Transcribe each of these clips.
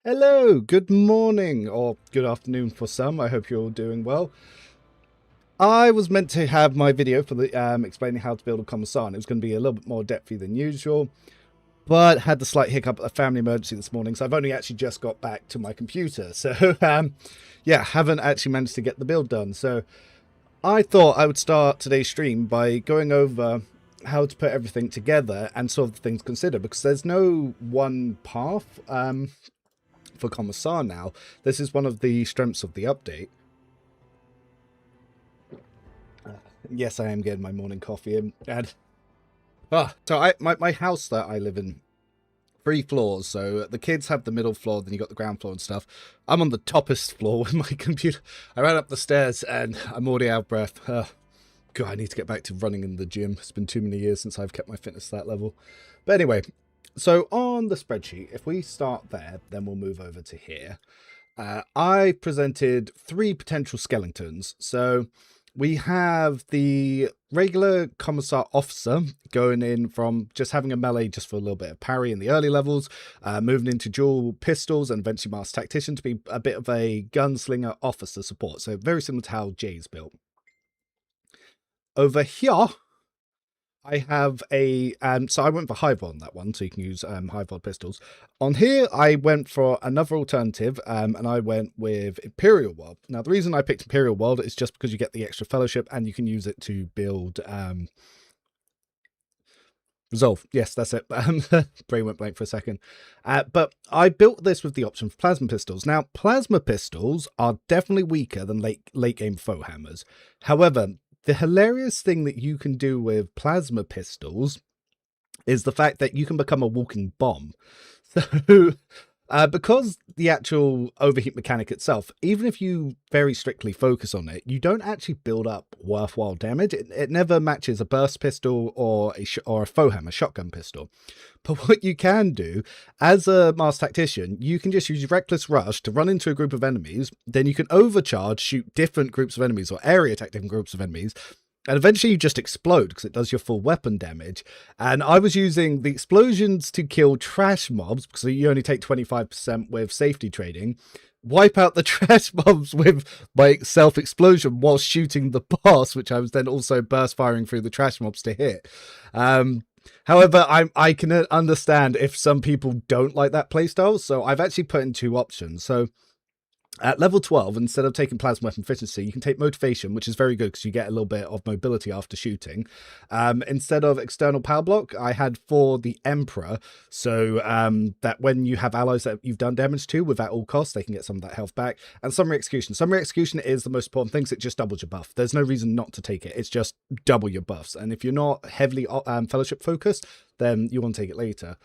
Hello, good morning, or good afternoon for some. I hope you're all doing well. I was meant to have my video for the explaining how to build a Commissar, and it was going to be a little bit more depthy than usual, but had the slight hiccup, a family emergency this morning, so I've only actually just got back to my computer. So, yeah, haven't actually managed to get the build done. So I thought I would start today's stream by going over how to put everything together and sort of the things considered, because there's no one path for Commissar now. This is one of the strengths of the update. Yes, I am getting my morning coffee in. And so my house that I live in, 3 floors. So the kids have the middle floor, then you got the ground floor and stuff. I'm on the toppest floor with my computer. I ran up the stairs and I'm already out of breath. God, I need to get back to running in the gym. It's been too many years since I've kept my fitness to that level. But anyway, so on the spreadsheet, if we start there, then we'll move over to here. I presented 3 potential skeletons. So we have the regular Commissar officer going in from just having a melee just for a little bit of parry in the early levels, moving into dual pistols and eventually master tactician to be a bit of a gunslinger officer support. So very similar to how Jay's built. Over here, I have a, so I went for Hive on that one, so you can use Hive pistols. On here, I went for another alternative, and I went with Imperial World. Now, the reason I picked Imperial World is just because you get the extra fellowship, and you can use it to build Resolve. Yes, that's it. Brain went blank for a second. But I built this with the option for Plasma Pistols. Now, Plasma Pistols are definitely weaker than late game foe hammers. However, the hilarious thing that you can do with Plasma Pistols is the fact that you can become a walking bomb. So, because the actual overheat mechanic itself, even if you very strictly focus on it, you don't actually build up worthwhile damage. It never matches a burst pistol or a foe hammer shotgun pistol. But what you can do as a master tactician, you can just use Reckless Rush to run into a group of enemies. Then you can overcharge, shoot different groups of enemies or area attack different groups of enemies. And eventually you just explode because it does your full weapon damage. And I was using the explosions to kill trash mobs because you only take 25% with safety trading. Wipe out the trash mobs with my self-explosion while shooting the boss, which I was then also burst firing through the trash mobs to hit. However, I can understand if some people don't like that playstyle, so I've actually put in 2 options. So at level 12, instead of taking plasma weapon efficiency, you can take motivation, which is very good because you get a little bit of mobility after shooting. Instead of external power block, I had for the Emperor, so that when you have allies that you've done damage to, without all costs, they can get some of that health back. And Summary Execution. Summary Execution is the most important thing because it just doubles your buff. There's no reason not to take it. It's just double your buffs. And if you're not heavily fellowship focused, then you want to take it later.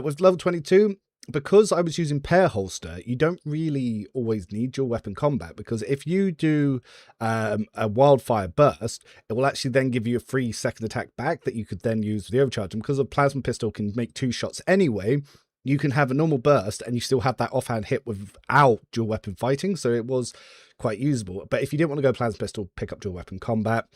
With level 22, because I was using pair holster, you don't really always need dual weapon combat, because if you do a wildfire burst, it will actually then give you a free second attack back that you could then use with the overcharge. And because a plasma pistol can make 2 shots anyway, you can have a normal burst and you still have that offhand hit without dual weapon fighting. So it was quite usable. But if you didn't want to go plasma pistol, pick up dual weapon combat.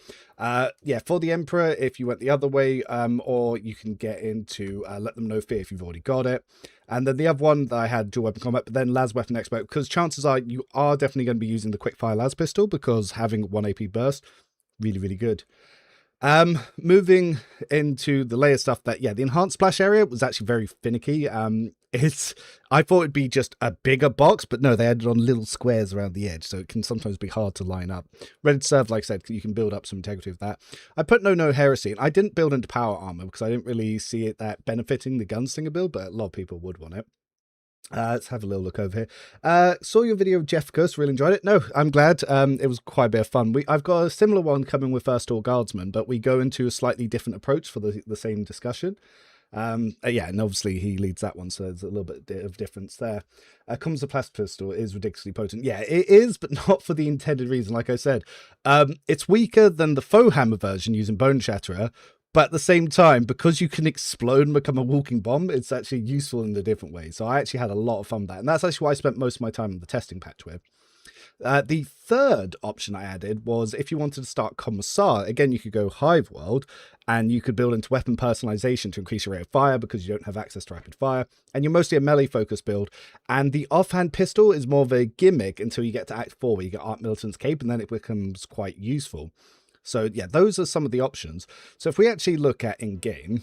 Yeah, for the Emperor, if you went the other way, or you can get into Let Them Know Fear if you've already got it. And then the other one that I had dual weapon combat, but then Las Weapon Expert, because chances are you are definitely going to be using the quickfire Las pistol, because having 1 AP burst, really, really good. Moving into the layer stuff, that, yeah, the enhanced splash area was actually very finicky. I thought it'd be just a bigger box, but no, they added on little squares around the edge, so it can sometimes be hard to line up. Ready to serve, like I said, you can build up some integrity with that. I put no Heresy, and I didn't build into power armor because I didn't really see it that benefiting the gunslinger build, but a lot of people would want it. Let's have a little look over here. Saw your video of Jeff Cuss, really enjoyed it. No, I'm glad. It was quite a bit of fun. I've got a similar one coming with First Door Guardsman, but we go into a slightly different approach for the same discussion. Yeah, and obviously he leads that one, so there's a little bit of difference there. Comes the Plasma Pistol is ridiculously potent. Yeah, it is, but not for the intended reason. Like I said, it's weaker than the Foe Hammer version using Bone Shatterer, but at the same time, because you can explode and become a walking bomb, it's actually useful in a different way. So I actually had a lot of fun with that. And that's actually what I spent most of my time in the testing patch with. The third option I added was if you wanted to start Commissar, again, you could go Homeworld and you could build into weapon personalization to increase your rate of fire because you don't have access to rapid fire. And you're mostly a melee focused build. And the offhand pistol is more of a gimmick until you get to Act 4 where you get Arch-Militant's cape, and then it becomes quite useful. So yeah, those are some of the options. So if we actually look at in-game,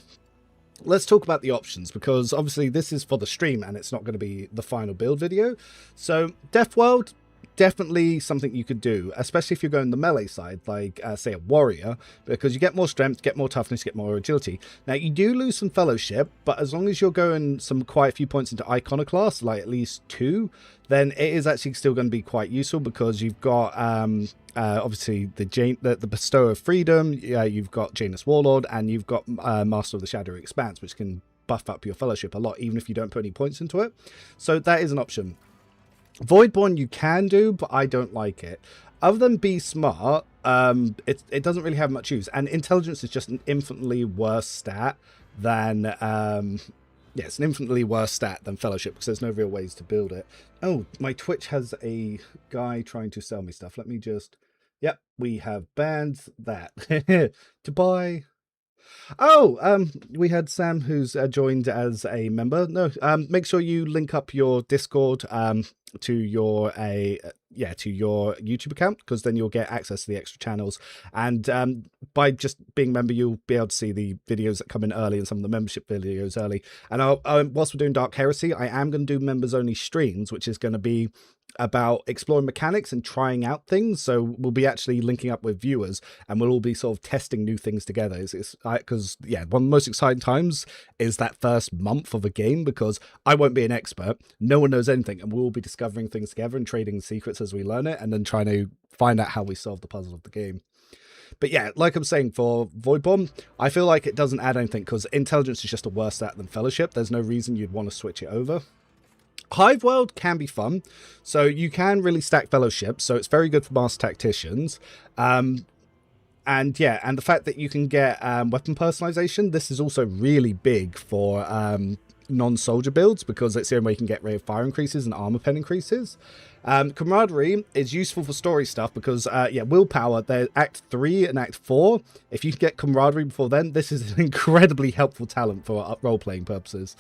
let's talk about the options, because obviously this is for the stream and it's not going to be the final build video. So Death World, definitely something you could do, especially if you're going the melee side, like say a warrior, because you get more strength, get more toughness, get more agility. Now you do lose some fellowship, but as long as you're going quite a few points into iconoclast, like at least 2, then it is actually still going to be quite useful, because you've got obviously the Bestower of Freedom, you've got Janus Warlord, and you've got Master of the Shadowy Expanse, which can buff up your fellowship a lot, even if you don't put any points into it. So that is an option. Voidborn you can do, but I don't like it. Other than be smart, it doesn't really have much use. And intelligence is just an infinitely worse stat than it's an infinitely worse stat than fellowship, because there's no real ways to build it. Oh, my Twitch has a guy trying to sell me stuff. Let me just... Yep, we have banned that. To buy... Oh, we had Sam who's joined as a member. No, make sure you link up your Discord to your YouTube account, because then you'll get access to the extra channels. And by just being a member, you'll be able to see the videos that come in early and some of the membership videos early. And whilst we're doing Dark Heresy, I am going to do members only streams, which is going to be about exploring mechanics and trying out things. So we'll be actually linking up with viewers and we'll all be sort of testing new things together. Because yeah, one of the most exciting times is that first month of a game, because I won't be an expert, no one knows anything, and we'll all be discovering things together and trading secrets as we learn it, and then trying to find out how we solve the puzzle of the game. But yeah, like I'm saying, for Voidborn, I feel like it doesn't add anything, because intelligence is just a worse stat than fellowship. There's no reason you'd want to switch it over. Hive World can be fun, so you can really stack fellowship, so it's very good for master tacticians. And yeah, and the fact that you can get weapon personalization, this is also really big for non-soldier builds, because it's the only way you can get rate of fire increases and armor pen increases. Camaraderie is useful for story stuff, because yeah, willpower, they're Act 3 and Act 4. If you get camaraderie before then, this is an incredibly helpful talent for role-playing purposes.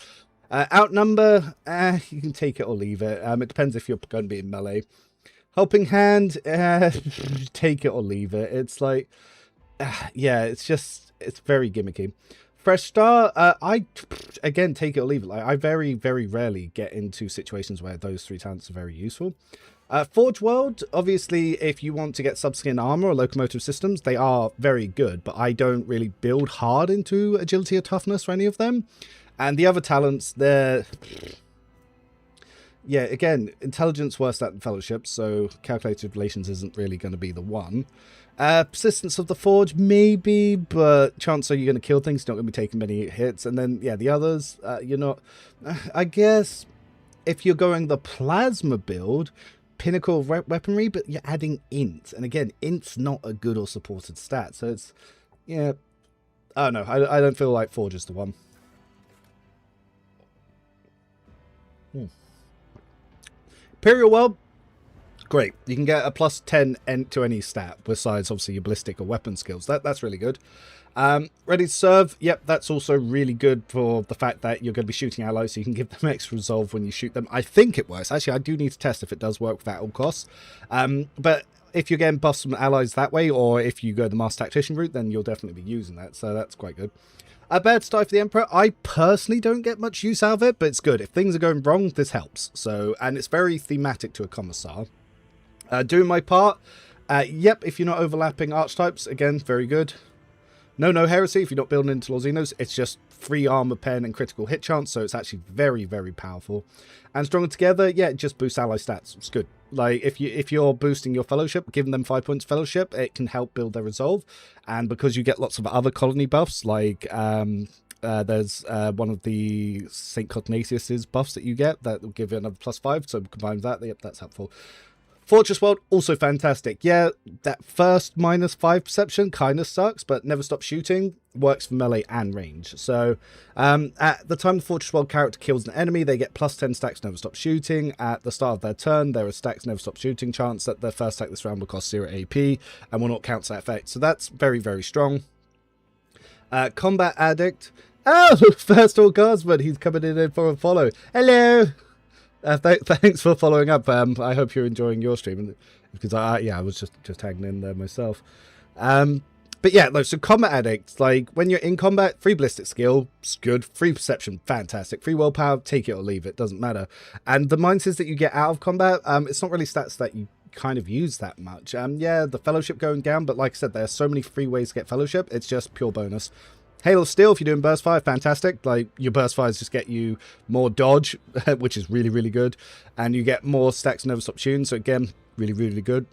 Outnumber, you can take it or leave it. It depends if you're going to be in melee. Helping Hand, take it or leave it. It's like, yeah, it's very gimmicky. Fresh Start, I, again, take it or leave it. Like, I very, very rarely get into situations where those 3 talents are very useful. Forge World, obviously, if you want to get subskin armor or locomotive systems, they are very good, but I don't really build hard into agility or toughness for any of them. And the other talents, they're... Yeah, again, intelligence worse than fellowship, so calculated relations isn't really going to be the one. Persistence of the Forge, maybe, but chances are you're going to kill things, you're not going to be taking many hits. And then, yeah, the others, you're not... I guess if you're going the Plasma build, Pinnacle of Weaponry, but you're adding Int. And again, Int's not a good or supported stat, so it's... Yeah, I don't know, I don't feel like Forge is the one. Imperial World, great. You can get a plus 10 to any stat, besides obviously your ballistic or weapon skills. That's really good. Ready to Serve, yep, that's also really good for the fact that you're going to be shooting allies, so you can give them extra resolve when you shoot them. I think it works. Actually, I do need to test if it does work at all costs. But if you're getting buffs from allies that way, or if you go the Master Tactician route, then you'll definitely be using that, so that's quite good. A Bad Start for the Emperor, I personally don't get much use out of it, but it's good. If things are going wrong, this helps. So, and it's very thematic to a Commissar. Doing my part, yep, if you're not overlapping archetypes, again, very good. No Heresy, if you're not building into Lorzinos, it's just free armor pen and critical hit chance, so it's actually very, very powerful. And Stronger Together, yeah, it just boosts ally stats. It's good. Like, if you're boosting your fellowship, giving them 5 points fellowship, it can help build their resolve. And because you get lots of other colony buffs, like there's one of the St. Cognatius's buffs that you get that will give you another +5, so combined with that, yep, that's helpful. Fortress World, also fantastic. Yeah, that first -5 perception kind of sucks, but Never Stop Shooting works for melee and range. So at the time the Fortress World character kills an enemy, they get +10 stacks Never Stop Shooting. At the start of their turn, there are stacks Never Stop Shooting chance that their first attack this round will cost 0 AP and will not count that effect. So that's very, very strong. Combat Addict. Oh, first all guardsman, he's coming in for a follow. Hello. Thanks for following up. I hope you're enjoying your stream, because I was just hanging in there myself. But yeah, no, so Combat Addict, like when you're in combat, free ballistic skill, it's good. Free perception, fantastic. Free willpower, take it or leave it, doesn't matter. And the minuses that you get out of combat, it's not really stats that you kind of use that much. Yeah, the fellowship going down, but like I said, there are so many free ways to get fellowship. It's just pure bonus. Hail of Steel, if you're doing burst fire, fantastic. Like, your burst fires just get you more dodge, which is really, really good. And you get more stacks Never Stop Shooting, so again, really, really good.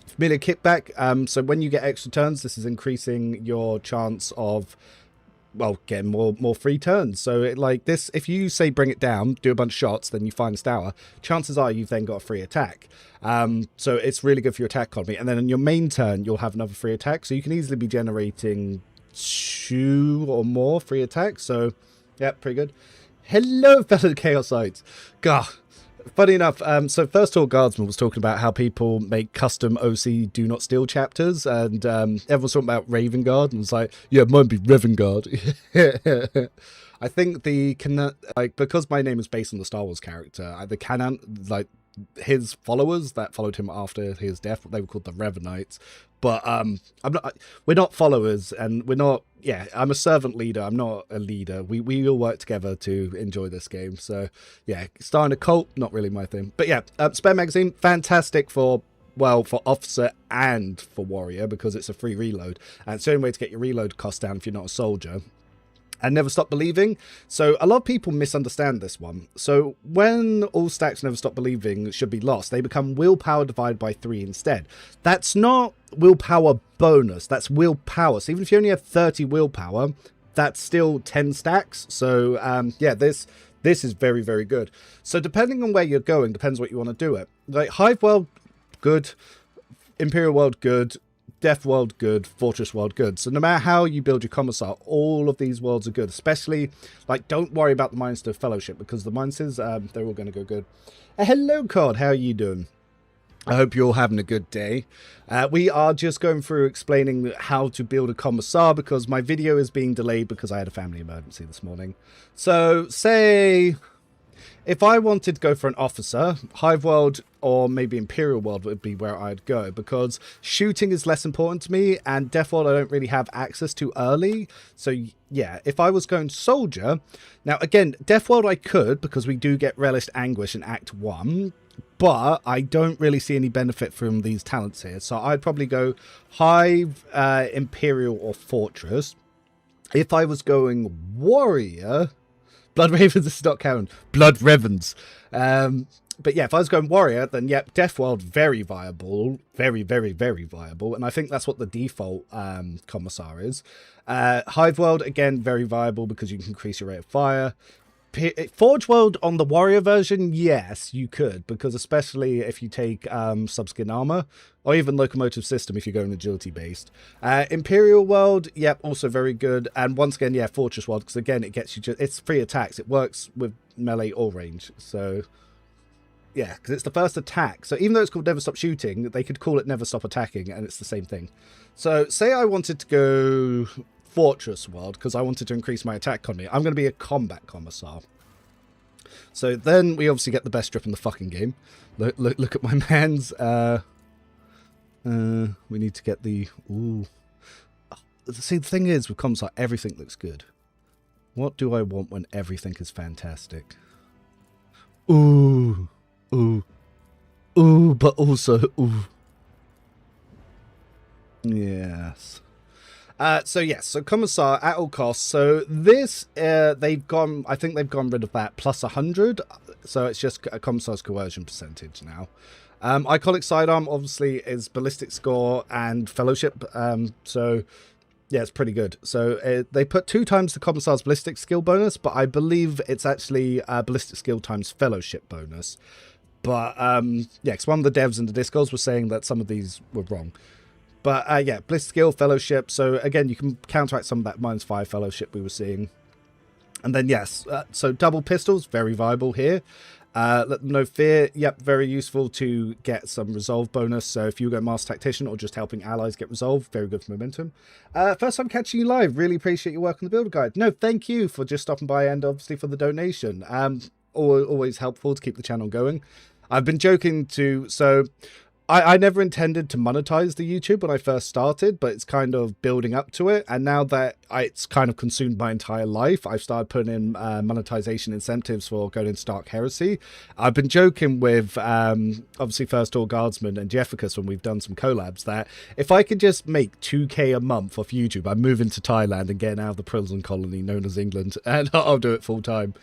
Familiar Kickback, so when you get extra turns, this is increasing your chance of, well, getting more free turns. So, like this, if you say bring it down, do a bunch of shots, then you find a tower, chances are you've then got a free attack. So it's really good for your attack economy. And then on your main turn, you'll have another free attack, so you can easily be generating 2 or more free attacks. So yeah, pretty good. Hello, fellow Chaosites. God, funny enough, so First Hall Guardsman was talking about how people make custom OC Do Not Steal chapters, and everyone's talking about Raven Guard, and it's like, yeah, mine be Raven Guard. I think because my name is based on the Star Wars character, the canon, like his followers that followed him after his death, they were called the Revenites. But we're not followers, and we're not, yeah, I'm a servant leader, I'm not a leader. We all work together to enjoy this game. So yeah, starting a cult, not really my thing. But yeah, Spare Magazine, fantastic for, well, for officer and for warrior, because it's a free reload, and it's the only way to get your reload cost down if you're not a soldier. And Never Stop Believing. So a lot of people misunderstand this one. So when all stacks Never Stop Believing should be lost, they become willpower divided by 3 instead. That's not willpower bonus, that's willpower. So even if you only have 30 willpower, that's still 10 stacks. So yeah, this is very, very good. So depending on where you're going, depends what you want to do it. Like Hive World, good. Imperial World, good. Death World, good. Fortress World, good. So no matter how you build your Commissar, all of these worlds are good. Especially, like, don't worry about the mines to fellowship, because the minuses, they're all going to go good. Hello, Cod. How are you doing? I hope you're all having a good day. We are just going through explaining how to build a Commissar, because my video is being delayed because I had a family emergency this morning. So, say if I wanted to go for an officer, Hive World or maybe Imperial World would be where I'd go, because shooting is less important to me, and Death World I don't really have access to early. So yeah, if I was going soldier, now again, Death World I could, because we do get Relished Anguish in Act 1, but I don't really see any benefit from these talents here. So I'd probably go Hive, Imperial or Fortress. If I was going warrior, Blood Ravens is not counting. Blood Ravens. But yeah, if I was going warrior, then yep, Death World, very viable. Very, very, very viable. And I think that's what the default Commissar is. Hive World, again, very viable because you can increase your rate of fire. Forge World on the warrior version, yes, you could, because especially if you take subskin armor, or even locomotive system if you're going agility based. Imperial World, yep, also very good. And once again, yeah, Fortress World, because again, it gets you, it's free attacks. It works with melee or range. So yeah, because it's the first attack. So even though it's called Never Stop Shooting, they could call it Never Stop Attacking, and it's the same thing. So say I wanted to go Fortress World because I wanted to increase my attack economy. I'm going to be a combat Commissar. So then we obviously get the best strip in the fucking game. Look at my man's. We need to get the. Ooh. See, the thing is with Commisar, everything looks good. What do I want when everything is fantastic? Ooh, ooh, ooh, but also ooh. Yes. So yes, so Commissar at all costs. So this, they've gone, I think they've gone rid of that plus 100. So it's just a Commissar's coercion percentage now. Iconic sidearm obviously is ballistic score and fellowship. So yeah, it's pretty good. So they put 2 times the Commissar's ballistic skill bonus, but I believe it's actually ballistic skill times fellowship bonus. But yeah, because one of the devs in the Discords was saying that some of these were wrong. But yeah, Bliss Skill, Fellowship. So again, you can counteract some of that -5 Fellowship we were seeing. And then yes, so double pistols, very viable here. Let them know fear. Yep, very useful to get some resolve bonus. So if you go Master Tactician or just helping allies get resolved, very good for momentum. First time catching you live. Really appreciate your work on the build guide. No, thank you for just stopping by and obviously for the donation. Always helpful to keep the channel going. I've been joking to... So I never intended to monetize the YouTube when I first started, but it's kind of building up to it. And now that it's kind of consumed my entire life, I've started putting in monetization incentives for going into Dark Heresy. I've been joking with, obviously, First Door Guardsman and Jefficus when we've done some collabs, that if I could just make 2k a month off YouTube, I'm moving to Thailand and getting out of the prison colony known as England, and I'll do it full time.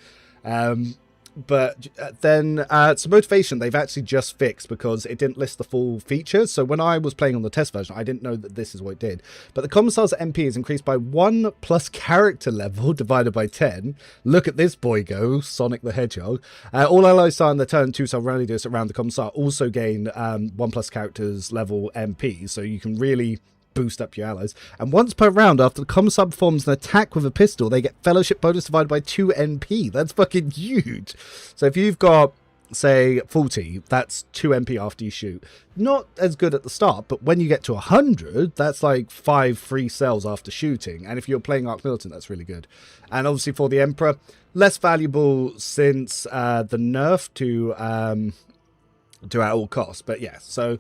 But then some motivation they've actually just fixed because it didn't list the full features. So when I was playing on the test version, I didn't know that this is what it did. But the Commissar's MP is increased by 1 plus character level divided by 10. Look at this boy go, Sonic the Hedgehog. All allies are in the turn 2 rally this around the Commissar also gain 1 plus characters level MP. So you can really boost up your allies. And once per round, after the Commissar performs an attack with a pistol, they get Fellowship bonus divided by 2 NP. That's fucking huge. So if you've got, say, 40, that's 2 NP after you shoot. Not as good at the start, but when you get to 100, that's like 5 free cells after shooting. And if you're playing Arch-Militant, that's really good. And obviously for the Emperor, less valuable since the nerf to at all costs. But yeah, so...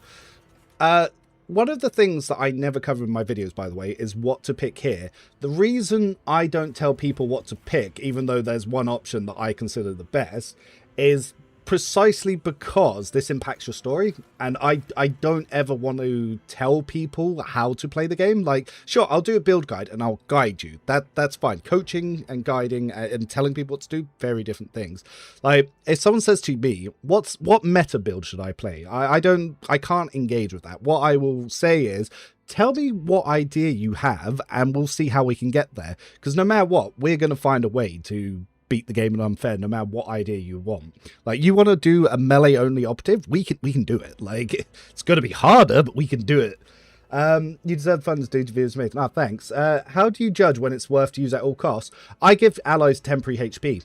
one of the things that I never cover in my videos, by the way, is what to pick here. The reason I don't tell people what to pick, even though there's one option that I consider the best, is precisely because this impacts your story. And I don't ever want to tell people how to play the game. Like, sure, I'll do a build guide and I'll guide you. That's fine. Coaching and guiding and telling people what to do, very different things. Like, if someone says to me, what meta build should I play? I can't engage with that. What I will say is, tell me what idea you have and we'll see how we can get there. Because no matter what, we're going to find a way to beat the game in unfair, no matter what idea you want. Like, you want to do a melee only operative, we can do it. Like, it's going to be harder, but we can do it. You deserve funds, dude. Viewers mate. Ah, thanks. How do you judge when it's worth to use at all costs? I give allies temporary HP.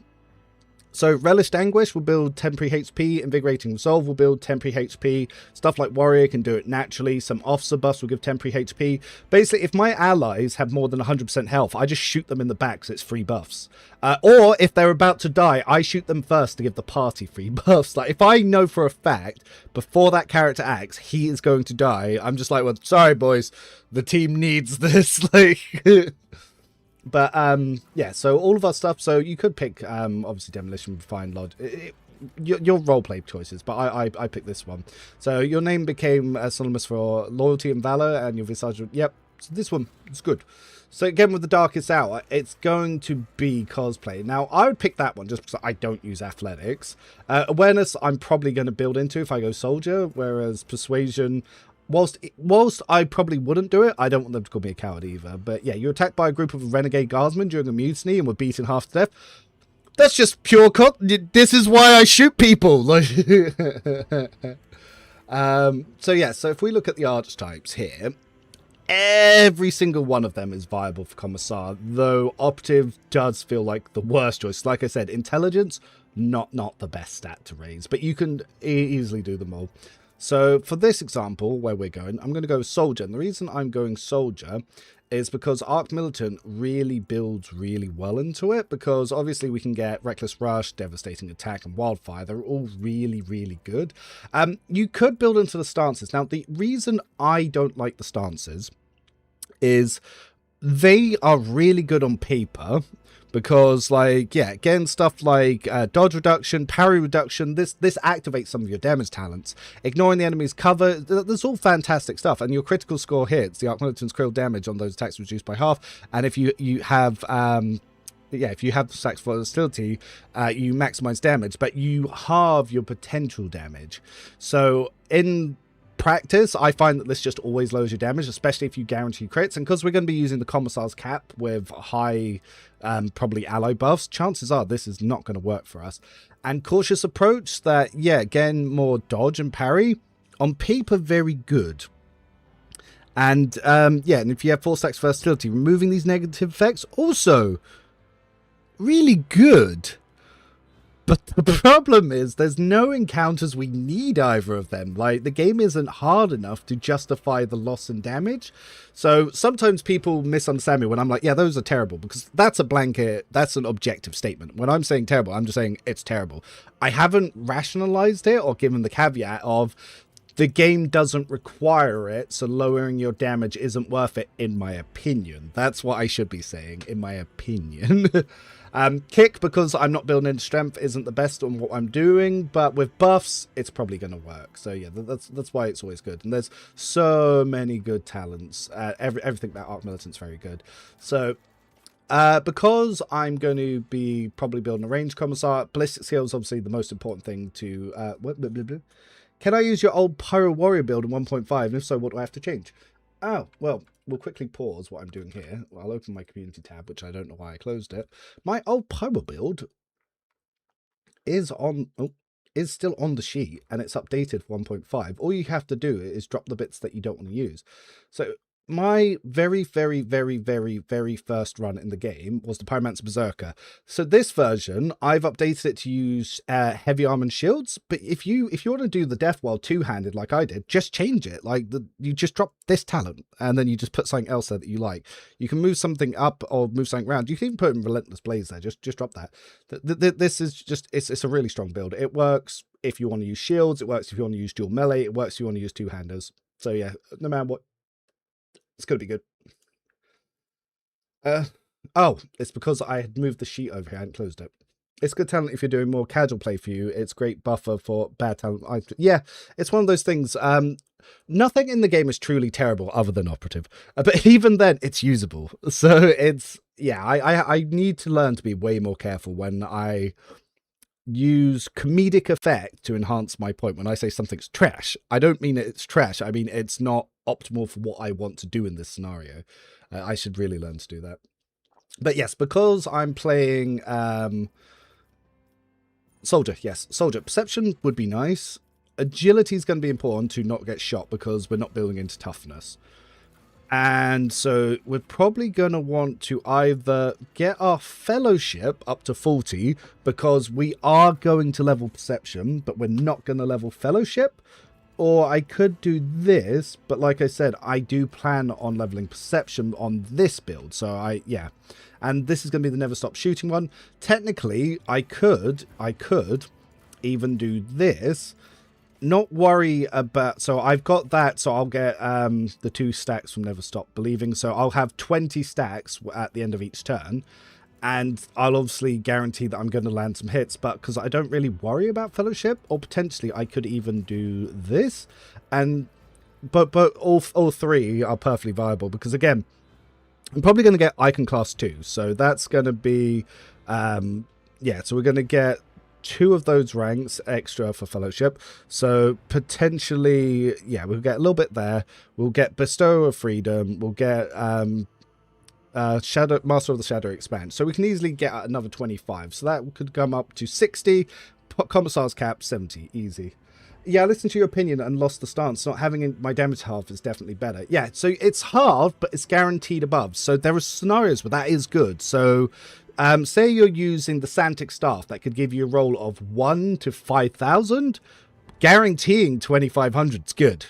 So Relished Anguish will build temporary HP, Invigorating Resolve will build temporary HP, stuff like Warrior can do it naturally, some officer buffs will give temporary HP. Basically, if my allies have more than 100% health, I just shoot them in the back because it's free buffs. Or if they're about to die, I shoot them first to give the party free buffs. Like, if I know for a fact, before that character acts, he is going to die, I'm just like, well, sorry boys, the team needs this, like... But yeah, so all of our stuff. So you could pick obviously Demolition, Refine, Lodge, your roleplay choices, but I picked this one. So your name became synonymous for loyalty and valor, and your visage. Yep, so this one is good. So again, with the Darkest Hour, it's going to be cosplay. Now I would pick that one just because I don't use athletics. Awareness, I'm probably going to build into if I go soldier, whereas persuasion. Whilst I probably wouldn't do it, I don't want them to call me a coward either. But yeah, you're attacked by a group of renegade guardsmen during a mutiny and were beaten half to death. That's just pure this is why I shoot people. Like, so yeah, so if we look at the archetypes here, every single one of them is viable for Commisar, though Operative does feel like the worst choice. Like I said, Intelligence, not the best stat to raise, but you can easily do them all. So for this example, where we're going, I'm going to go Soldier. And the reason I'm going Soldier is because Arch-Militant really builds really well into it. Because obviously we can get Reckless Rush, Devastating Attack, and Wildfire. They're all really, really good. You could build into the stances. Now, the reason I don't like the stances is they are really good on paper. Because, like, yeah, again, stuff like dodge reduction, parry reduction, this activates some of your damage talents. Ignoring the enemy's cover, there's all fantastic stuff. And your critical score hits, the Arch-Militant's critical damage on those attacks reduced by half. And if you have... yeah, if you have Sax Volatility, you maximize damage, but you halve your potential damage. So, in practice, I find that this just always lowers your damage, especially if you guarantee crits. And because we're going to be using the Commissar's cap with high, probably ally buffs, chances are this is not going to work for us. And cautious approach, that, yeah, again, more dodge and parry. On paper, very good. And, yeah, and if you have 4 stacks versatility, removing these negative effects, also really good. But the problem is there's no encounters we need either of them. Like, the game isn't hard enough to justify the loss in damage. So sometimes people misunderstand me when I'm like, yeah, those are terrible, because that's a blanket, that's an objective statement. When I'm saying terrible, I'm just saying it's terrible. I haven't rationalized it or given the caveat of the game doesn't require it, so lowering your damage isn't worth it, in my opinion. That's what I should be saying, in my opinion. Kick, because I'm not building into strength, isn't the best on what I'm doing, but with buffs, it's probably going to work. So yeah, that's why it's always good. And there's so many good talents. Everything about Arch-Militant's very good. So because I'm going to be probably building a ranged Commissar, ballistic skill is obviously the most important thing to... Can I use your old Pyro Warrior build in 1.5? And if so, what do I have to change? Oh, well, we'll quickly pause what I'm doing here. I'll open my community tab, which I don't know why I closed it. My old Pyro build is on... Oh, is still on the sheet, and it's updated 1.5. All you have to do is drop the bits that you don't want to use. So my very, very, very, very, very first run in the game was the Pyromancer Berserker. So this version, I've updated it to use heavy armor and shields. But if you want to do the Death Wild two-handed like I did, just change it. Like, you just drop this talent, and then you just put something else there that you like. You can move something up or move something around. You can even put in Relentless Blaze there. Just drop that. This is just, it's a really strong build. It works if you want to use shields. It works if you want to use dual melee. It works if you want to use two-handers. So yeah, no matter what, it's going to be good. Oh, it's because I had moved the sheet over here. I hadn't closed it. It's good talent if you're doing more casual play for you. It's great buffer for bad talent. Yeah, it's one of those things. Nothing in the game is truly terrible other than operative. But even then, it's usable. So it's... Yeah, I need to learn to be way more careful when I use comedic effect to enhance my point. When I say something's trash, I don't mean it's trash. I mean it's not optimal for what I want to do in this scenario. I should really learn to do that. But yes, because I'm playing soldier. Yes, soldier. Perception would be nice. Agility is going to be important to not get shot because we're not building into toughness. And so we're probably going to want to either get our fellowship up to 40 because we are going to level perception, but we're not going to level fellowship. Or I could do this, but like I said, I do plan on leveling perception on this build. So yeah. And this is going to be the never stop shooting one. Technically, I could even do this. Not worry about... So I've got that, so I'll get the 2 stacks from Never Stop Believing. So I'll have 20 stacks at the end of each turn. And I'll obviously guarantee that I'm going to land some hits. But because I don't really worry about Fellowship, or potentially I could even do this. But all 3 are perfectly viable. Because again, I'm probably going to get Icon Class 2. So that's going to be... yeah, so we're going to get 2 of those ranks extra for Fellowship. So potentially, yeah, we'll get a little bit there. We'll get Bestower of Freedom. We'll get Shadow Master of the Shadow Expand. So we can easily get another 25. So that could come up to 60. Commissar's cap 70, easy. Yeah, I listened to your opinion and lost the stance. Not having my damage half is definitely better. Yeah, so it's hard, but it's guaranteed above. So there are scenarios where that is good. So say you're using the Santic Staff that could give you a roll of 1 to 5,000. Guaranteeing 2,500 is good.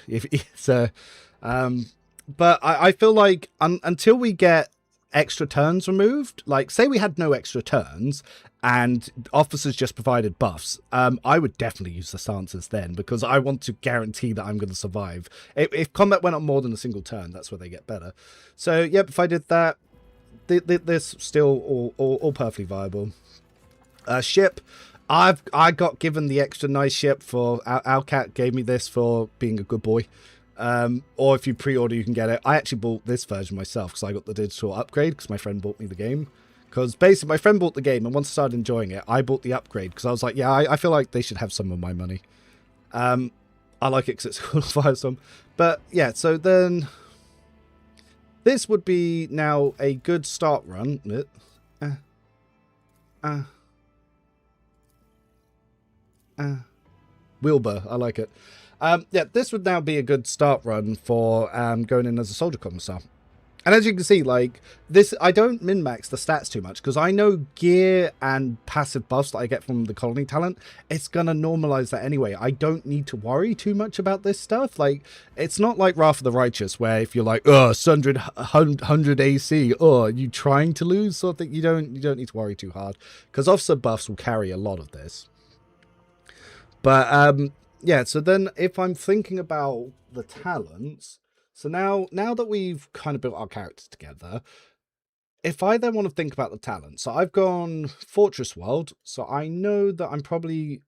But I feel like until we get extra turns removed, like say we had no extra turns and officers just provided buffs, I would definitely use the stances then because I want to guarantee that I'm going to survive. If combat went on more than a single turn, that's where they get better. So yep, if I did that, this still all perfectly viable. Ship, I got given the extra nice ship for Alcat gave me this for being a good boy. Or if you pre-order, you can get it. I actually bought this version myself because I got the digital upgrade because my friend bought me the game. Because basically, my friend bought the game, and once I started enjoying it, I bought the upgrade because I was like, yeah, I feel like they should have some of my money. I like it because it's called Firestorm. But yeah, so then this would be now a good start run. Wilbur, I like it. Yeah, this would now be a good start run for going in as a soldier commissar. And as you can see, like, this, I don't min-max the stats too much, because I know gear and passive buffs that I get from the colony talent, it's going to normalize that anyway. I don't need to worry too much about this stuff. Like, it's not like Wrath of the Righteous, where if you're like, oh, 100 AC, oh, are you trying to lose? Sort of thing. You don't need to worry too hard, because officer buffs will carry a lot of this. But, yeah, so then if I'm thinking about the talents... So now that we've kind of built our characters together, if I then want to think about the talent, so I've gone Fortress World, so I know that I'm probably...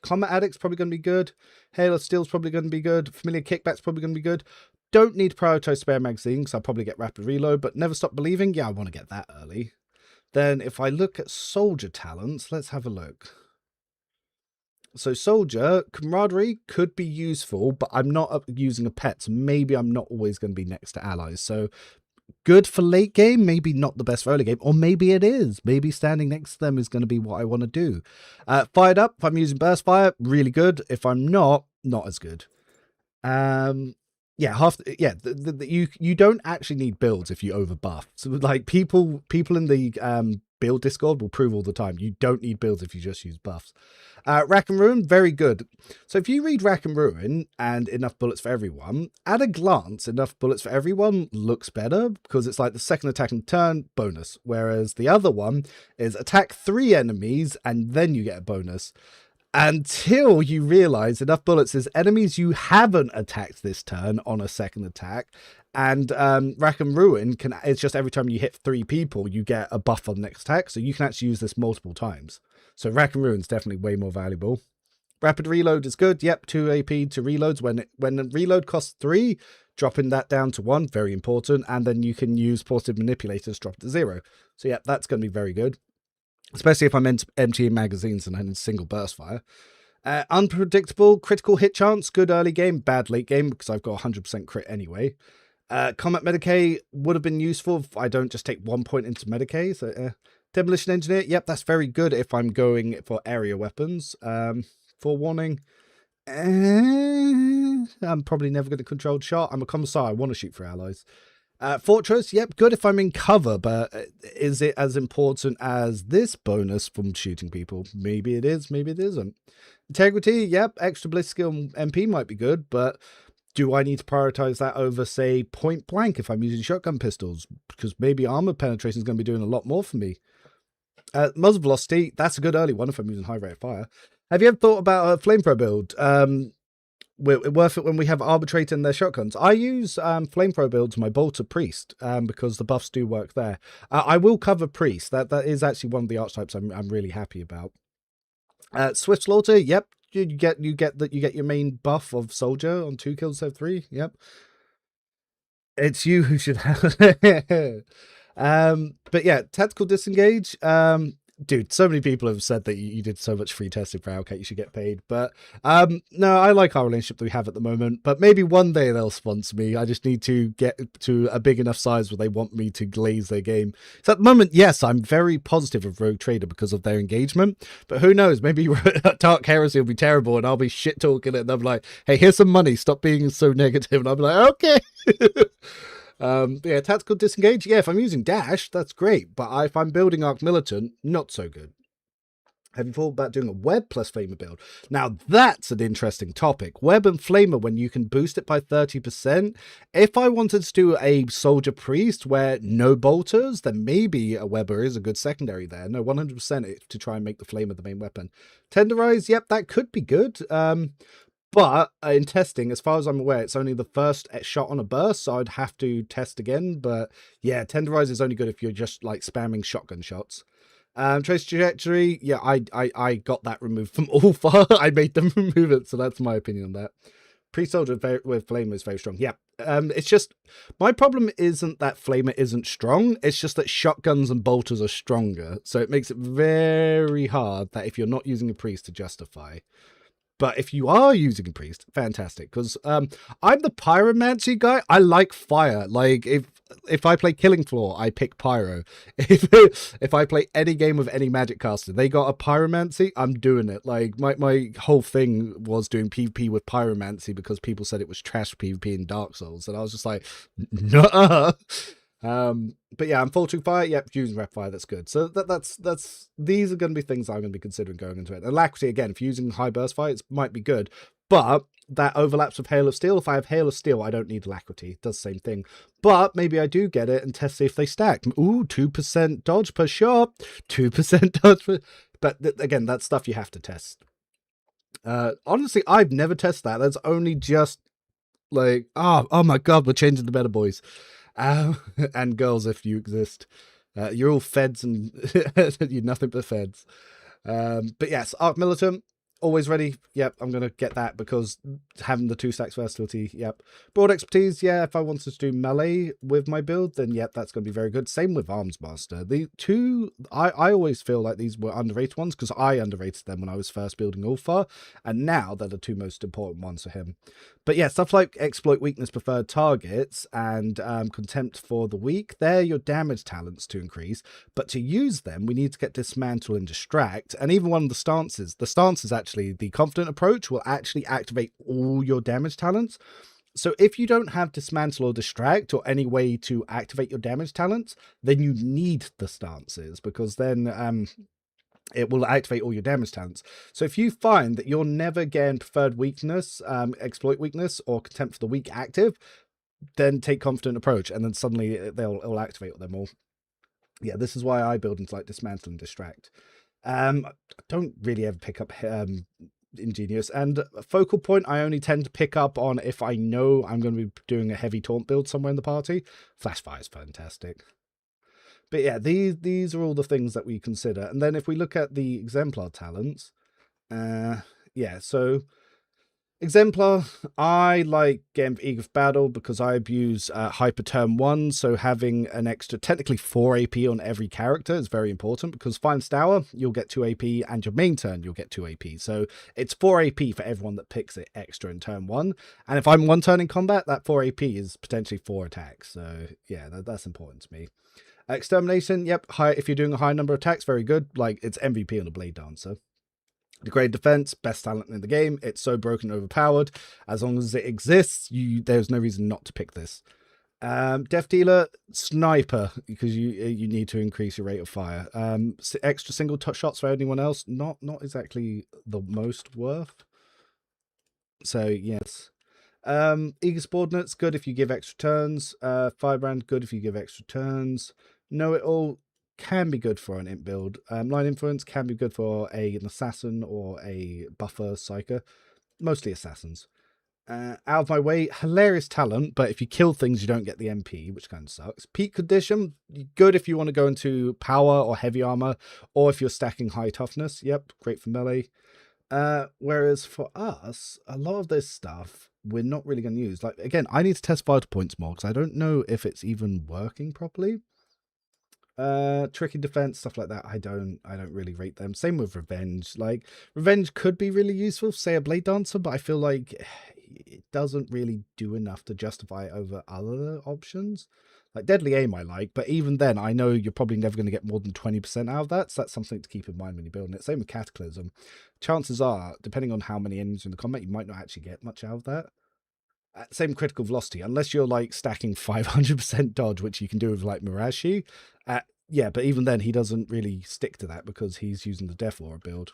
Combat Addict's probably going to be good. Hail of Steel's probably going to be good. Familiar Kickback's probably going to be good. Don't need to prioritize Spare Magazine, because I'll probably get Rapid Reload, but Never Stop Believing, yeah, I want to get that early. Then if I look at Soldier talents, let's have a look. So Soldier, Camaraderie could be useful, but I'm not using a pet, so maybe I'm not always going to be next to allies. So good for late game, maybe not the best for early game, or maybe it is. Maybe standing next to them is going to be what I want to do. Fired Up, if I'm using Burst Fire, really good. If I'm not as good. Yeah, you don't actually need builds if you overbuff. So like people in the build Discord will prove all the time, you don't need builds if you just use buffs. Rack and Ruin, very good. So if you read Rack and Ruin and Enough Bullets for Everyone, at a glance, Enough Bullets for Everyone looks better because it's like the second attack in turn bonus, whereas the other one is attack 3 enemies and then you get a bonus. Until you realize Enough Bullets is enemies you haven't attacked this turn on a second attack. And Rack and Ruin, it's just every time you hit 3 people, you get a buff on the next attack. So you can actually use this multiple times. So Rack and Ruin is definitely way more valuable. Rapid Reload is good. Yep, 2 AP to reloads. When the reload costs 3, dropping that down to 1, very important. And then you can use Positive Manipulators, drop it to 0. So yeah, that's going to be very good. Especially if I'm emptying magazines and in single burst fire. Unpredictable, critical hit chance, good early game, bad late game, because I've got 100% crit anyway. Combat Medicae would have been useful if I don't just take 1 point into Medicae. So, Demolition Engineer, yep, that's very good if I'm going for area weapons. Forewarning, I'm probably never going to control shot. I'm a Commissar, I want to shoot for allies. Fortress, yep, good if I'm in cover, but is it as important as this bonus from shooting people? Maybe it is, maybe it isn't. Integrity, yep, extra bliss skill MP might be good, but do I need to prioritize that over, say, point blank if I'm using shotgun pistols? Because maybe armor penetration is going to be doing a lot more for me. Muzzle velocity, that's a good early one if I'm using high rate of fire. Have you ever thought about a flamethrower build? Worth it when we have Arbitrator in their shotguns. I use flamethrower builds my Bolter Priest because the buffs do work there. I will cover Priest. That is actually one of the archetypes I'm really happy about. Swift Slaughter, yep. You get your main buff of Soldier on 2 kills instead of 3. Yep. It's you who should have. But yeah, Tactical Disengage. Dude, so many people have said that you did so much free testing for Owlcat, you should get paid. But no, I like our relationship that we have at the moment. But maybe one day they'll sponsor me. I just need to get to a big enough size where they want me to glaze their game. So at the moment, yes, I'm very positive of Rogue Trader because of their engagement. But who knows? Maybe Dark Heresy will be terrible and I'll be shit talking it. And I'm like, hey, here's some money. Stop being so negative. And I'll be like, okay. Yeah, Tactical Disengage, yeah, if I'm using Dash, that's great, but if I'm building Arch-Militant, not so good. Have you thought about doing a Web plus Flamer build? Now, that's an interesting topic. Web and Flamer, when you can boost it by 30%. If I wanted to do a Soldier Priest where no bolters, then maybe a Webber is a good secondary there. No, 100% to try and make the Flamer the main weapon. Tenderize, yep, that could be good. But in testing, as far as I'm aware, it's only the first shot on a burst, so I'd have to test again. But yeah, Tenderize is only good if you're just like spamming shotgun shots. Trace Trajectory, yeah, I got that removed from all far. I made them remove it, so that's my opinion on that. Pre-Soldier with Flamer is very strong. Yeah, it's just, my problem isn't that Flamer isn't strong, it's just that shotguns and bolters are stronger. So it makes it very hard that if you're not using a Priest to justify. But if you are using a priest, fantastic. Because I'm the pyromancy guy. I like fire. Like if I play Killing Floor, I pick pyro. If I play any game with any magic caster, they got a pyromancy, I'm doing it. Like my whole thing was doing PvP with pyromancy because people said it was trash PvP in Dark Souls, and I was just like, no. But yeah, I'm filtering fire. Yep, using rep fire. That's good. So that's these are going to be things I'm going to be considering going into it. Alacrity, again, if you're using high burst fire, it might be good, but that overlaps with Hail of Steel. If I have Hail of Steel, I don't need Alacrity. It does the same thing. But maybe I do get it and test see if they stack. Ooh, 2% dodge per shot, 2% dodge per... But again, that's stuff you have to test. Honestly, I've never tested that. That's only just like, oh my god, we're changing the meta, boys. And girls, if you exist. You're all feds and you're nothing but feds. But yes, Arch-Militant, always ready. Yep, I'm going to get that because having the 2 stacks versatility, yep. Broad expertise, yeah, if I wanted to do melee with my build, then yep, that's going to be very good. Same with Arms Master. The two, I always feel like these were underrated ones because I underrated them when I was first building Ulfar, and now they're the 2 most important ones for him. But yeah, stuff like exploit weakness preferred targets and contempt for the weak, they're your damage talents to increase. But to use them, we need to get dismantle and distract. And even one of the stances actually, the confident approach will actually activate all your damage talents. So if you don't have dismantle or distract or any way to activate your damage talents, then you need the stances because then it will activate all your damage talents. So if you find that you're never getting preferred weakness, exploit weakness, or contempt for the weak active, then take confident approach, and then suddenly it'll activate them all. Yeah, this is why I build into like dismantle and distract. I don't really ever pick up ingenious, and focal point I only tend to pick up on if I know I'm going to be doing a heavy taunt build somewhere in the party. Flash fire is fantastic. But yeah, these are all the things that we consider. And then if we look at the exemplar talents, yeah, so exemplar, I like getting eager for battle because I abuse hyper turn 1, so having an extra technically 4 AP on every character is very important because Finest Hour, you'll get 2 AP, and your main turn, you'll get 2 AP. So it's 4 AP for everyone that picks it extra in turn 1. And if I'm 1 turn in combat, that 4 AP is potentially 4 attacks. So yeah, that's important to me. Extermination, yep, high, if you're doing a high number of attacks, very good. Like, it's MVP on a Blade Dancer. Degraded Defense, best talent in the game. It's so broken and overpowered. As long as it exists, there's no reason not to pick this. Death Dealer, Sniper, because you need to increase your rate of fire. Extra single touch shots for anyone else, not exactly the most worth. So, yes. Eager Subordinates, good if you give extra turns. Firebrand, good if you give extra turns. Know It All can be good for an imp build. Line Influence can be good for an assassin or a buffer psyker. Mostly assassins. Out of My Way, hilarious talent, but if you kill things, you don't get the MP, which kind of sucks. Peak Condition, good if you want to go into power or heavy armor, or if you're stacking high toughness. Yep, great for melee. Whereas for us, a lot of this stuff we're not really going to use. Like, again, I need to test vital points more because I don't know if it's even working properly. Tricky defense, stuff like that, I don't really rate them. Same with revenge. Like, revenge could be really useful, say a Blade Dancer, but I feel like it doesn't really do enough to justify it over other options. Like Deadly Aim I like, but even then I know you're probably never going to get more than 20% out of that, so that's something to keep in mind when you're building it. Same with Cataclysm. Chances are, depending on how many enemies are in the combat, you might not actually get much out of that. Same critical velocity, unless you're like stacking 500% dodge, which you can do with like Mirashi. Yeah, but even then he doesn't really stick to that because he's using the Death Aura build.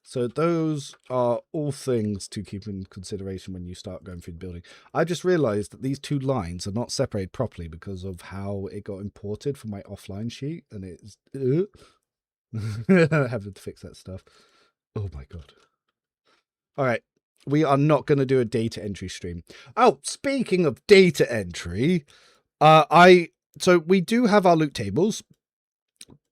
So those are all things to keep in consideration when you start going through the building. I just realized that these 2 lines are not separated properly because of how it got imported from my offline sheet, and it's having to fix that stuff. Oh my god. All right. We are not going to do a data entry stream. Oh, speaking of data entry, so we do have our loot tables,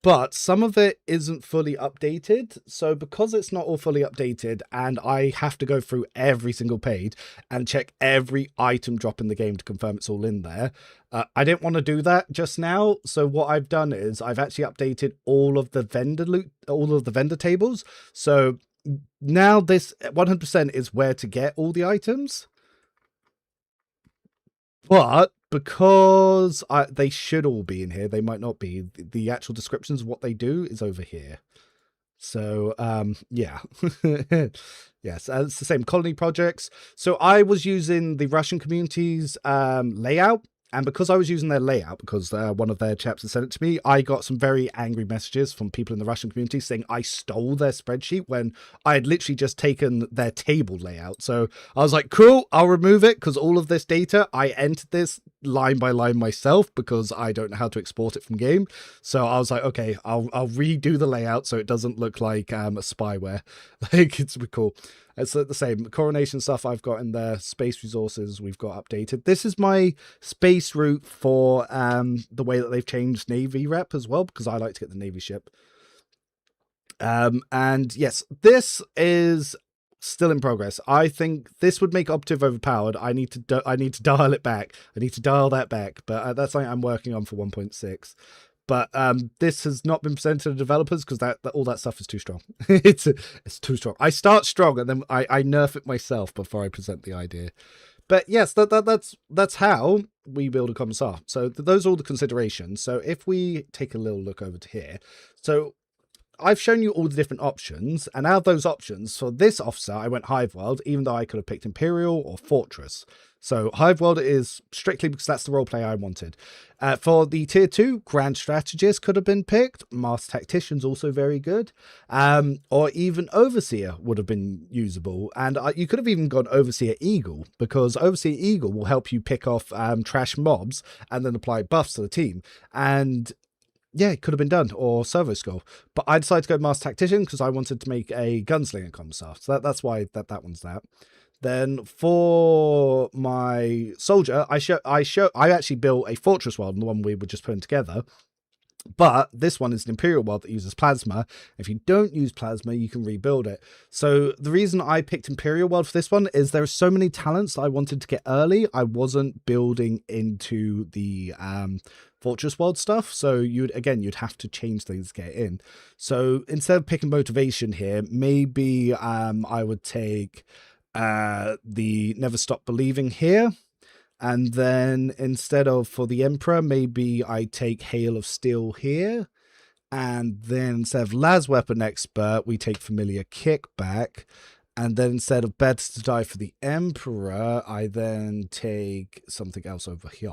but some of it isn't fully updated. So because it's not all fully updated and I have to go through every single page and check every item drop in the game to confirm it's all in there, I didn't want to do that just now. So what I've done is I've actually updated all of the vendor loot, all of the vendor tables. So now this 100% is where to get all the items. But because they should all be in here, they might not be. The actual descriptions of what they do is over here. So, yeah. Yes, it's the same colony projects. So I was using the Russian community's layout. And because I was using their layout, because one of their chaps had sent it to me, I got some very angry messages from people in the Russian community saying I stole their spreadsheet when I had literally just taken their table layout. So I was like, cool, I'll remove it because all of this data, I entered this line by line myself because I don't know how to export it from game. So I was like, okay, I'll redo the layout so it doesn't look like a spyware. Like, it's cool. It's the same coronation stuff I've got in there. Space resources we've got updated. This is my space route for the way that they've changed Navy rep as well, because I like to get the Navy ship. And yes, this is still in progress. I think this would make Operative overpowered. I need to dial it back. I need to dial that back, but that's something I'm working on for 1.6. But this has not been presented to the developers because that all that stuff is too strong. it's too strong. I start strong and then I nerf it myself before I present the idea. But yes, that's how we build a Commissar. So those are all the considerations. So if we take a little look over to here, so I've shown you all the different options, and out of those options, for this officer, I went Hiveworld, even though I could have picked Imperial or Fortress. So Hiveworld is strictly because that's the roleplay I wanted. For the Tier 2, Grand Strategist could have been picked. Master Tactician's also very good. Or even Overseer would have been usable. And you could have even gone Overseer Eagle, because Overseer Eagle will help you pick off trash mobs and then apply buffs to the team. And yeah, it could have been done, or Servo Skull. But I decided to go Master Tactician because I wanted to make a Gunslinger Commissar. So that's why that one's that. Then for my soldier, I actually built a Fortress world, the one we were just putting together. But this one is an Imperial world that uses plasma. If you don't use plasma, you can rebuild it. So the reason I picked Imperial world for this one is there are so many talents that I wanted to get early. I wasn't building into the Fortress world stuff. So you'd have to change things to get in. So instead of picking motivation here, maybe I would take the Never Stop Believing here. And then instead of for the Emperor, maybe I take Hail of Steel here. And then instead of Las Weapon Expert, we take Familiar Kickback. And then instead of Better to Die for the Emperor, I then take something else over here.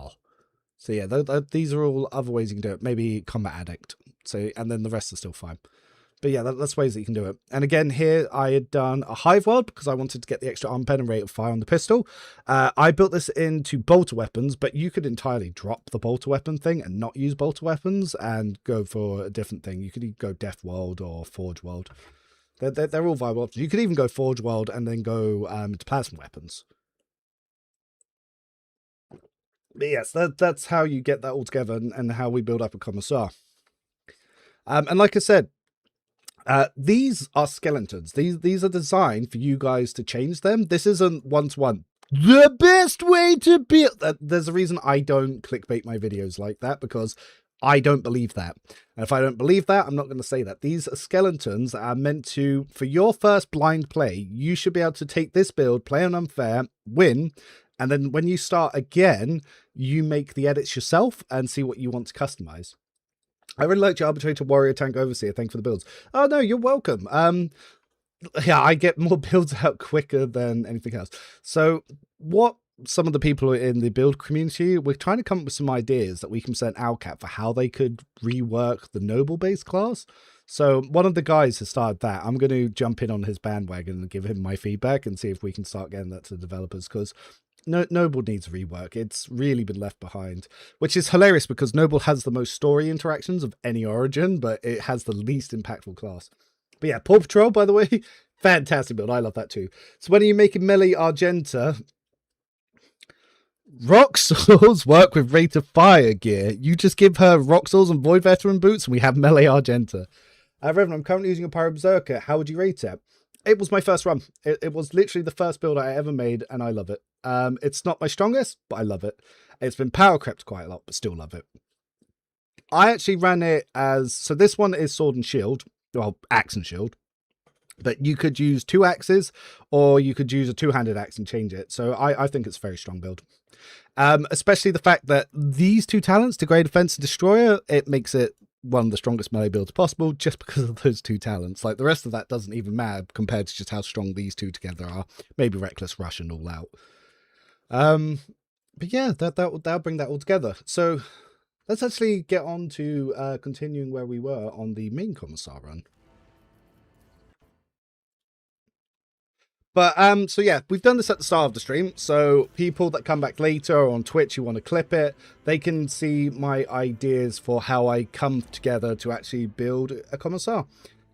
So yeah, these are all other ways you can do it. Maybe Combat Addict. So, and then the rest are still fine. But yeah, that's ways that you can do it. And again, here I had done a Hive world because I wanted to get the extra arm pen and rate of fire on the pistol. I built this into bolter weapons, but you could entirely drop the bolter weapon thing and not use bolter weapons and go for a different thing. You could go Death World or Forge World. They're all viable options. You could even go Forge World and then go to plasma weapons. But yes, that's how you get that all together and how we build up a Commissar. And like I said, these are skeletons. These are designed for you guys to change them. This isn't one-to-one. The best way to build... There's a reason I don't clickbait my videos like that, because I don't believe that. And if I don't believe that, I'm not going to say that. These are skeletons that are meant to... For your first blind play, you should be able to take this build, play on unfair, win, and then when you start again, you make the edits yourself and see what you want to customize. I really liked your Arbitrator, Warrior, Tank, Overseer. Thanks for the builds. Oh, no, you're welcome. Yeah, I get more builds out quicker than anything else. So what some of the people in the build community, we're trying to come up with some ideas that we can send Alcat for how they could rework the noble base class. So one of the guys has started that. I'm going to jump in on his bandwagon and give him my feedback and see if we can start getting that to the developers, because Noble needs rework. It's really been left behind, which is hilarious because Noble has the most story interactions of any origin, but it has the least impactful class. But yeah, Paw Patrol, by the way, fantastic build. I love that too. So when are you making Melee Argenta? Rock Swords work with rate of fire gear. You just give her Rock Swords and Void Veteran boots and we have Melee Argenta. Reverend, I'm currently using a Pyro Berserker. How would you rate it? It was my first run. It was literally the first build I ever made, and I love it. It's not my strongest, but I love it. It's been power crept quite a lot, but still love it. I actually ran it as... So this one is Sword and Shield. Well, Axe and Shield. But you could use 2 axes, or you could use a 2-handed axe and change it. So I think it's a very strong build. Especially the fact that these 2 talents, Degrade, Defense, and Destroyer, it makes it one of the strongest melee builds possible just because of those 2 talents. Like, the rest of that doesn't even matter compared to just how strong these 2 together are. Maybe Reckless Rush and All Out. But yeah, that'll bring that all together. So let's actually get on to continuing where we were on the main Commissar run. But so yeah, we've done this at the start of the stream, so people that come back later or on Twitch who want to clip it, they can see my ideas for how I come together to actually build a Commissar.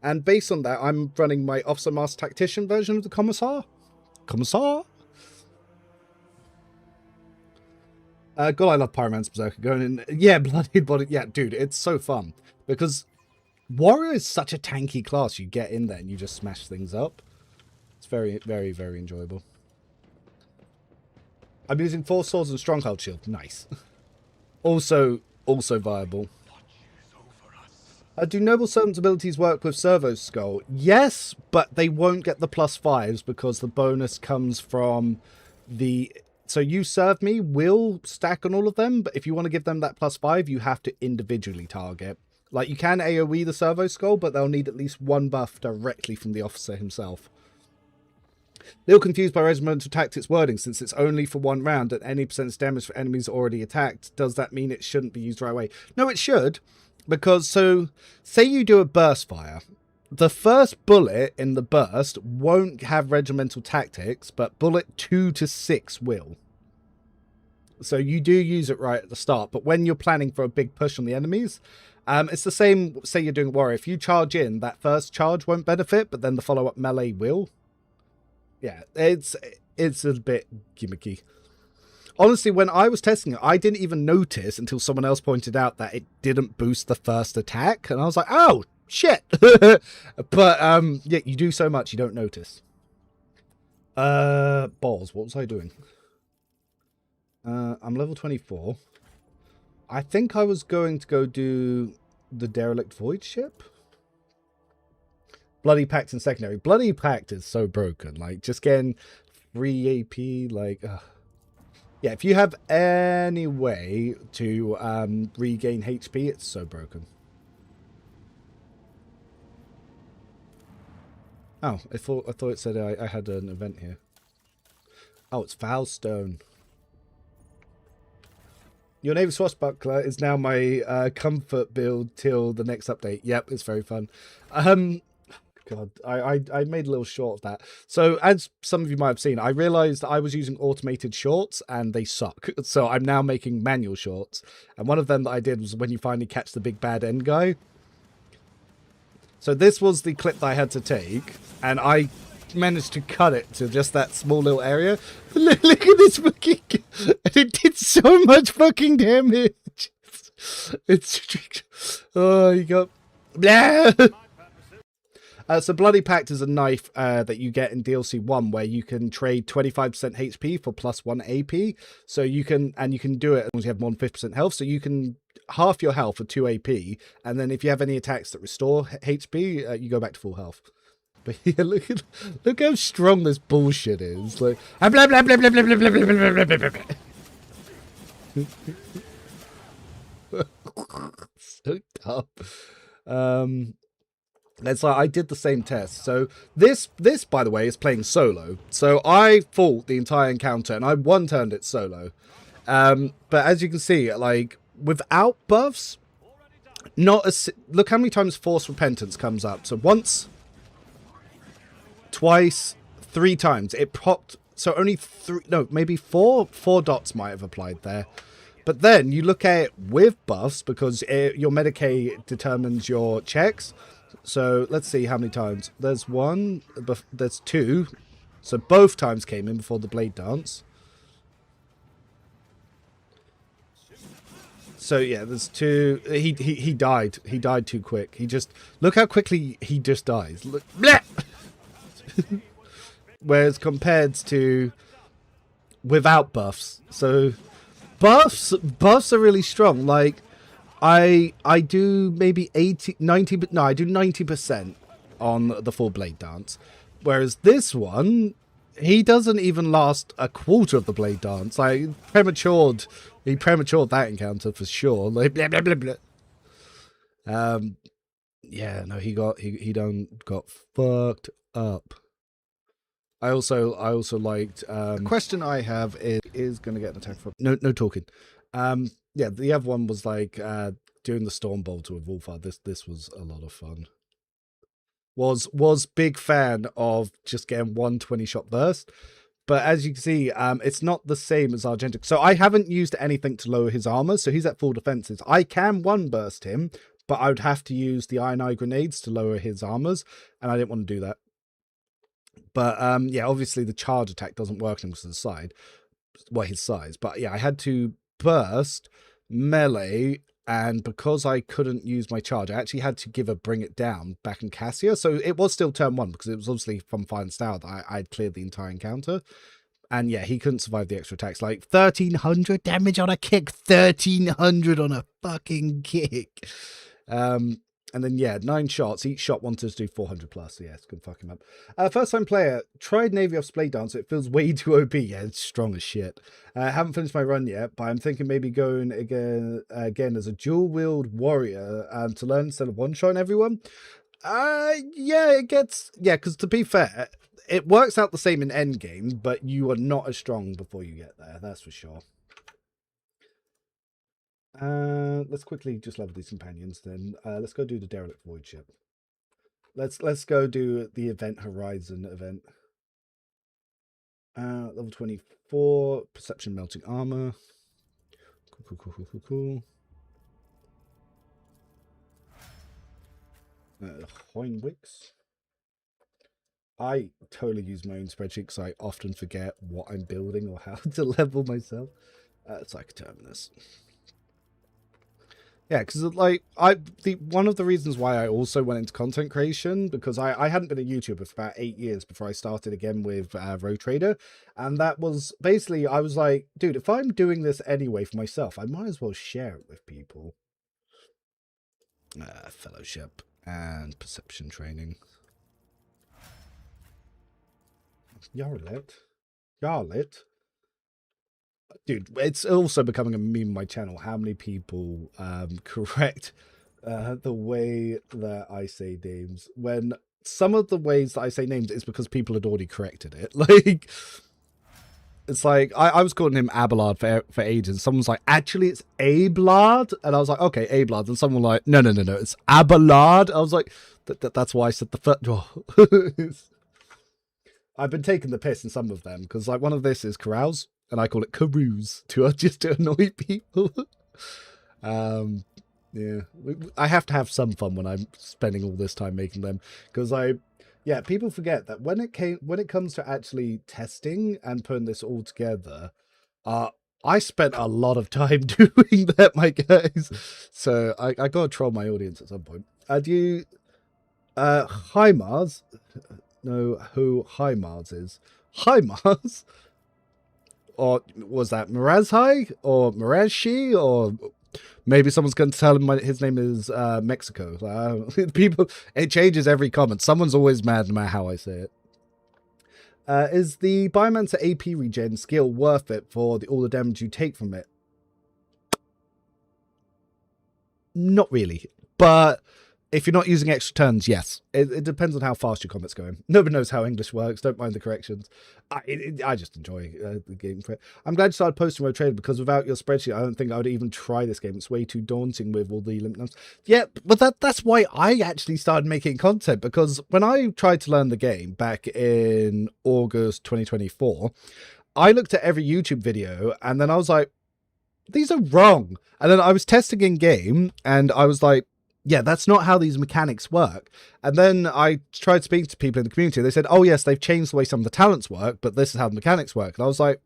And based on that, I'm running my Officer Master Tactician version of the Commissar. God, I love Pyromancer Berserker going in. Yeah, Bloodied Body. Yeah, dude, it's so fun because Warrior is such a tanky class. You get in there and you just smash things up. It's very, very, very enjoyable. I'm using 4 swords and Stronghold Shield. Nice. also viable. Do Noble Servant's abilities work with Servo Skull? Yes, but they won't get the +5s because the bonus comes from the... So You Serve Me will stack on all of them, but if you want to give them that +5, you have to individually target. Like, you can AoE the Servo Skull, but they'll need at least 1 buff directly from the officer himself. Little confused by Regimental Tactics wording, since it's only for 1 round and any percentage damage for enemies already attacked. Does that mean it shouldn't be used right away? No, it should, because, so, say you do a burst fire. The first bullet in the burst won't have Regimental Tactics, but bullet 2 to 6 will. So you do use it right at the start, but when you're planning for a big push on the enemies, it's the same, say you're doing Warrior. If you charge in, that first charge won't benefit, but then the follow-up melee will. Yeah, it's a bit gimmicky. Honestly, when I was testing it, I didn't even notice until someone else pointed out that it didn't boost the first attack. And I was like, oh, shit. But, yeah, you do so much, you don't notice. Balls, what was I doing? I'm level 24. I think I was going to go do the Derelict Void ship. Bloody Pact in secondary. Bloody Pact is so broken. Like, just getting free AP, like... Yeah, if you have any way to regain HP, it's so broken. Oh, I thought it said I had an event here. Oh, it's Foulstone. Your Navy Swashbuckler is now my comfort build till the next update. Yep, it's very fun. God, I made a little short of that. So, as some of you might have seen, I realized I was using automated shorts and they suck. So I'm now making manual shorts. And one of them that I did was when you finally catch the big bad end guy. So this was the clip that I had to take, and I managed to cut it to just that small little area. Look at this fucking... And it did so much fucking damage. It's... Oh, you got... Blah! So Bloody Pact is a knife that you get in DLC 1 where you can trade 25% HP for +1 AP. So you can, and you can do it as long as you have more than 50% health. So you can half your health for 2 AP. And then if you have any attacks that restore HP, you go back to full health. But yeah, look how strong this bullshit is. Like, blah, blah, blah, blah, blah, blah, blah, blah, blah, blah, blah. So dumb. It's like I did the same test. So this by the way is playing solo. So I fought the entire encounter and I one-turned it solo. But as you can see, like without buffs, look how many times Force Repentance comes up. So once, twice, 3 times it popped. So only 3, no, maybe 4 dots might have applied there. But then you look at it with buffs because your Medicaid determines your checks. So let's see how many times. There's 1, there's 2. So both times came in before the blade dance. So yeah, there's 2. He died. He died too quick. He just, look how quickly he just dies. Look, whereas compared to without buffs. So buffs are really strong. Like I do maybe 80, 90, but no, I do 90%. on the full blade dance. Whereas this one, he doesn't even last a quarter of the blade dance. Like, he prematured that encounter for sure. Like, blah, blah, blah, blah. Yeah, no, he done got fucked up. I also liked the question I have is gonna get an attack from no talking. Yeah, the other one was like doing the storm bolter with Wolfhard. This was a lot of fun. Was big fan of just getting 120 shot burst. But as you can see, it's not the same as Argentic. So I haven't used anything to lower his armor, so he's at full defenses. I can one burst him, but I would have to use the Iron Eye grenades to lower his armors, and I didn't want to do that. But yeah, obviously the charge attack doesn't work on his side, well, his size. But yeah, I had to burst, melee, and because I couldn't use my charge, I actually had to give a bring it down back in Cassia. So it was still turn 1 because it was obviously from Fire and Style that I'd cleared the entire encounter. And yeah, he couldn't survive the extra attacks. Like 1300 damage on a kick, 1300 on a fucking kick. And then, yeah, 9 shots. Each shot wanted to do 400 plus. So yeah, it's good fucking up. First time player, tried Navy off Blade Dance. It feels way too OP. Yeah, it's strong as shit. Haven't finished my run yet, but I'm thinking maybe going again as a dual wield warrior to learn instead of one-shotting everyone. Yeah, it gets, yeah, because to be fair, it works out the same in endgame, but you are not as strong before you get there. That's for sure. Let's quickly just level these companions then. Let's go do the Derelict Void ship. Let's go do the Event Horizon event. Level 24, Perception Melting Armor. Cool. Hoinwicks. I totally use my own spreadsheet because I often forget what I'm building or how to level myself. Psychoterminus. Yeah, because like one of the reasons why I also went into content creation, because I hadn't been a YouTuber for about 8 years before I started again with Road Trader, and that was basically, I was like, dude, if I'm doing this anyway for myself, I might as well share it with people. Fellowship and perception training. Yarlit. Dude, it's also becoming a meme on my channel how many people correct the way that I say names, when some of the ways that I say names is because people had already corrected it. Like, it's like I was calling him Abelard for ages. Someone's like, actually it's Abelard, and I was like, okay, Abelard, and someone like, no, it's Abelard. I was like, that's why I said the first. I've been taking the piss in some of them, because like one of this is carouse, and I call it carouse just to annoy people. Yeah, I have to have some fun when I'm spending all this time making them, because people forget that when it comes to actually testing and putting this all together, I spent a lot of time doing that, my guys. So I gotta troll my audience at some point. Hi Mars. Know who Hi Mars is? Hi Mars. Or was that Mirazhi or Mirazshi, or maybe someone's going to tell him his name is Mexico. People, it changes every comment. Someone's always mad no matter how I say it. Is the Biomancer AP regen skill worth it for all the damage you take from it? Not really, but if you're not using extra turns, yes. It depends on how fast your combat's going. Nobody knows how English works. Don't mind the corrections. I just enjoy the game for it. I'm glad you started posting Road Trader, because without your spreadsheet, I don't think I would even try this game. It's way too daunting with all the limit numbers. Yeah, but that's why I actually started making content, because when I tried to learn the game back in August 2024, I looked at every YouTube video, and then I was like, these are wrong. And then I was testing in game, and I was like, yeah, that's not how these mechanics work. And then I tried speaking to people in the community. They said, oh, yes, they've changed the way some of the talents work, but this is how the mechanics work. And I was like,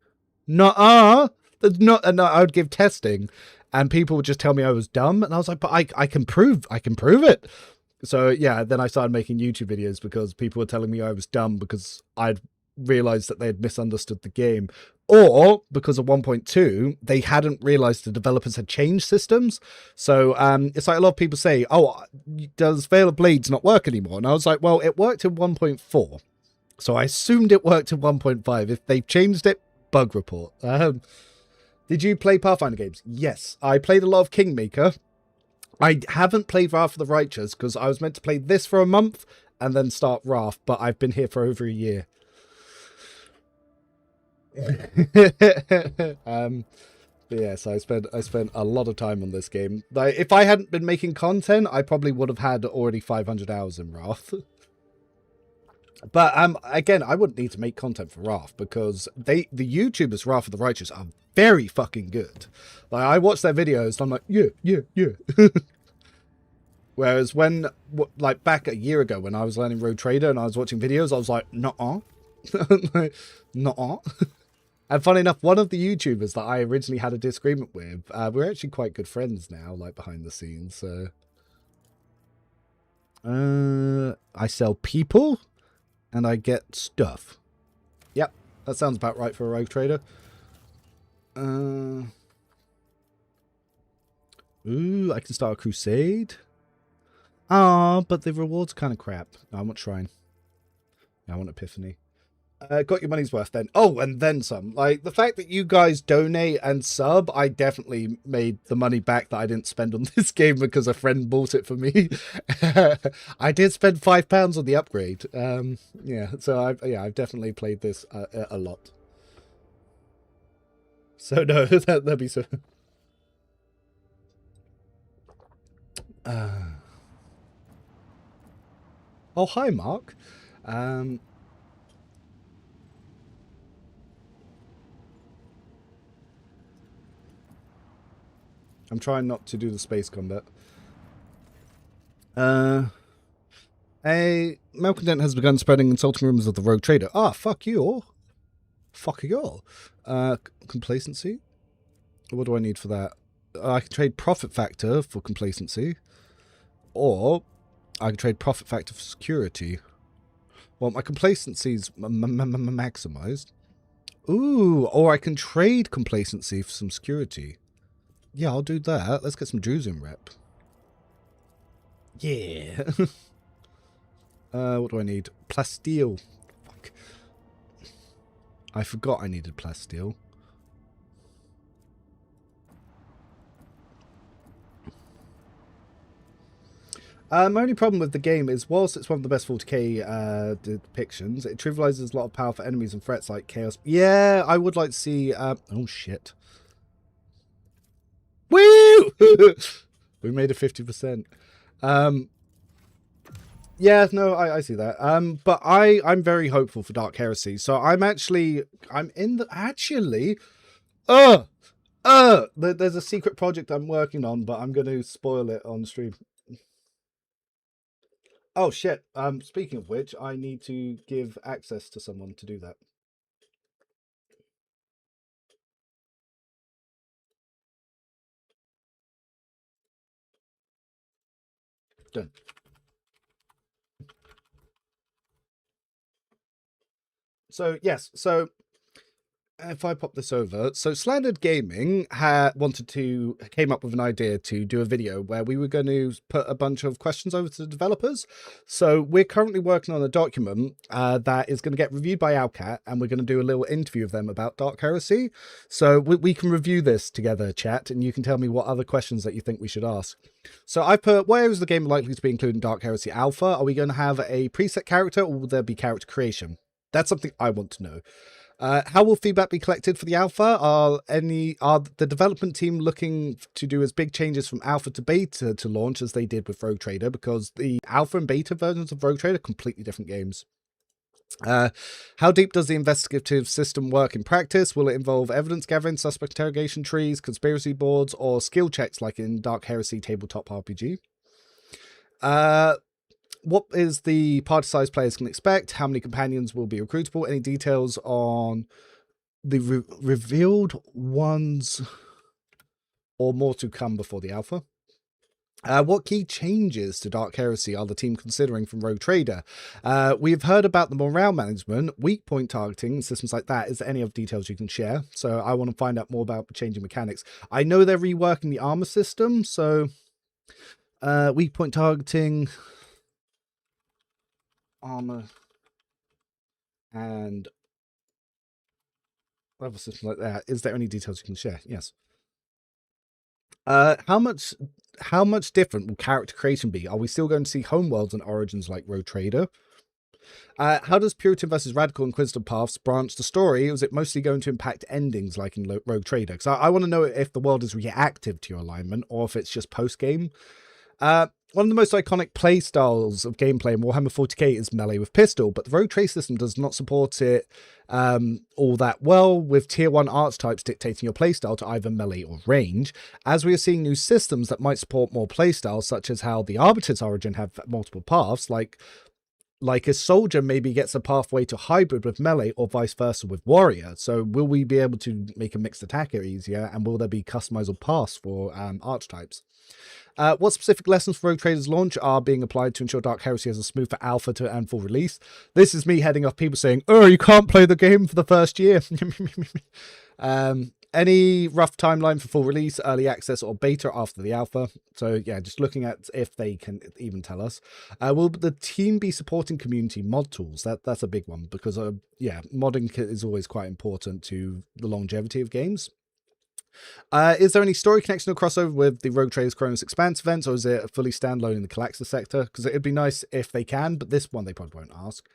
nuh-uh. And I would give testing, and people would just tell me I was dumb. And I was like, but I can prove it. So, yeah, then I started making YouTube videos because people were telling me I was dumb because I'd realized that they had misunderstood the game. Or because of 1.2, they hadn't realized the developers had changed systems. So it's like a lot of people say, oh, does Veil of Blades not work anymore? And I was like, well, it worked in 1.4. So I assumed it worked in 1.5. If they've changed it, bug report. Did you play Pathfinder games? Yes, I played a lot of Kingmaker. I haven't played Wrath of the Righteous because I was meant to play this for a month and then start Wrath, but I've been here for over a year. But yes, I spent a lot of time on this game. Like, if I hadn't been making content, I probably would have had already 500 hours in Wrath. But again, I wouldn't need to make content for Wrath because the YouTubers Wrath of the Righteous are very fucking good. Like, I watch their videos and I'm like, yeah. Whereas when, like, back a year ago when I was learning Rogue Trader and I was watching videos, I was like, nuh-uh. Nuh-uh. And funny enough, one of the YouTubers that I originally had a disagreement with, we're actually quite good friends now, like, behind the scenes, so... I sell people, and I get stuff. Yep, that sounds about right for a Rogue Trader. Ooh, I can start a crusade. Ah, but the reward's kind of crap. No, I want Shrine. I want Epiphany. Got your money's worth then. Oh, and then some. Like, the fact that you guys donate and sub, I definitely made the money back that I didn't spend on this game because a friend bought it for me. I did spend £5 on the upgrade. Yeah, so I've definitely played this a lot. So no, that'd be so... Oh, hi, Mark. I'm trying not to do the space combat. A malcontent has begun spreading insulting rumors of the Rogue Trader. Ah, fuck you all. Fuck you all. Complacency? What do I need for that? I can trade Profit Factor for complacency. Or I can trade Profit Factor for security. Well, my complacency's maximized. Ooh, or I can trade complacency for some security. Yeah, I'll do that. Let's get some Jews in rep. Yeah. What do I need? Plasteel. Fuck. I forgot I needed Plasteel. My only problem with the game is, whilst it's one of the best 40k depictions, it trivializes a lot of powerful enemies and threats like Chaos. Yeah, I would like to see... oh, shit. Woo! We made it 50%. Yeah, no, I see that. But I'm very hopeful for Dark Heresy. So I'm in the... Actually... there's a secret project I'm working on, but I'm going to spoil it on stream. Oh, shit. Speaking of which, I need to give access to someone to do that. Done. So, yes. So, if I pop this over, so Slandered Gaming came up with an idea to do a video where we were going to put a bunch of questions over to the developers. So we're currently working on a document that is going to get reviewed by Owlcat, and we're going to do a little interview of them about Dark Heresy. So we can review this together, chat, and you can tell me what other questions that you think we should ask. So I put, where is the game likely to be included in Dark Heresy Alpha? Are we going to have a preset character, or will there be character creation? That's something I want to know. How will feedback be collected for the alpha? Are the development team looking to do as big changes from alpha to beta to launch as they did with Rogue Trader? Because the alpha and beta versions of Rogue Trader are completely different games. How deep does the investigative system work in practice? Will it involve evidence gathering, suspect interrogation trees, conspiracy boards, or skill checks like in Dark Heresy tabletop RPG? What is the party size players can expect? How many companions will be recruitable? Any details on the revealed ones or more to come before the alpha? What key changes to Dark Heresy are the team considering from Rogue Trader? We've heard about the morale management, weak point targeting, systems like that. Is there any other details you can share? So I want to find out more about changing mechanics. I know they're reworking the armor system, so weak point targeting, armor, and other systems like that. Is there any details you can share? Yes. How much different will character creation be? Are we still going to see homeworlds and origins like Rogue Trader? How does Puritan versus Radical Inquisitor paths branch the story? Or is it mostly going to impact endings like in Rogue Trader? Because I want to know if the world is reactive to your alignment or if it's just post-game. One of the most iconic play styles of gameplay in Warhammer 40k is melee with pistol, but the Rogue Trace system does not support it all that well, with tier 1 archetypes dictating your playstyle to either melee or range, as we are seeing new systems that might support more playstyles, such as how the Arbiter's origin have multiple paths, like a soldier maybe gets a pathway to hybrid with melee or vice versa with warrior. So will we be able to make a mixed attacker easier, and will there be customizable paths for archetypes? What specific lessons for Rogue Trader's launch are being applied to ensure Dark Heresy has a smoother alpha and full release? This is me heading off people saying, oh, you can't play the game for the first year. Any rough timeline for full release, early access, or beta after the alpha? So yeah, just looking at if they can even tell us. Will the team be supporting community mod tools? That's a big one, because yeah, modding is always quite important to the longevity of games. Is there any story connection or crossover with the Rogue Trader's Chronos Expanse events, or is it fully standalone in the Calaxis sector? Because it'd be nice if they can, but this one they probably won't ask.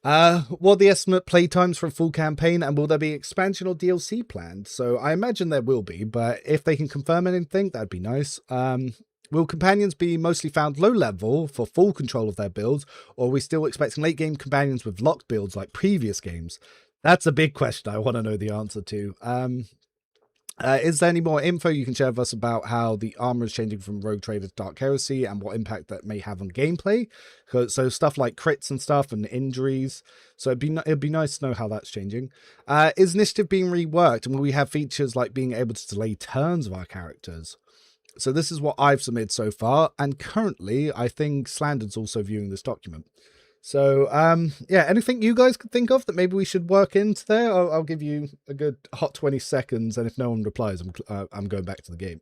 What are the estimate playtimes for a full campaign, and will there be expansion or DLC planned? So I imagine there will be, but if they can confirm anything, that'd be nice. Will companions be mostly found low level for full control of their builds, or are we still expecting late game companions with locked builds like previous games? That's a big question I want to know the answer to. Is there any more info you can share with us about how the armor is changing from Rogue Trader to Dark Heresy and what impact that may have on gameplay? So stuff like crits and stuff and injuries. So it'd be nice to know how that's changing. Is initiative being reworked, and will we have features like being able to delay turns of our characters? So this is what I've submitted so far, and currently I think Slandered's also viewing this document. So, yeah, anything you guys could think of that maybe we should work into there? I'll give you a good hot 20 seconds, and if no one replies, I'm going back to the game.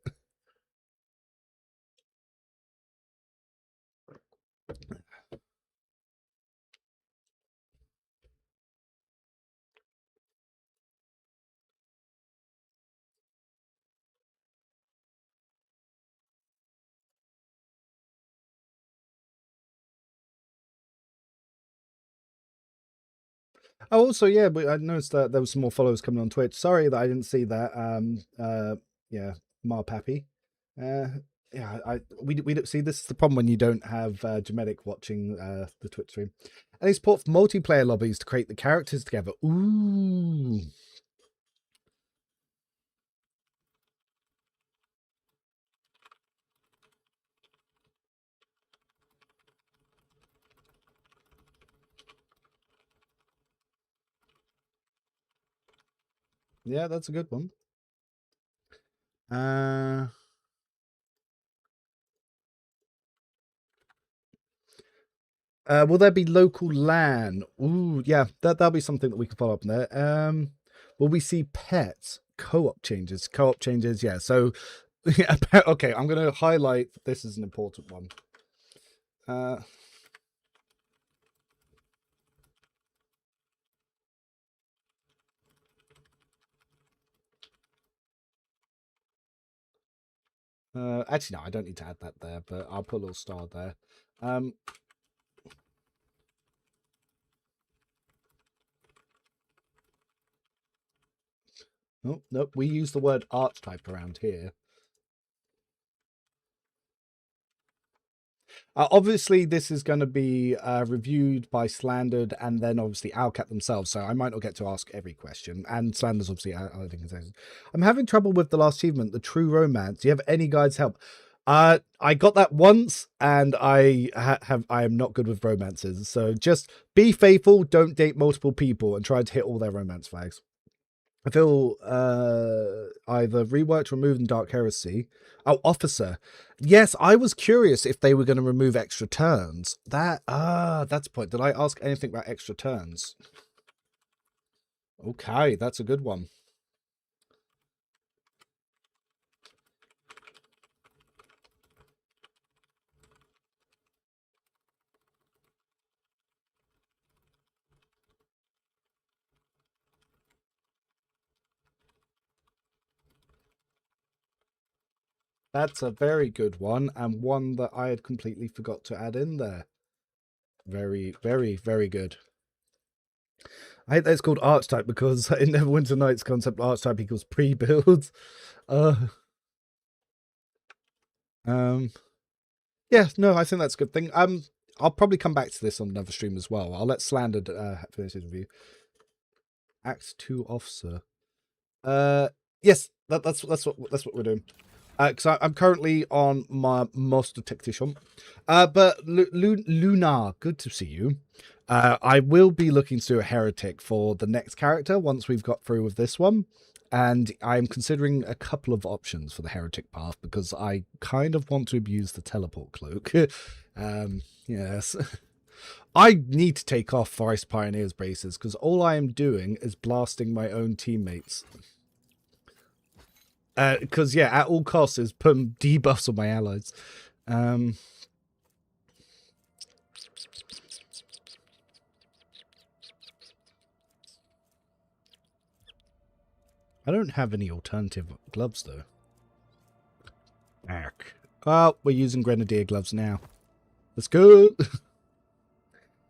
Oh, also, yeah, but I noticed that there was some more followers coming on Twitch. Sorry that I didn't see that. Yeah, Marpappy. Yeah, we don't see, this is the problem when you don't have Gemetic watching the Twitch stream. Any support for multiplayer lobbies to create the characters together? Ooh. Yeah, that's a good one. Will there be local LAN? Ooh, yeah, that'll be something that we can follow up on there. Will we see pets? Co-op changes. Co-op changes, yeah. So, yeah, okay, I'm going to highlight, this is an important one. Actually, no, I don't need to add that there, but I'll put a little star there. Oh, nope, we use the word archetype around here. Obviously, this is going to be reviewed by Slandered and then obviously Alcat themselves, so I might not get to ask every question. And Slander's obviously adding his own. I'm having trouble with the last achievement, the true romance. Do you have any guides help? I got that once, and I am not good with romances. So just be faithful, don't date multiple people, and try to hit all their romance flags. I feel either reworked, removed in Dark Heresy. Oh, Officer. Yes, I was curious if they were going to remove extra turns. That's the point. Did I ask anything about extra turns? Okay, that's a good one. That's a very good one, and one that I had completely forgot to add in there. Very, very, very good. I hate that it's called Archetype because in Neverwinter Nights concept Archetype equals pre-build. Yeah, no, I think that's a good thing. I'll probably come back to this on another stream as well. I'll let Slandered finish his review. Act 2 Officer. Yes, that's what we're doing. Because I'm currently on my Master Tactician. But Lunar, good to see you. I will be looking to do a heretic for the next character once we've got through with this one. And I'm considering a couple of options for the heretic path because I kind of want to abuse the teleport cloak. Yes. I need to take off Forest Pioneer's braces because all I am doing is blasting my own teammates. Because, yeah, at all costs is putting debuffs on my allies. I don't have any alternative gloves, though. Ark. Oh, we're using Grenadier gloves now. Let's go.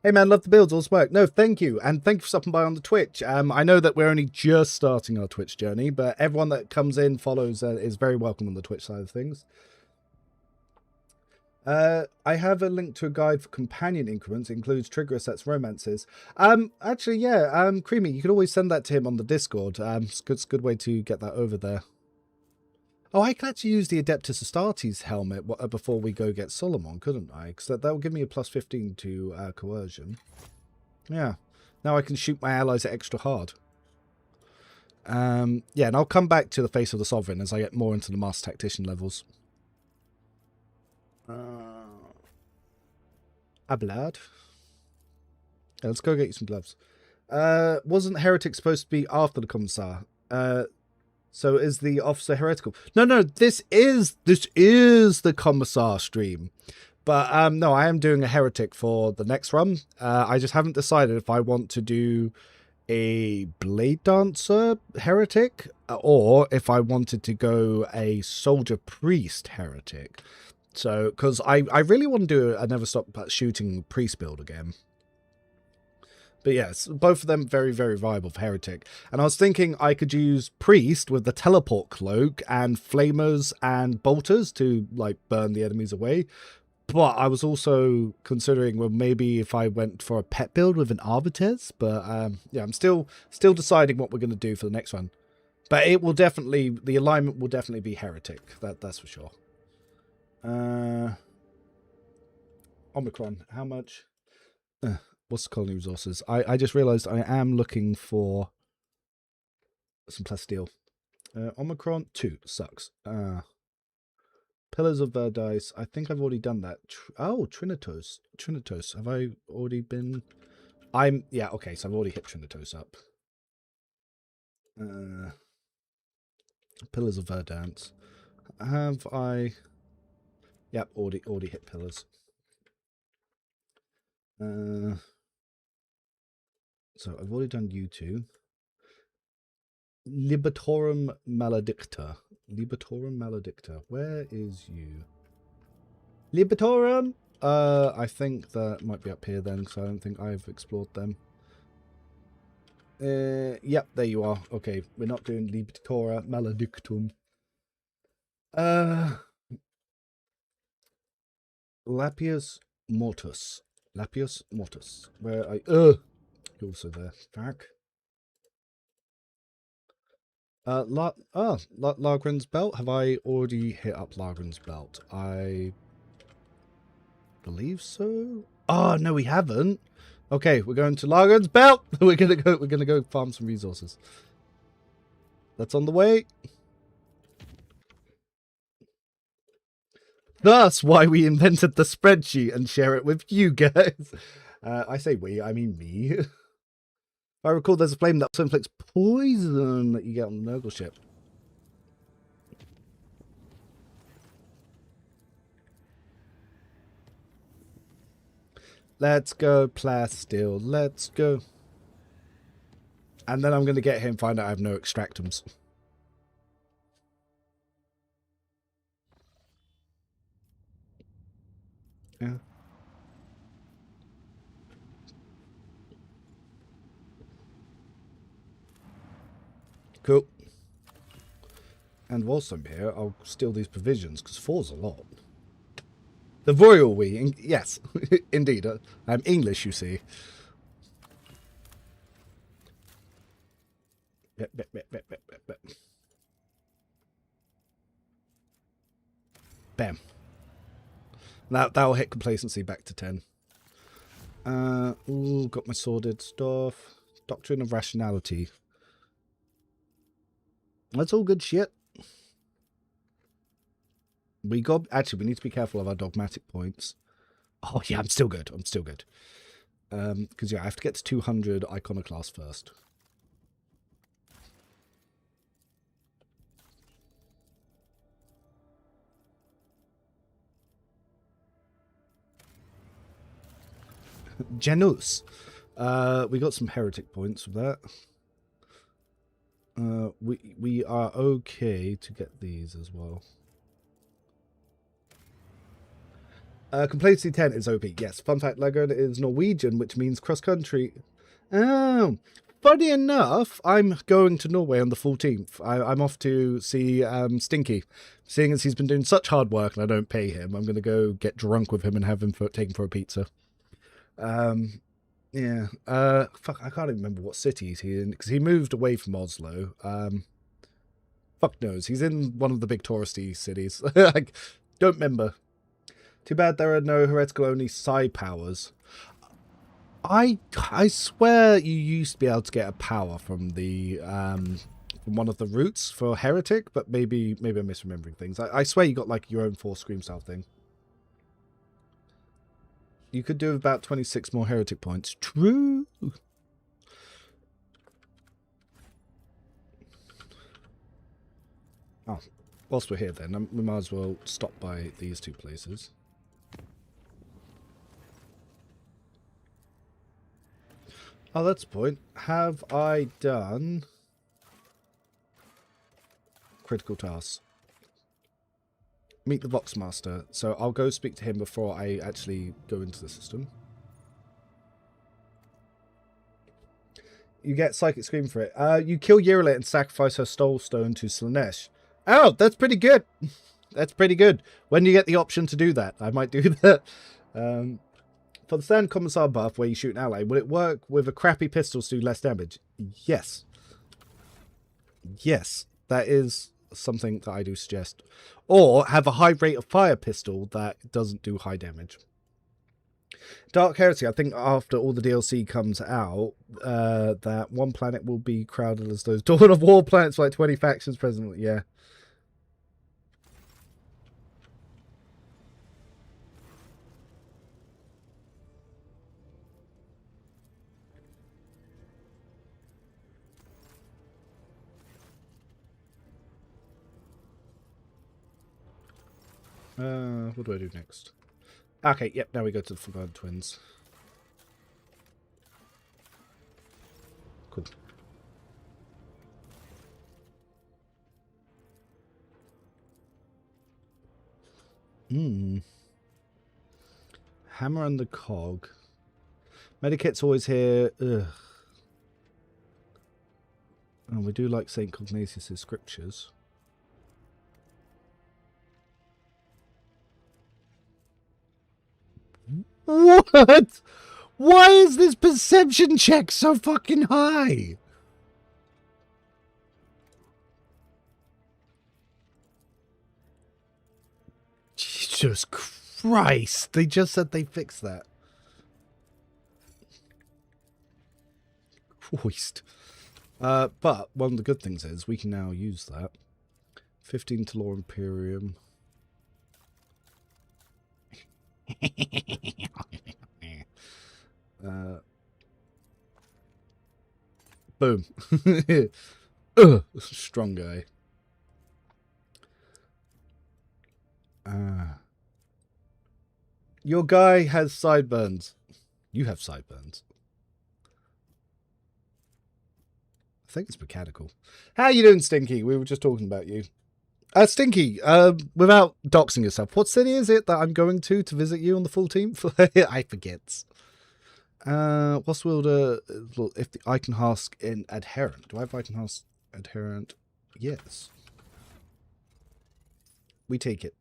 Hey man, love the builds, all work. No, thank you, and thank you for stopping by on the Twitch. I know that we're only just starting our Twitch journey, but everyone that comes in, follows, is very welcome on the Twitch side of things. I have a link to a guide for companion increments. It includes trigger sets, romances. Actually, yeah, Creamy, you could always send that to him on the Discord. It's a good way to get that over there. Oh, I could actually use the Adeptus Astartes helmet before we go get Solomon, couldn't I? Because that will give me a plus 15 to coercion. Yeah. Now I can shoot my allies extra hard. Yeah, and I'll come back to the Face of the Sovereign as I get more into the Master Tactician levels. Ablad. Yeah, let's go get you some gloves. Wasn't Heretic supposed to be after the Commissar? So is the Officer heretical? No, this is the Commissar stream. But no, I am doing a heretic for the next run. I just haven't decided if I want to do a Blade Dancer heretic or if I wanted to go a Soldier Priest heretic. So, because I really want to do a Never Stop Shooting Priest build again. But yes, both of them very, very viable for Heretic. And I was thinking I could use Priest with the Teleport Cloak and Flamers and Bolters to, like, burn the enemies away. But I was also considering, well, maybe if I went for a pet build with an Arbites. But, yeah, I'm still deciding what we're going to do for the next one. But it will definitely, the alignment will definitely be Heretic. That's for sure. Omicron, how much? What's the colony resources? I just realized I am looking for some plasteel. Omicron 2 sucks. Pillars of Verdice. I think I've already done that. Trinitos. Trinitos. Have I already been? Yeah, okay, so I've already hit Trinitos up. Pillars of Verdance. Have I? Yep, already hit pillars. So I've already done you two. Libertorum Maledicta. Libertorum Maledicta. Where is you? Libertorum? I think that might be up here then, because I don't think I've explored them. Yep, there you are. Okay, we're not doing Libertora Maledictum. Lapius Mortus. Lapius Mortus. Where I... You're also there. Fuck. Lagran's Belt. Have I already hit up Lagran's Belt? I believe so. Oh no, we haven't. Okay, we're going to Lagran's Belt. We're gonna go farm some resources. That's on the way. That's why we invented the spreadsheet and share it with you guys. I say we, I mean me. If I recall, there's a flame that also inflicts poison that you get on the Nurgle ship. Let's go, Plasteel. Let's go. And then I'm going to get him, find out I have no extractums. Yeah. Cool. And whilst I'm here, I'll steal these provisions, because 4's a lot. The royal we, yes, indeed. I'm English, you see. Bam. That'll hit complacency back to 10. Ooh, got my sordid stuff. Doctrine of Rationality. That's all good shit. We need to be careful of our dogmatic points. Oh yeah, I'm still good. I'm still good. Because yeah, I have to get to 200 iconoclast first. Janus. We got some heretic points with that. We are okay to get these as well. Complacency 10 is OP. Yes, fun fact, Lego is Norwegian, which means cross-country. Oh, funny enough, I'm going to Norway on the 14th. I'm off to see Stinky. Seeing as he's been doing such hard work and I don't pay him, I'm going to go get drunk with him and have him take him for a pizza. Yeah. Fuck, I can't even remember what city he's in, because he moved away from Oslo. Fuck knows. He's in one of the big touristy cities. I don't remember. Too bad there are no heretical only psi powers. I swear you used to be able to get a power from the from one of the routes for heretic, but maybe I'm misremembering things. I swear you got like your own 4 scream style thing. You could do about 26 more heretic points. True. Oh, whilst we're here then, we might as well stop by these 2 places. Oh, that's the point. Have I done critical tasks? Meet the Voxmaster. So I'll go speak to him before I actually go into the system. You get Psychic Scream for it. You kill Yeralit and sacrifice her Soul Stone to Slanesh. Oh, that's pretty good. That's pretty good. When you get the option to do that, I might do that. For the standard Commissar buff where you shoot an ally, will it work with a crappy pistol to do less damage? Yes. Yes, that is something that I do suggest. Or have a high rate of fire pistol that doesn't do high damage. Dark Heresy, I think after all the DLC comes out, that one planet will be crowded as those Dawn of War planets for like 20 factions presently. Yeah. What do I do next? Okay, yep, now we go to the Forgotten Twins. Cool. Hammer and the Cog. Medikit's always here. Ugh. Oh, we do like St. Cognatius' scriptures. What? Why is this perception check so fucking high? Jesus Christ. They just said they fixed that. Christ. But one of the good things is we can now use that. 15 to Law Imperium. Boom. Strong guy. Your guy has sideburns. You have sideburns. I think it's mechanical. How you doing, Stinky? We were just talking about you. Stinky, without doxing yourself, what city is it that I'm going to visit you on the full team? I forget. What's if the icon husk in adherent? Do I have icon husk adherent? Yes. We take it.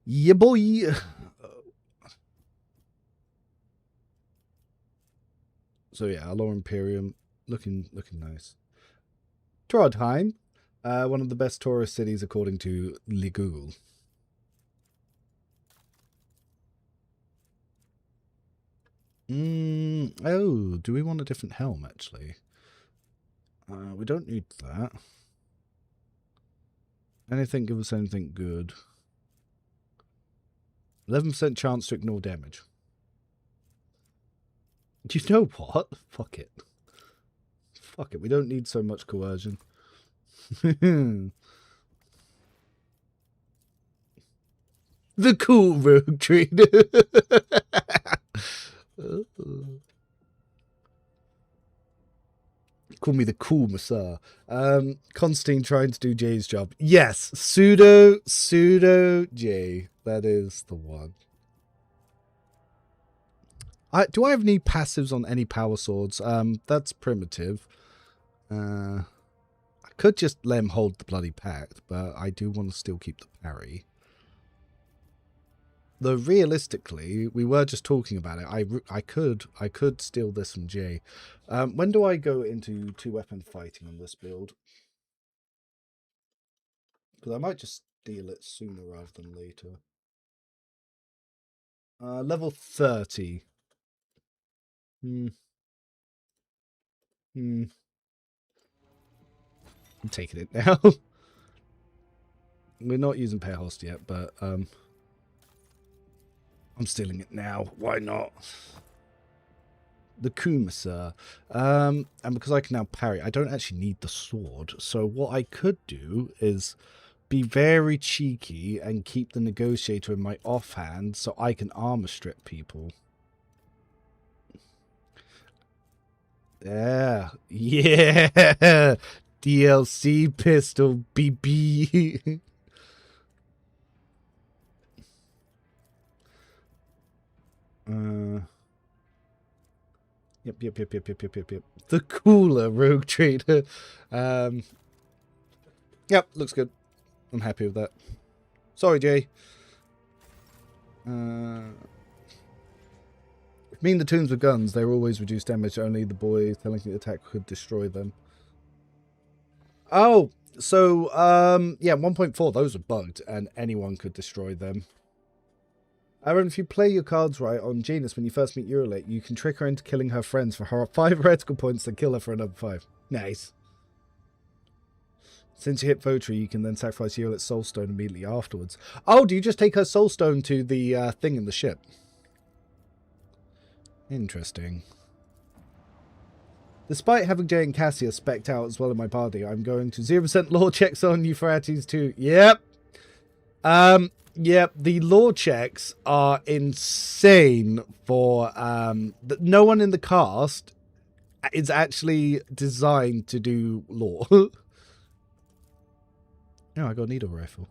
Yeah, boy. So yeah, Law Imperium looking nice. Trondheim, one of the best tourist cities according to Google. Oh, do we want a different helm actually? We don't need that. Anything give us anything good? 11% chance to ignore damage. Do you know what? Fuck it. Fuck it. We don't need so much coercion. The cool rogue trader. Call me the cool Commisar. Constantine trying to do Jay's job. Yes, pseudo Jay. That is the one. Do I have any passives on any power swords? That's primitive. I could just let him hold the bloody pact, but I do want to still keep the parry. Though realistically, we were just talking about it. I could steal this from Jay. When do I go into 2-weapon fighting on this build? Because I might just steal it sooner rather than later. Level 30. I'm taking it now. We're not using pair host yet, but I'm stealing it now. Why not? The Commisar. And because I can now parry, I don't actually need the sword. So what I could do is be very cheeky and keep the negotiator in my offhand so I can armor strip people. Yeah. DLC pistol BB. Yep. The cooler rogue trader. Yep, looks good. I'm happy with that. Sorry, Jay. Me and the tombs with guns, they were always reduced damage. Only the boys telling the attack could destroy them. Oh, so, yeah, 1.4, those are bugged, and anyone could destroy them. Aaron, if you play your cards right on Genus when you first meet Eurolate, you can trick her into killing her friends for her 5 heretical points, then kill her for another 5. Nice. Since you hit Votary, you can then sacrifice Eurolate's soulstone immediately afterwards. Oh, do you just take her soulstone to the thing in the ship? Interesting. Despite having Jay and Cassia specced out as well in my party, I'm going to 0% law checks on Euphrates too. Yep. Yep, the law checks are insane for no one in the cast is actually designed to do law. Oh, I got a needle rifle.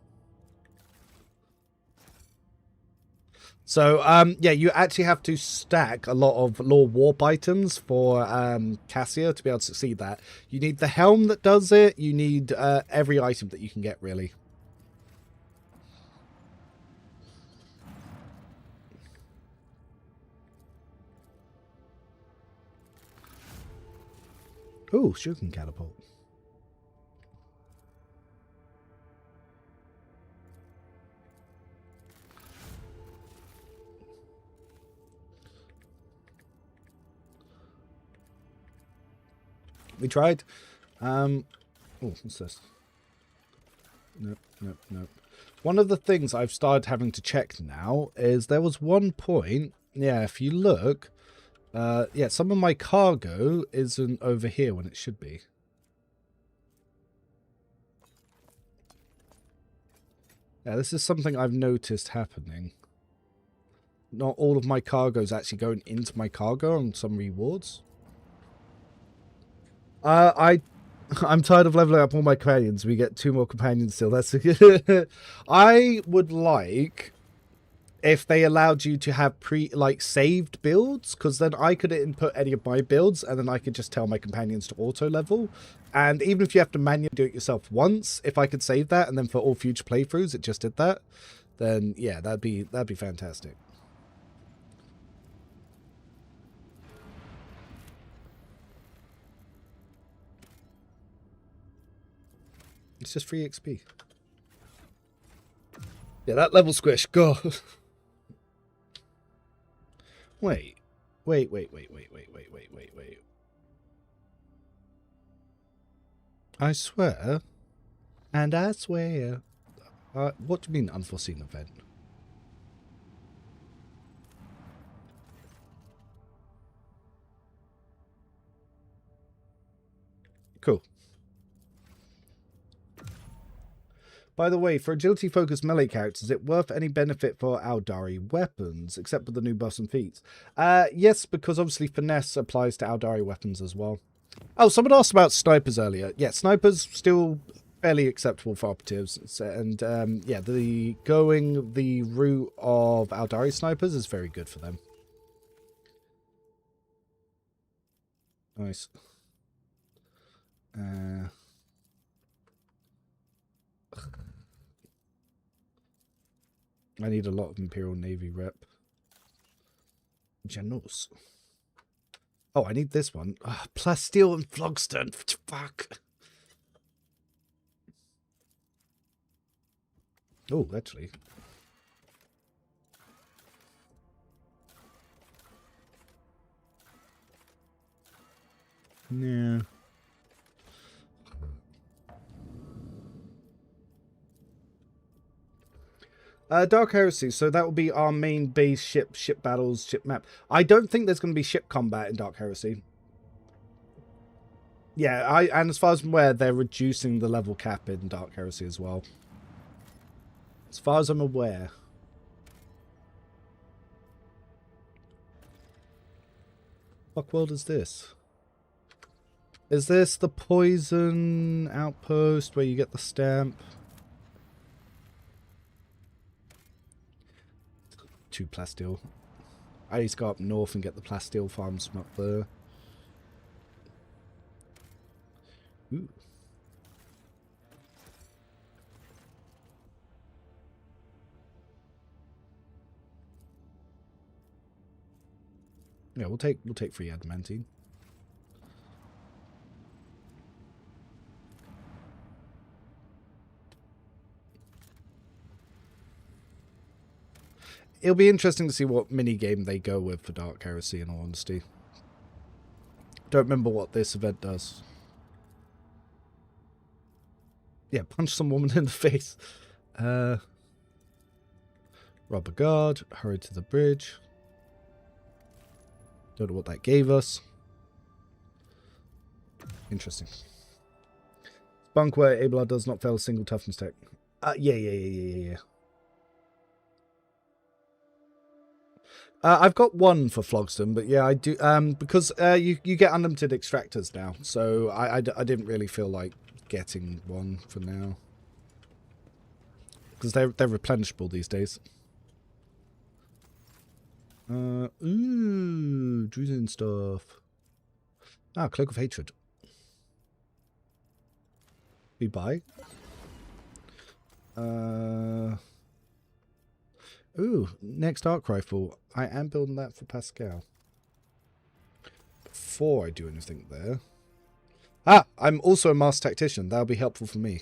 So, yeah, you actually have to stack a lot of law warp items for Cassia to be able to succeed that. You need the helm that does it. You need every item that you can get, really. Ooh, shooting catapult. We tried. Oh, what's this? Nope, nope, nope. One of the things I've started having to check now is there was one point, yeah, if you look, yeah, some of my cargo isn't over here when it should be. Yeah, this is something I've noticed happening. Not all of my cargo is actually going into my cargo on some rewards. I'm tired of leveling up all my companions. We get 2 more companions still. That's I would like if they allowed you to have saved builds, because then I could input any of my builds and then I could just tell my companions to auto level. And even if you have to manually do it yourself once, if I could save that and then for all future playthroughs it just did that, then yeah, that'd be fantastic. It's just free XP. Yeah, that level squish, go. Wait. I swear. And I swear. What do you mean unforeseen event? Cool. By the way, for agility-focused melee characters, is it worth any benefit for Aldari weapons, except for the new buffs and feats? Yes, because obviously finesse applies to Aldari weapons as well. Oh, someone asked about snipers earlier. Yeah, snipers still fairly acceptable for operatives, and yeah, going the route of Aldari snipers is very good for them. Nice. I need a lot of Imperial Navy rep. Janus. Oh, I need this one. Plasteel and Phlogiston. Fuck. Oh, actually. Yeah. Dark Heresy, so that will be our main base ship battles, ship map. I don't think there's going to be ship combat in Dark Heresy. Yeah, and as far as I'm aware, they're reducing the level cap in Dark Heresy as well. As far as I'm aware. What world is this? Is this the poison outpost where you get the stamp? 2 plasteel. I need to go up north and get the plasteel farms from up there. Ooh. Yeah, we'll take free adamantine. It'll be interesting to see what minigame they go with for Dark Heresy, in all honesty. Don't remember what this event does. Yeah, punch some woman in the face. Rob a guard, hurry to the bridge. Don't know what that gave us. Interesting. Bunk where Abelard does not fail a single toughness tech. Yeah. I've got 1 for Phlogiston, but yeah, I do, because you get unlimited extractors now, so I didn't really feel like getting 1 for now. Because they're replenishable these days. Ooh, Drusen stuff. Ah, Cloak of Hatred. We buy. Ooh, next arc rifle. I am building that for Pascal. Before I do anything there. Ah, I'm also a master tactician. That'll be helpful for me.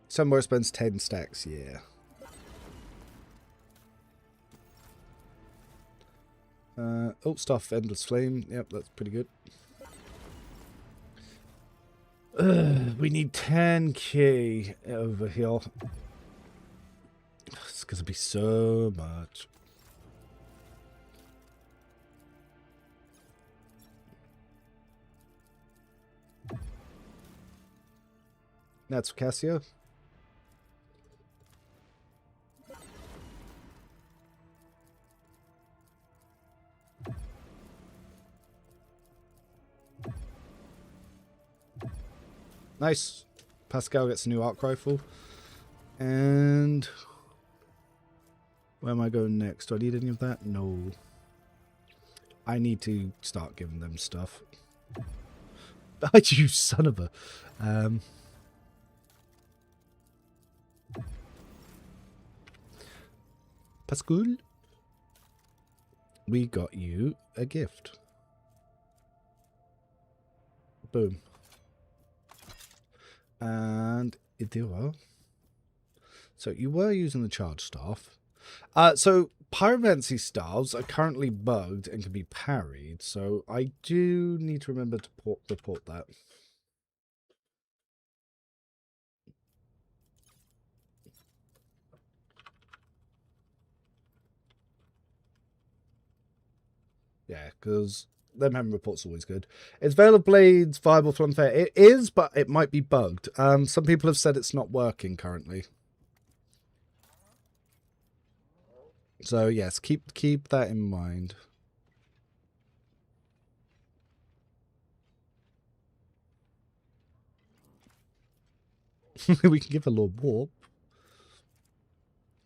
Somewhere spends 10 stacks, yeah. Oh, stuff, Endless Flame. Yep, that's pretty good. We need 10k over here. It's going to be so much. That's Cassia. Nice. Pascal gets a new arc rifle. And where am I going next? Do I need any of that? No. I need to start giving them stuff. You son of a... Pascal, we got you a gift. Boom. And Idira. So you were using the charge staff. So pyromancy staves are currently bugged and can be parried. So I do need to remember to report that. Yeah, because them having reports always good. Is Veil of Blades viable for unfair? It is, but it might be bugged. Some people have said it's not working currently. So yes, keep that in mind. We can give a Lord Warp.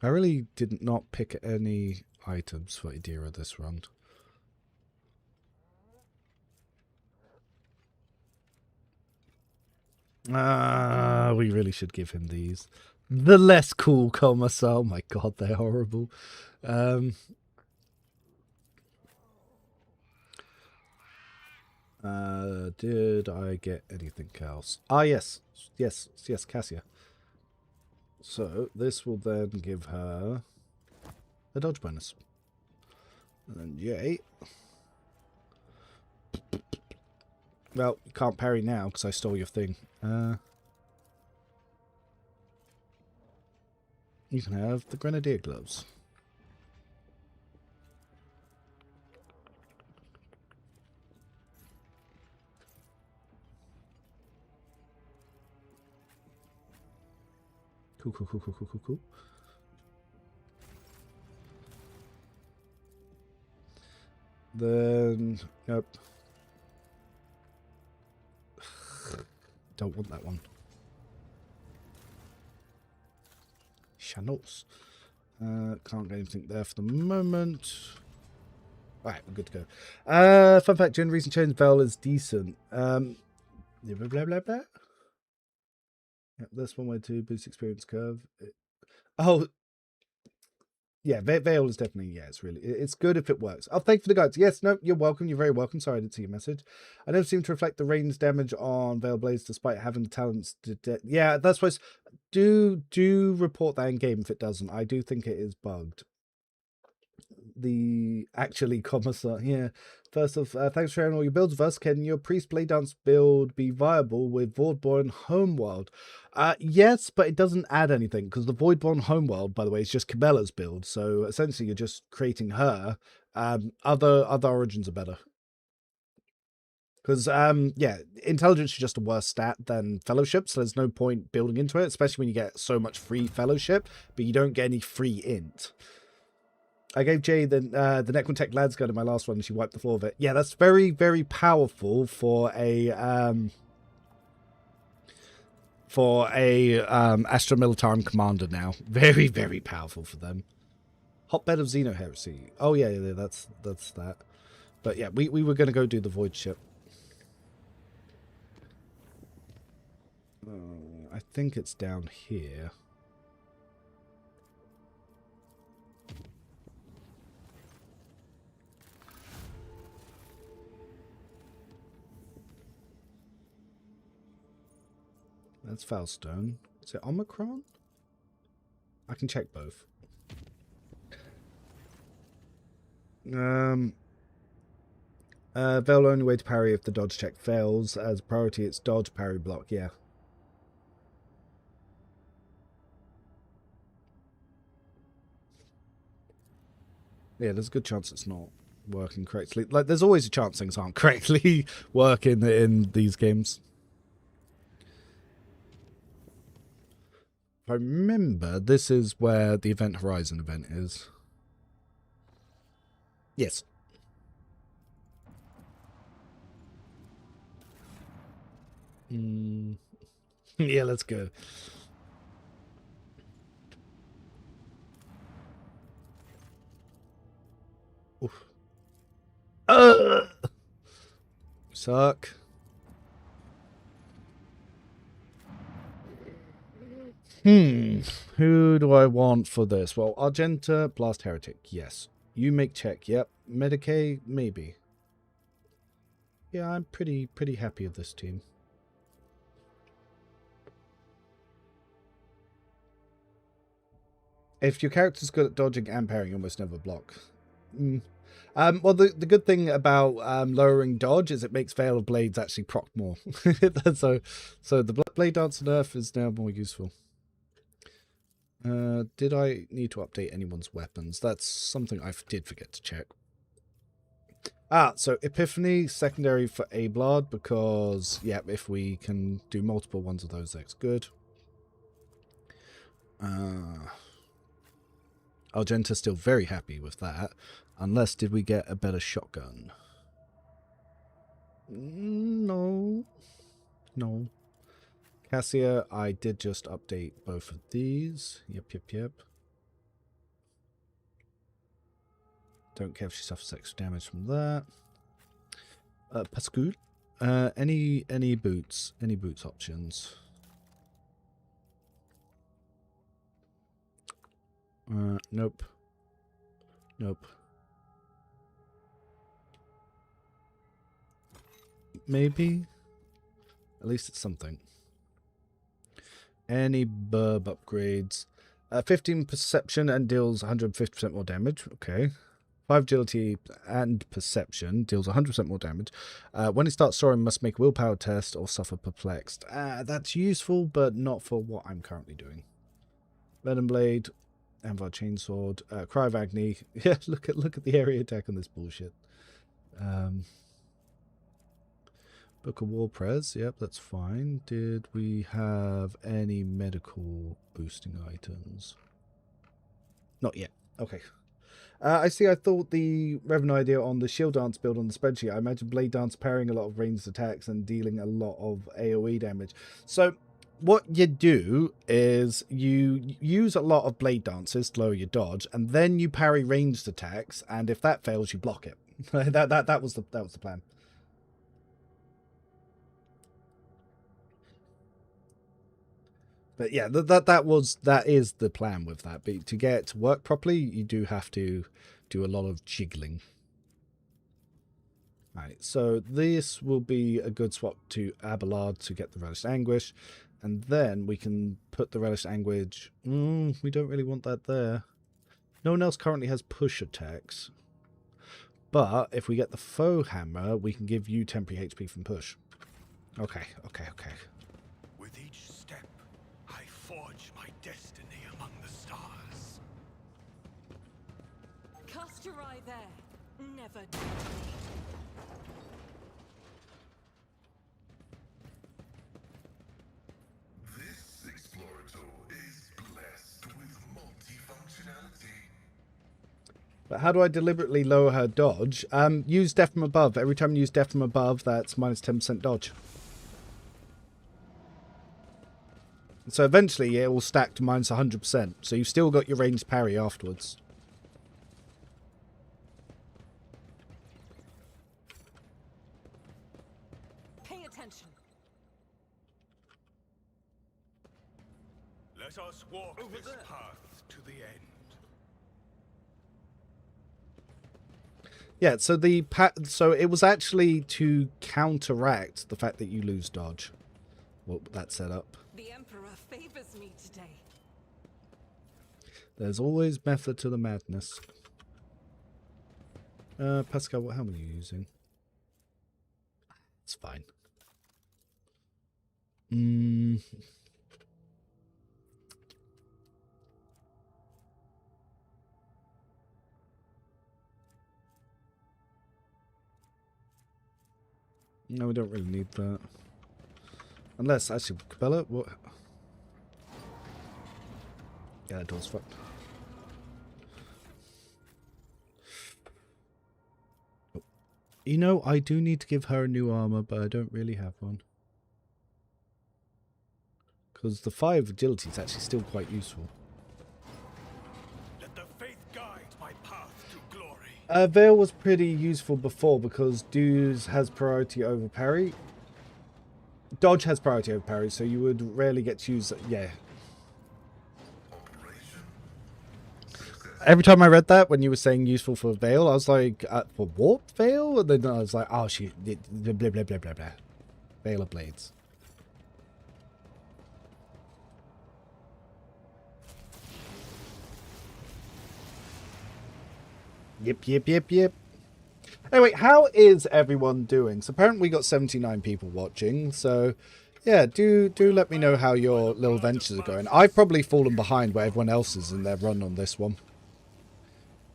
I really did not pick any items for Idira this round. We really should give him these. The less cool Commisar. Oh my god, they're horrible. Did I get anything else? Ah, yes. Yes, Cassia. So, this will then give her a dodge bonus. And then J. Well, you can't parry now because I stole your thing. You can have the Grenadier gloves. Cool. Then, nope. Don't want that one. Channels. Can't get anything there for the moment. Alright, we're good to go. Fun fact, during recent change, Bell is decent. Blah, blah, blah, blah. Yep, this one way to boost experience curve. Oh, yeah, Veil is definitely, yeah, it's good if it works. Oh, thank you for the guides. Yes, no, you're welcome. You're very welcome. Sorry, I didn't see your message. I never seem to reflect the range damage on Veil Blades despite having the talents to... yeah, that's why... Do report that in game if it doesn't. I do think it is bugged. The actually Commissar, yeah. First off, thanks for sharing all your builds with us. Can your Priest Blade Dance build be viable with Voidborn Homeworld? Yes, but it doesn't add anything because the Voidborn Homeworld, by the way, is just Cabela's build. So essentially, you're just creating her. Other origins are better. Because, yeah, intelligence is just a worse stat than fellowship, so there's no point building into it, especially when you get so much free fellowship, but you don't get any free int. I gave Jay the Necrotech Lads Guide in my last one, and she wiped the floor of it. Yeah, that's very, very powerful for a Arch-Militant commander now. Very, very powerful for them. Hotbed of Xeno Heresy. Oh yeah, that's that. But yeah, we were gonna go do the Void ship. I think it's down here. That's Foulstone. Is it Omicron? I can check both. Veil only way to parry if the dodge check fails. As priority, it's dodge, parry, block. Yeah. Yeah, there's a good chance it's not working correctly. Like, there's always a chance things aren't correctly working in these games. If I remember, this is where the Event Horizon event is. Yes. Yeah, let's go. Oof. Suck. Who do I want for this? Well, Argenta, Blast Heretic, yes. You make check, yep. Medicaid, maybe. Yeah, I'm pretty happy with this team. If your character's good at dodging and parrying, you almost never block. Well, the good thing about lowering dodge is it makes Veil of Blades actually proc more. so the Blade Dancer nerf is now more useful. Did I need to update anyone's weapons? That's something I did forget to check. So Epiphany, secondary for Ablard, because, yeah, if we can do multiple ones of those, that's good. Argenta's still very happy with that. Unless, did we get a better shotgun? No. No. Cassia, I did just update both of these. Yep. Don't care if she suffers extra damage from that. Pascal, any boots? Any boots options? Nope. Maybe? At least it's something. Any burb upgrades? 15 perception and deals 150% more damage. Okay. 5 agility and perception deals 100% more damage. When it starts soaring, must make a willpower test or suffer perplexed. That's useful, but not for what I'm currently doing. Venom Blade, Anvar Chainsword, Cry of Agony. Yeah, look at the area attack on this bullshit. Book of War Prez. Yep, that's fine. Did we have any medical boosting items? Not yet. Okay. I see. I thought the revenue idea on the shield dance build on the spreadsheet. I imagine Blade Dance parrying a lot of ranged attacks and dealing a lot of AoE damage. So what you do is you use a lot of Blade Dances to lower your dodge, and then you parry ranged attacks. And if that fails, you block it. that was the plan. But yeah, that is the plan with that. But to get it to work properly, you do have to do a lot of jiggling. Right, so this will be a good swap to Abelard to get the Relish Anguish, and then we can put the Relish Anguish. We don't really want that there. No one else currently has push attacks, but if we get the Foe Hammer, we can give you temporary HP from push. Okay. With each step, I forge my destiny among the stars. Cast your eye there. Never doubt me. This Explorator is blessed with multifunctionality. But how do I deliberately lower her dodge? Use Death from Above. Every time you use Death from Above, that's minus 10% dodge. So eventually it will stack to minus 100%. So you've still got your ranged parry afterwards. Pay attention. Let us walk this path to the end. Yeah, so so it was actually to counteract the fact that you lose dodge. Well, that set up. The Emperor favors me today. There's always method to the madness. Pascal, what helmet are you using? It's fine. No, we don't really need that. Unless, actually, Cabela, what? Yeah, that door's fucked. Oh. You know, I do need to give her a new armor, but I don't really have one. Because the 5 agility is actually still quite useful. Let the faith guide my path to glory. Veil was pretty useful before because Dodge has priority over parry. Dodge has priority over parry, so you would rarely get to use... Yeah. Every time I read that, when you were saying useful for Veil, I was like, for Warp Veil? And then I was like, oh, she... Blah, blah, blah, blah, blah, blah. Veil of Blades. Yep. Anyway, how is everyone doing? So apparently we got 79 people watching, so yeah, do let me know how your little ventures are going. I've probably fallen behind where everyone else is in their run on this one.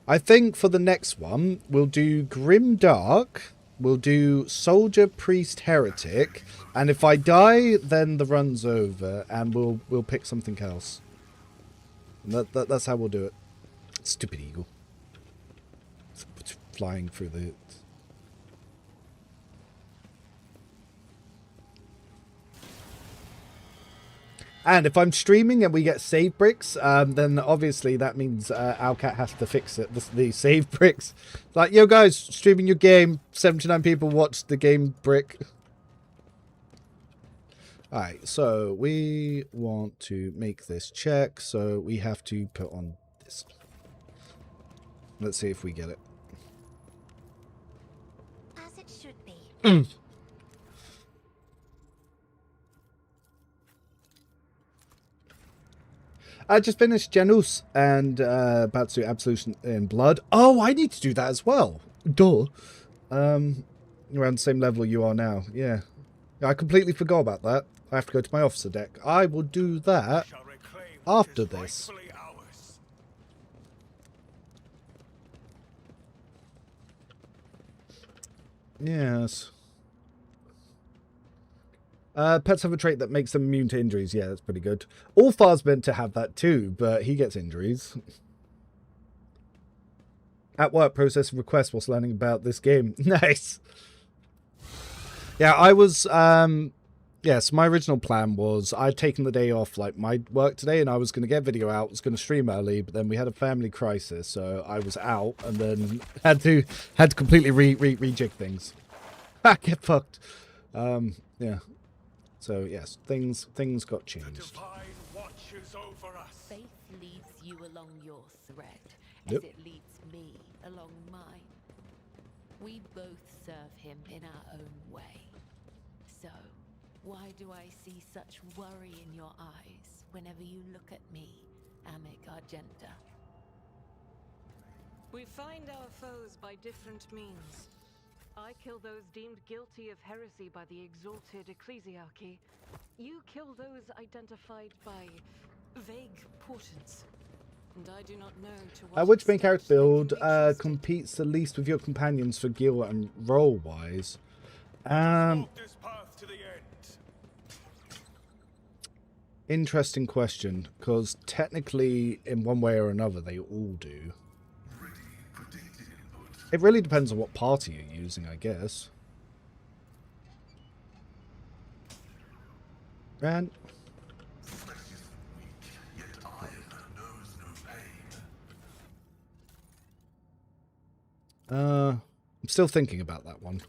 I think for the next one, we'll do Grim Dark, we'll do Soldier, Priest, Heretic, and if I die, then the run's over, and we'll pick something else. And that's how we'll do it. Stupid eagle. It's flying through the... And if I'm streaming and we get save bricks, then obviously that means Owlcat has to fix it. The save bricks. Like, yo guys, streaming your game. 79 people watched the game brick. Alright, so we want to make this check. So we have to put on this. Let's see if we get it. As it should be. I just finished Janus and about to do Absolution in Blood. Oh, I need to do that as well. Duh. Around the same level you are now. Yeah. I completely forgot about that. I have to go to my officer deck. I will do that after this. Yes. Pets have a trait that makes them immune to injuries. Yeah, that's pretty good. Ulfar's meant to have that too, but he gets injuries. At work, processing requests whilst learning about this game. Nice. Yeah, I was... Yes, my original plan was I'd taken the day off, like, my work today, and I was going to get video out, was going to stream early, but then we had a family crisis, so I was out, and then had to completely rejig things. Ha, get fucked. Yeah. So yes, things got changed. The divine watches over us. Faith leads you along your thread, as Yep. it leads me along mine. We both serve him in our own way. So, why do I see such worry in your eyes whenever you look at me, Amic Argenta? We find our foes by different means. I kill those deemed guilty of heresy by the exalted ecclesiarchy. You kill those identified by vague portents. And I do not know to what Which main extent character they can build be trusted. competes the least with your companions for guild and role-wise? Walk this path to the end. Interesting question, because technically, in one way or another, they all do. It really depends on what party you're using, I guess. And I'm still thinking about that one.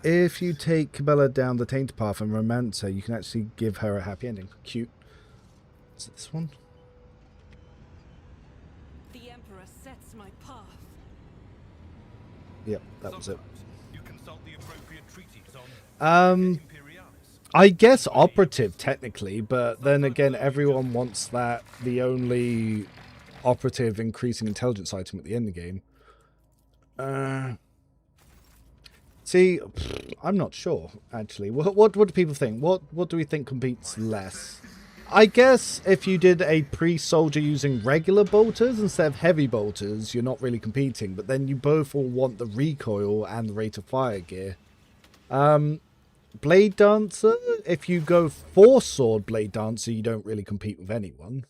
If you take Cabela down the tainted path and romance her, you can actually give her a happy ending. Cute. Is it this one? The Emperor sets my path. Yep, that was it. You consult the appropriate treaties on Imperialis. I guess operative technically, but then again, everyone wants that the only operative increasing intelligence item at the end of the game. See, I'm not sure actually. What do people think? What do we think competes less? I guess if you did a pre-soldier using regular bolters instead of heavy bolters, you're not really competing. But then you both all want the recoil and the rate of fire gear. Blade Dancer, if you go 4-sword Blade Dancer, you don't really compete with anyone.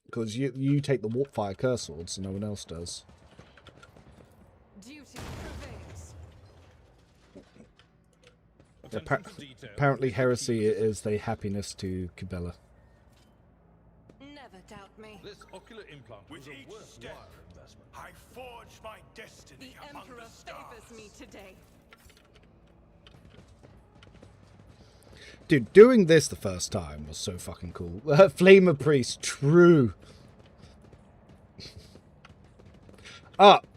Because you take the warp fire curse swords, so no one else does. Duty prevails. Apparently Heresy is the happiness to Cabela. Never doubt me. This ocular implant With was a each worthwhile step, investment. I forge my destiny The among Emperor the stars. favors me today. Dude, doing this the first time was so fucking cool. Flamer Priest, true.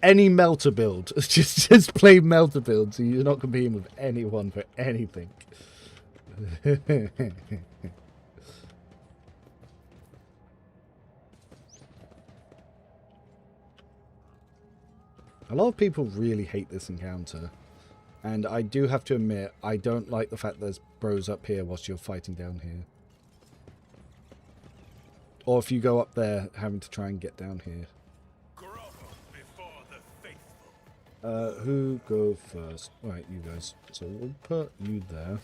Any melter build. just play melter build, so you're not competing with anyone for anything. A lot of people really hate this encounter. And I do have to admit, I don't like the fact there's bros up here whilst you're fighting down here. Or if you go up there, having to try and get down here. Grovel before the faithful. Who go first? Right, you guys. So we'll put you there.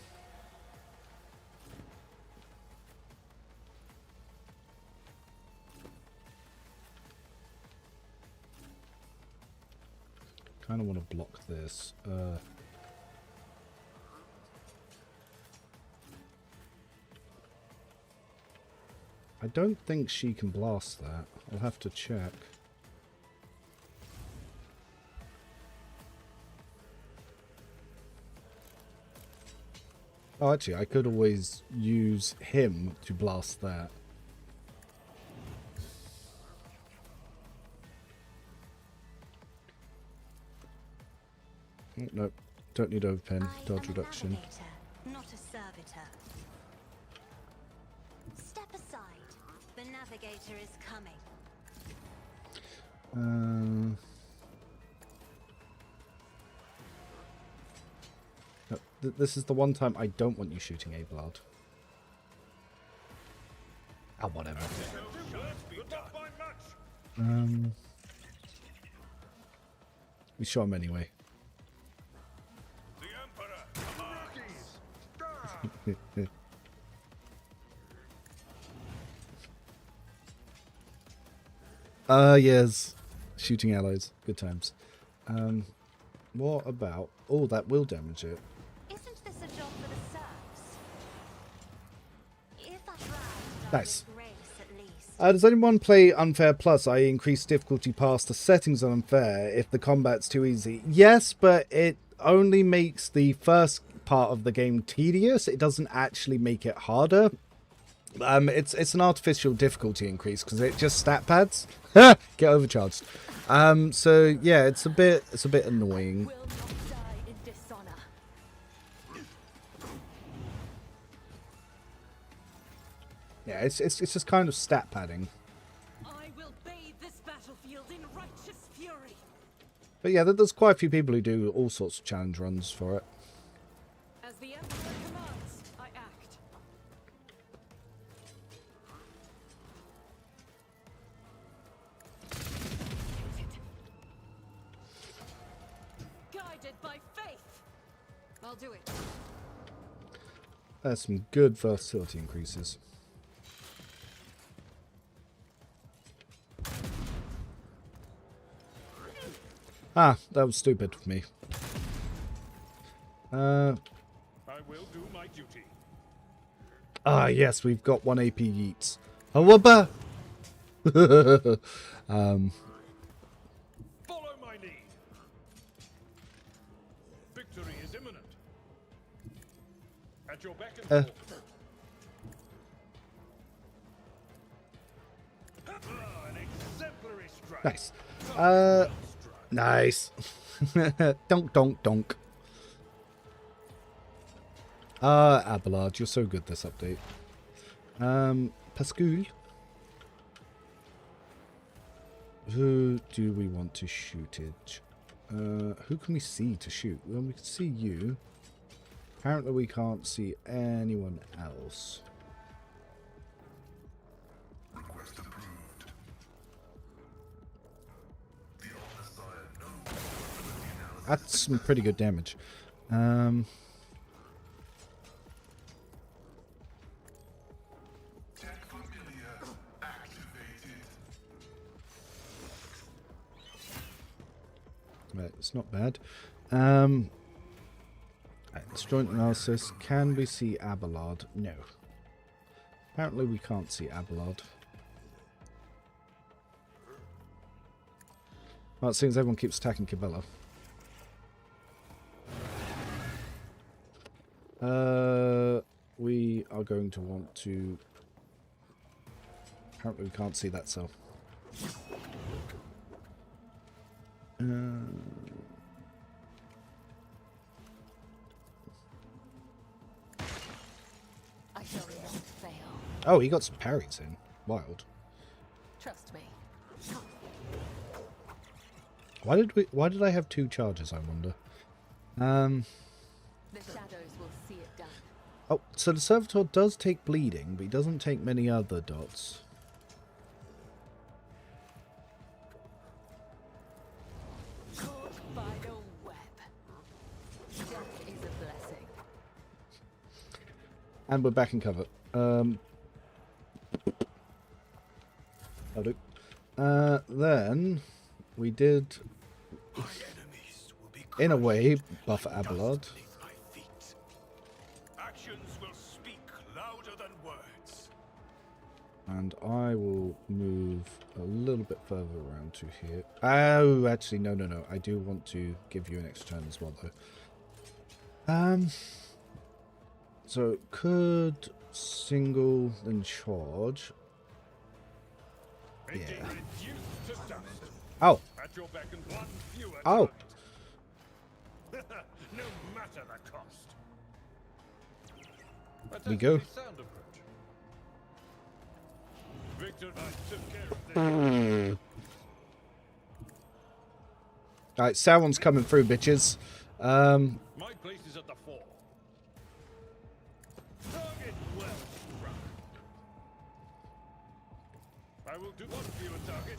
Kind of want to block this. I don't think she can blast that. I'll have to check. Oh, actually, I could always use him to blast that. Oh, no, don't need overpen. Dodge reduction. Navigator, not a servitor. Step aside. The navigator is coming. No, this is the one time I don't want you shooting Abelard. Ah, whatever. We shot him anyway. The Emperor commands. Yes. Shooting allies. Good times. What about... Oh, that will damage it. Isn't this a job for the serfs? If that's right, Nice. with grace at least. Does anyone play Unfair Plus, i.e. increase difficulty past the settings on Unfair if the combat's too easy? Yes, but it only makes the first part of the game tedious. It doesn't actually make it harder. It's an artificial difficulty increase because it just stat pads. Get overcharged. So yeah, it's a bit annoying. Will not die in dishonor. Yeah, it's just kind of stat padding. I will bathe this battlefield in righteous fury. But yeah, there's quite a few people who do all sorts of challenge runs for it. As the Emperor commands, I act. Guided by faith. I'll do it. There's some good versatility increases. Ah, that was stupid of me. I will do my duty. Ah, yes, we've got 1 AP yeets. Hawabba! Follow my lead. Victory is imminent. At your beck and call. An exemplary strike. Nice. Nice. Donk, donk, donk. Abelard, you're so good this update. Pascal. Who do we want to shoot it? Who can we see to shoot? Well, we can see you. Apparently we can't see anyone else. Request approved. The Omnissiah knows. That's some pretty good damage. Tech familiar activated. Right, it's not bad. Right, disjoint analysis. Can we see Abelard? No. Apparently we can't see Abelard. Well, it seems everyone keeps attacking Cabela. We are going to want to... Apparently we can't see that cell. I shall not fail. Oh, he got some parries in. Wild. Trust me. Why did I have 2 charges, I wonder? The shadows will see it done. Oh, so the Servitor does take bleeding, but he doesn't take many other dots. Caught by a web. Death is a blessing. And we're back in cover. Then we did, My enemies will be in a way, crushed buff like Abelard. dust beneath my feet. Actions will speak louder than words. And I will move a little bit further around to here. Oh, actually, no. I do want to give you an extra turn as well, though. So, could single then charge. Engine Yeah. reduced to dust. Oh, At your beck and one fewer Oh. tonight. No matter the cost. That's We go. actually a sound approach. Victor and I took care of this. alright, Sauron's coming through, bitches. My place is at the fore. Target well struck. I will do one fewer target.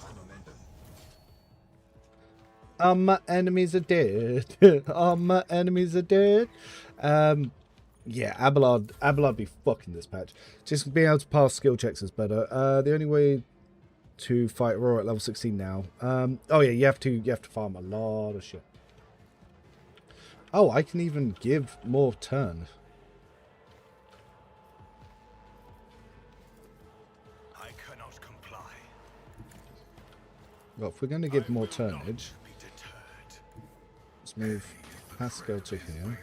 My enemies are dead. My enemies are dead. Yeah, Abelard be fucking this patch. Just being able to pass skill checks is better. The only way to fight Aurora at level 16 now. Oh yeah, you have to farm a lot of shit. Oh, I can even give more turn. I cannot comply. Well, if we're going to give I more will not turnage, be deterred. let's move Pascal to here.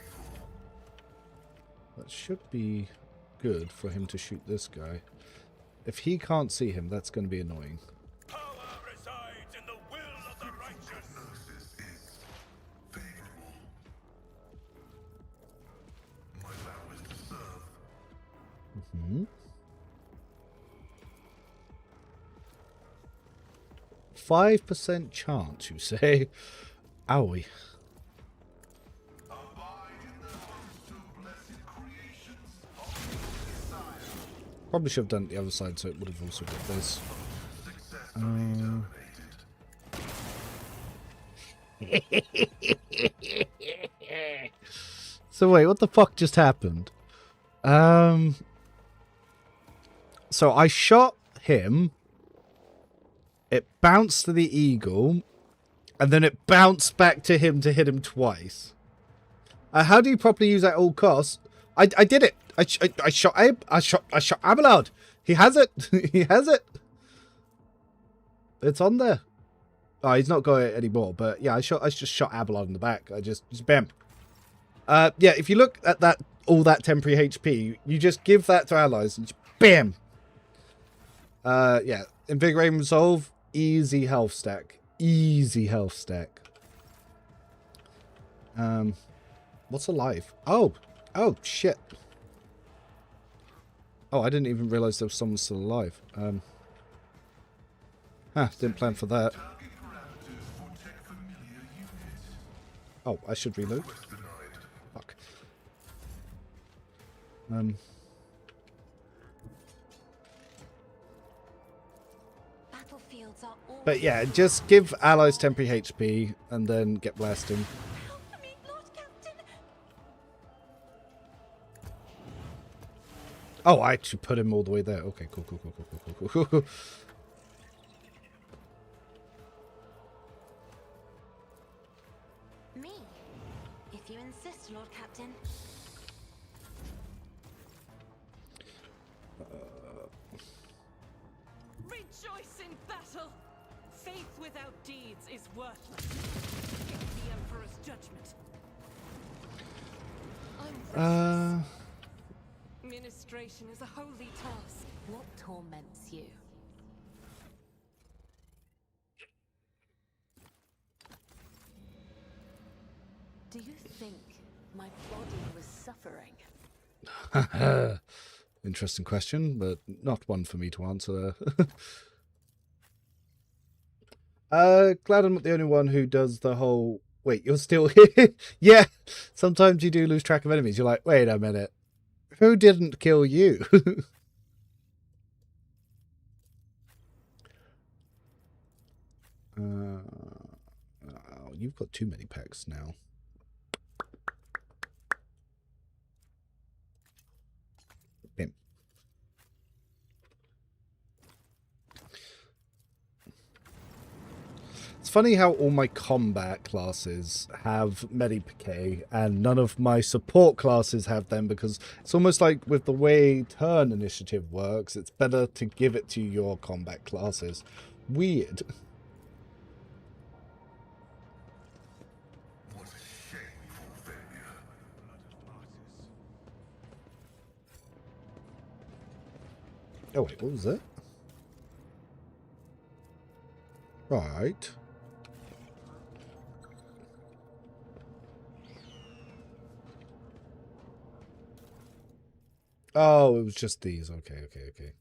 That should be good for him to shoot this guy. If he can't see him, that's going to be annoying. Power resides in the will of the righteous. Prognosis is favorable. My vow is to serve. Hmm. 5% chance, you say? Owie. Abide in the host of blessed creations of the Messiah. Probably should have done it the other side, so it would have also got this. Successfully terminated. So wait, what the fuck just happened? So I shot him. It bounced to the eagle, and then it bounced back to him to hit him twice. How do you properly use at all costs? I did it. I shot Abe. I shot Abelard. He has it. He has it. It's on there. Oh, he's not got it anymore. But yeah, I just shot Abelard in the back. I just bam. Yeah, if you look at that, all that temporary HP, you just give that to allies and just bam. Yeah, invigorate and resolve. Easy health stack. Easy health stack. What's alive? Oh shit. Oh, I didn't even realize there was someone still alive. Didn't plan for that. Target parameters for tech familiar units. Oh, I should reload. Fuck. Battlefields are all. But yeah, just give allies temporary HP and then get blasting. Help me, Lord Captain. Oh, I actually put him all the way there. Okay, cool, cool, cool, cool, cool, cool, cool, cool. Me, if you insist, Lord Captain. Rejoice in battle! Faith without deeds is worthless. Get the Emperor's judgment. I'm Ministration is a holy task. What torments you? Do you think my body was suffering? Interesting question, but not one for me to answer. Glad I'm not the only one who does the whole, wait, you're still here? Yeah, sometimes you do lose track of enemies. You're like, wait a minute. Who didn't kill you? Oh, you've got too many packs now. Bim. It's funny how all my combat classes have Medipike and none of my support classes have them, because it's almost like with the way turn initiative works, it's better to give it to your combat classes. Weird. What a shameful failure. Oh wait, what was it? Right. Oh, it was just these. Okay, okay, okay.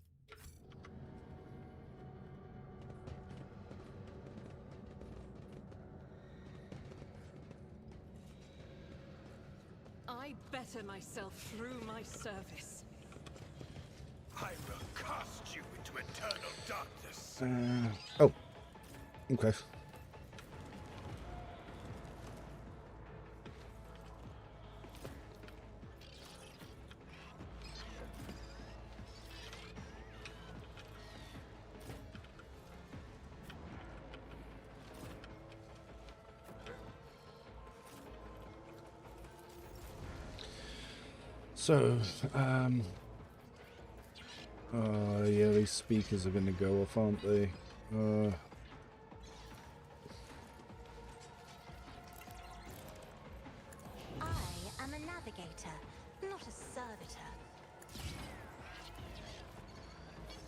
I better myself through my service. I will cast you into eternal darkness. Oh. Okay. So, yeah, these speakers are going to go off, aren't they? I am a navigator, not a servitor.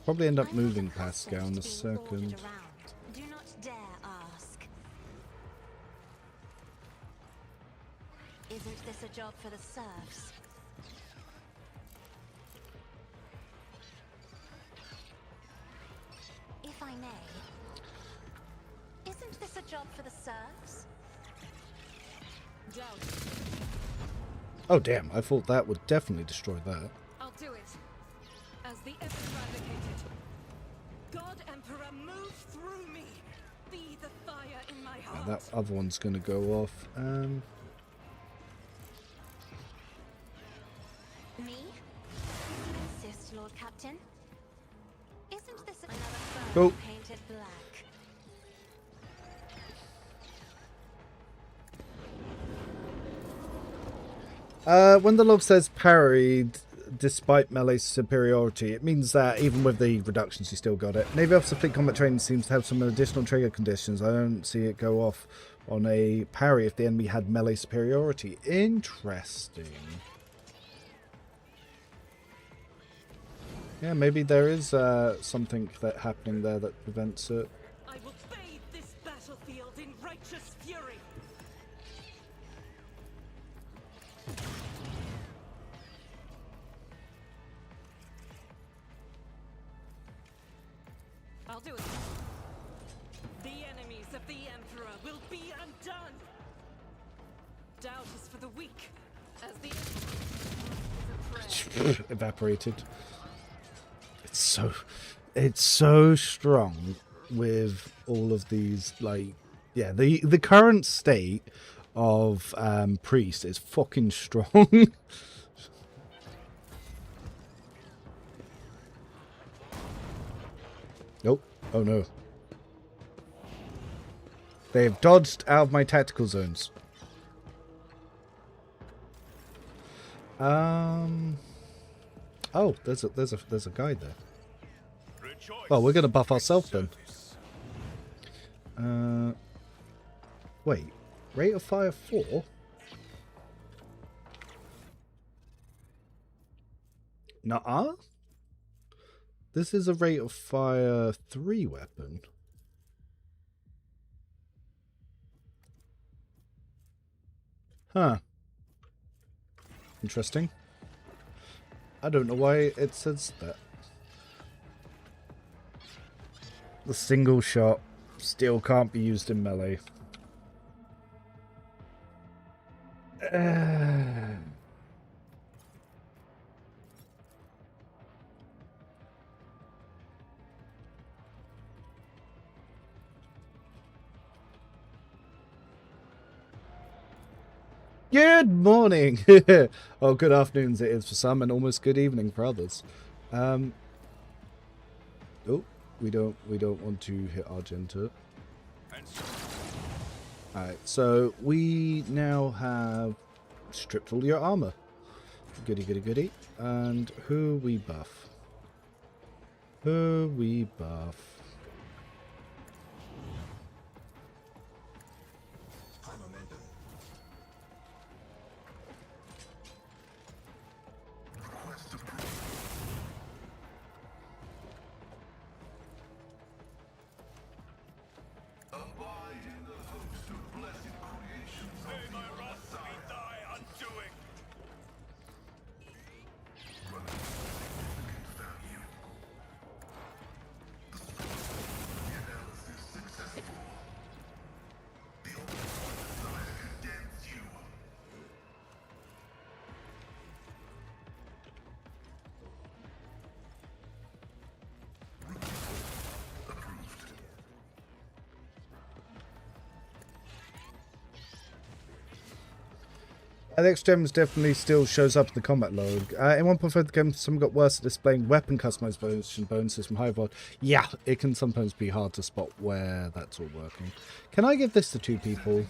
Probably end up I'm not moving accustomed Pascal in a to being ordered second. around. Do not dare ask. Isn't this a job for the serfs? If I may, isn't this a job for the serfs? Doubt. Oh, damn. I thought that would definitely destroy that. I'll do it. As the Emperor advocated. God Emperor, move through me. Be the fire in my heart. That other one's going to go off. Me? Insist, Lord Captain. Isn't this another Go. phone painted black? When the log says parried despite melee superiority, it means that even with the reductions, you still got it. Navy Officer Fleet Combat Training seems to have some additional trigger conditions. I don't see it go off on a parry if the enemy had melee superiority. Interesting. Yeah, maybe there is something that happening there that prevents it. I will bathe this battlefield in righteous fury. I'll do it. The enemies of the Emperor will be undone. doubt is for the weak. As the is a prayer. Evaporated. It's so strong with all of these, like, yeah, the current state of priest is fucking strong. Nope. Oh no. They've dodged out of my tactical zones. Oh, there's a guy there. Well, we're gonna buff ourselves then. Wait. Rate of fire 4? Nuh-uh? This is a rate of fire 3 weapon. Huh. Interesting. I don't know why it says that. The single shot still can't be used in melee. Good morning! Oh, good afternoons it is for some, and almost good evening for others. Oh, we don't want to hit Argenta. Alright, so we now have stripped all your armor. Goody, goody, goody. And who we buff? Who we buff? The extra gems definitely still shows up in the combat log. In 1.5 the game, some got worse at displaying weapon customization bonuses from Homeworld. Yeah, it can sometimes be hard to spot where that's all working. Can I give this to 2 people?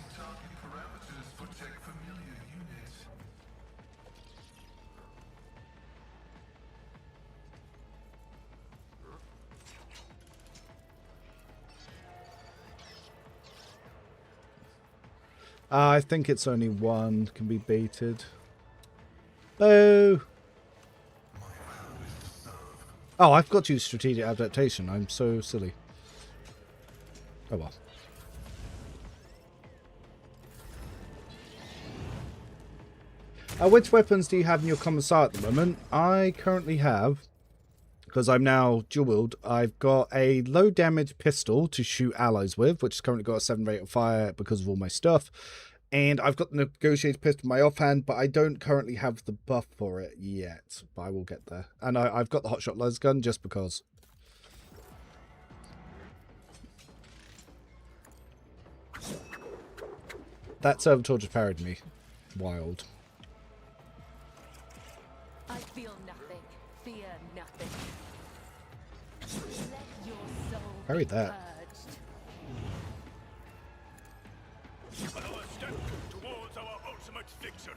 I think it's only 1 can be baited. Oh! Oh, I've got to use strategic adaptation. I'm so silly. Oh well. Which weapons do you have in your Commissar at the moment? I currently have, because I'm now dual-wield, I've got a low damage pistol to shoot allies with, which has currently got a 7 rate of fire because of all my stuff. And I've got the negotiated pistol in my offhand, but I don't currently have the buff for it yet. But I will get there. And I've got the hotshot laser gun just because. That servitor just parried me. Wild. I feel nothing. Fear nothing. Let your soul Parry be that. purged. Another step towards our ultimate victory.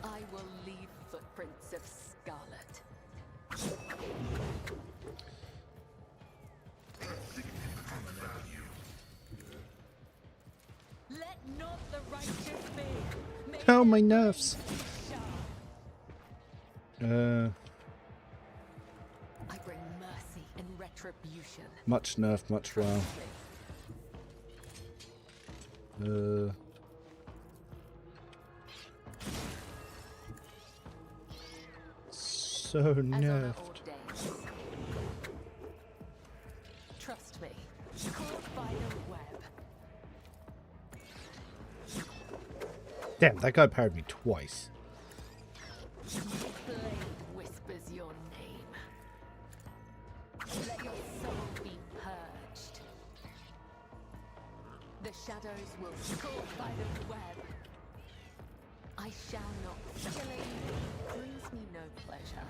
I will leave footprints of scarlet. Let not the righteous be. May Oh, my their nerves. flames I bring mercy and retribution. Much nerf, much wow. So As honor nerfed. ordains. Trust me. Caught by the web. Damn, that guy parried me twice. Blade whispers your name. Let your soul be purged. The shadows will scorch by the web. I shall not. Killing brings me no pleasure.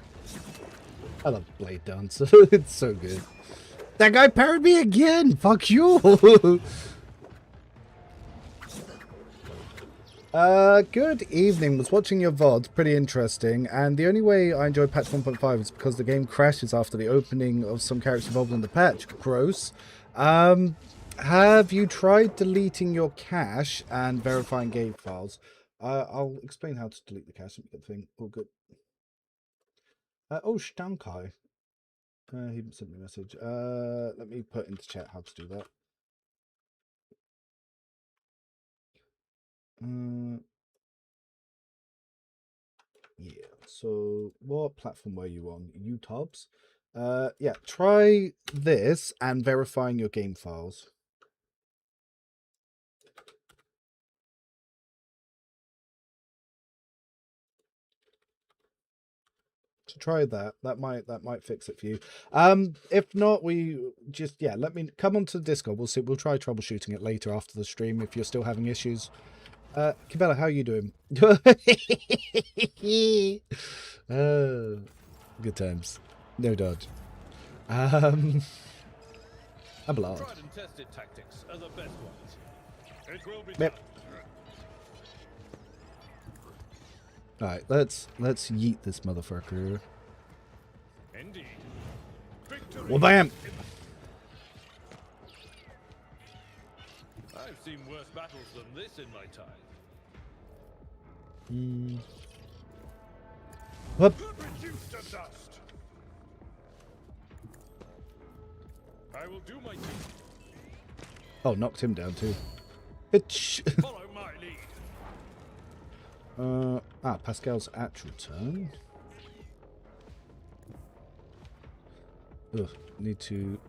I love Blade Dancer. It's so good. That guy parried me again. Fuck you. Good evening. Was watching your VODs, pretty interesting, and the only way I enjoyed patch 1.5 is because the game crashes after the opening of some characters involved in the patch. Gross. Have you tried deleting your cache and verifying game files? I'll explain how to delete the cache. Let me get the thing. Oh, good. Oh, Stankai. He sent me a message. Let me put into chat how to do that. Yeah, so what platform were you on? YouTubes? Yeah, try this and verifying your game files. So try that. That might fix it for you. If not, we just let me come onto the Discord. We'll see. We'll try troubleshooting it later after the stream if you're still having issues. Cabela, how are you doing? Good times. No dodge. I'm blocked. Tried and tested tactics are the best ones. It will be Yep. done. Alright, let's yeet this motherfucker. Indeed. Victory. Well, bam! I've seen worse battles than this in my time. Whoop. Reduced to dust. I will do my duty. Oh, knocked him down too. Itch. Follow my lead. Pascal's actual turn. Ugh, need to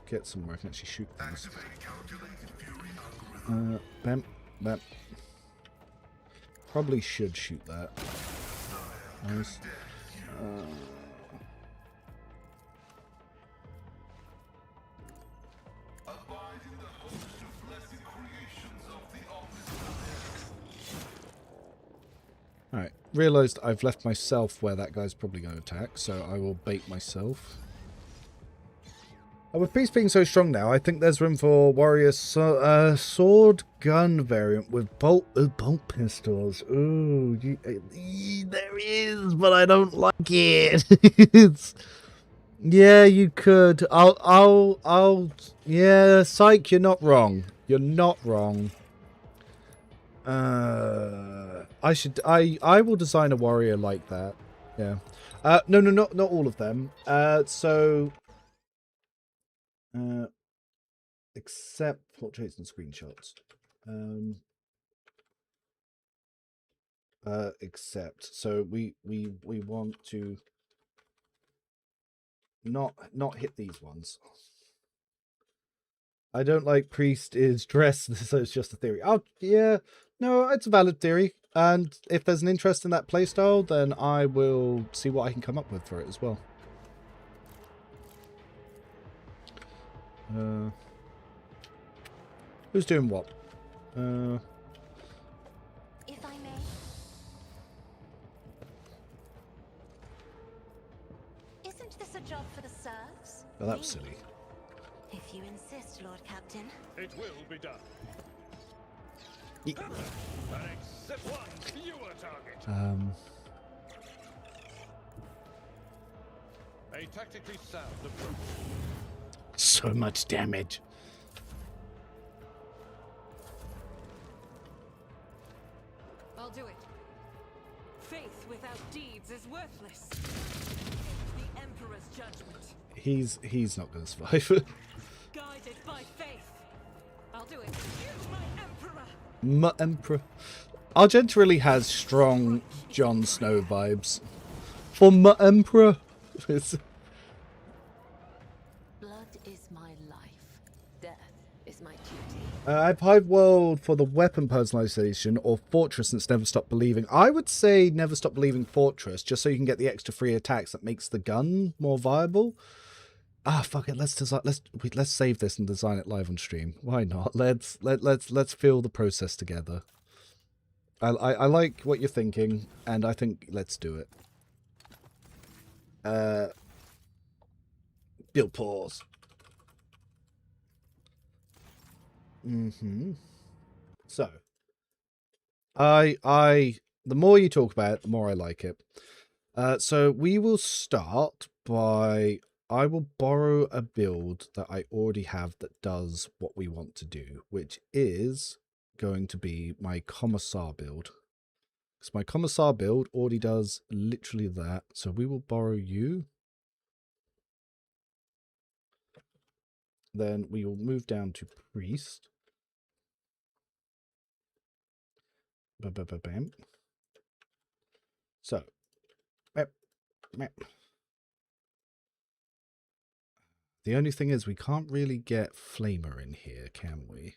get somewhere I can actually shoot things. Bam, bam. Probably should shoot that. Nice. Alright, realised I've left myself where that guy's probably going to attack, so I will bait myself. With Peace being so strong now, I think there's room for warrior sword gun variant with bolt pistols. Ooh, there is, but I don't like it. Yeah, you could. Yeah, Psych, you're not wrong. You're not wrong. I will design a warrior like that. Yeah. No, not all of them. Except portraits and screenshots. Except, so we want to not hit these ones. I don't like priest is dressed, so it's just a theory. Oh yeah, no, it's a valid theory. And if there's an interest in that playstyle, then I will see what I can come up with for it as well. Who's doing what? If I may. Isn't this a job for the serfs? Oh, that was silly. If you insist, Lord Captain. It will be done. Except one fewer target. A tactically sound approach. So much damage. I'll do it. Faith without deeds is worthless. The Emperor's judgment. He's not going to survive. Guided by faith. I'll do it. Use my Emperor. My Emperor. Argent really has strong Jon Snow vibes. For my Emperor. Blood is my life. Death is my duty. I've Hive World for the weapon personalization or Fortress since Never Stop Believing. I would say Never Stop Believing Fortress, just so you can get the extra free attacks that makes the gun more viable. Ah, fuck it. Let's save this and design it live on stream. Why not? Let's feel the process together. I like what you're thinking, and I think let's do it. Build pause. So, the more you talk about it, the more I like it. So we will start by, I will borrow a build that I already have that does what we want to do, which is going to be my Commissar build. Because my Commissar build already does literally that. So we will borrow you. Then we will move down to Priest. Bam. So, the only thing is we can't really get Flamer in here, can we?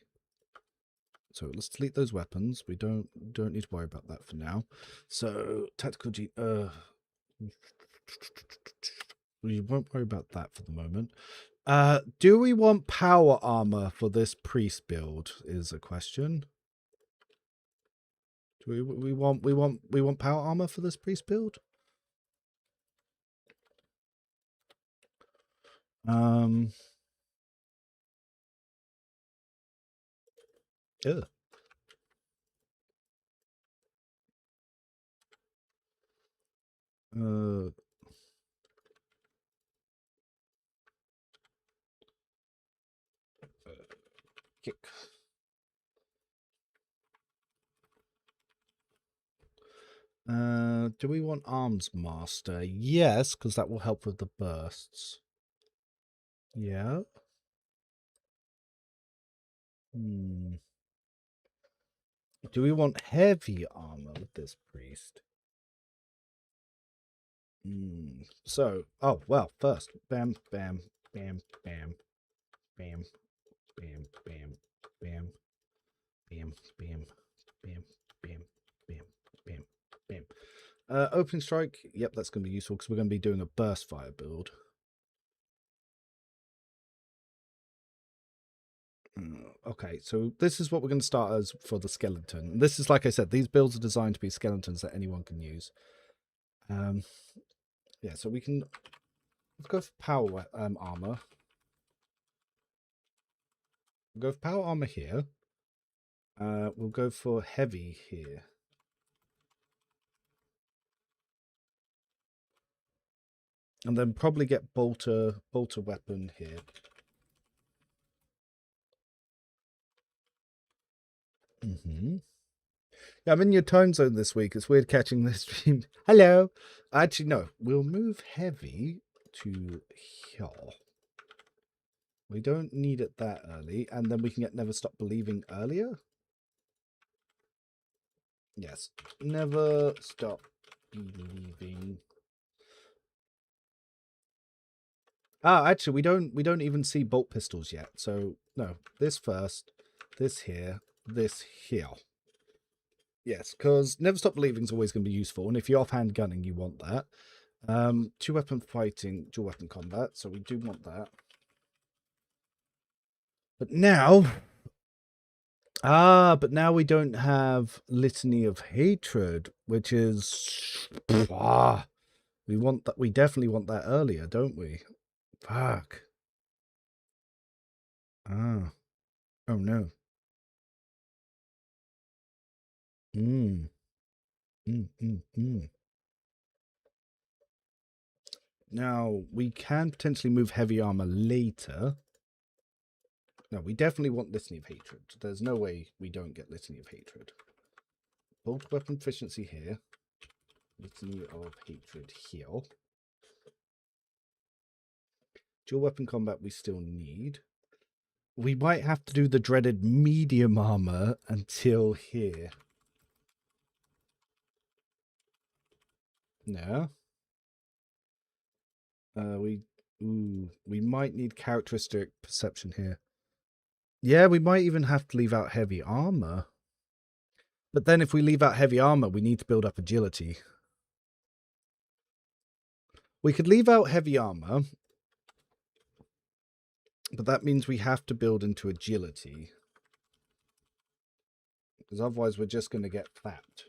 So let's delete those weapons. We don't need to worry about that for now. So tactical G. We won't worry about that for the moment. Do we want power armor for this priest build? Is a question. Do we want power armor for this priest build? Ugh. Kick. Do we want Arms Master? Yes, because that will help with the bursts. Yeah. Do we want heavy armor with this priest? So, oh, well, first, bam, bam, bam, bam, bam, bam, bam, bam, bam, bam, bam, bam, bam, bam, bam. Opening strike, yep, that's going to be useful because we're going to be doing a burst fire build. Okay, so this is what we're going to start as for the skeleton. This is, like I said, these builds are designed to be skeletons that anyone can use. Yeah, so we can go for power armor. We'll go for power armor here. We'll go for heavy here. And then probably get bolter weapon here. Yeah, I'm in your time zone this week. It's weird catching this stream. Hello. Actually, no. We'll move heavy to here. We don't need it that early. And then we can get Never Stop Believing earlier. Yes. Never Stop Believing. Ah, actually, we don't even see bolt pistols yet. So, no. This first. This here. This here. Yes, because Never Stop Believing is always going to be useful. And if you're offhand gunning, you want that. Two-weapon fighting, dual-weapon combat. So we do want that. But now... but now we don't have Litany of Hatred, which is... we want that. We definitely want that earlier, don't we? Fuck. Oh no. Now, we can potentially move heavy armor later. No, we definitely want Litany of Hatred. There's no way we don't get Litany of Hatred. Bolt weapon efficiency here. Litany of Hatred here. Dual weapon combat we still need. We might have to do the dreaded medium armor until here. No. We might need characteristic perception here. Yeah, we might even have to leave out heavy armor. But then if we leave out heavy armor, we need to build up agility. We could leave out heavy armor, but that means we have to build into agility. Because otherwise we're just going to get clapped.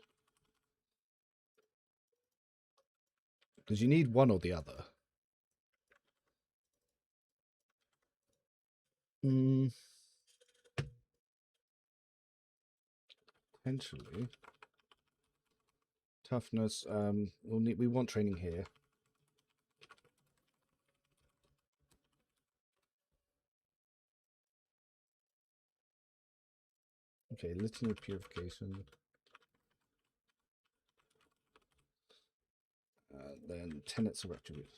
Because you need one or the other. Potentially. Toughness. We want training here. Okay, litany of purification. Then tenets of retribution.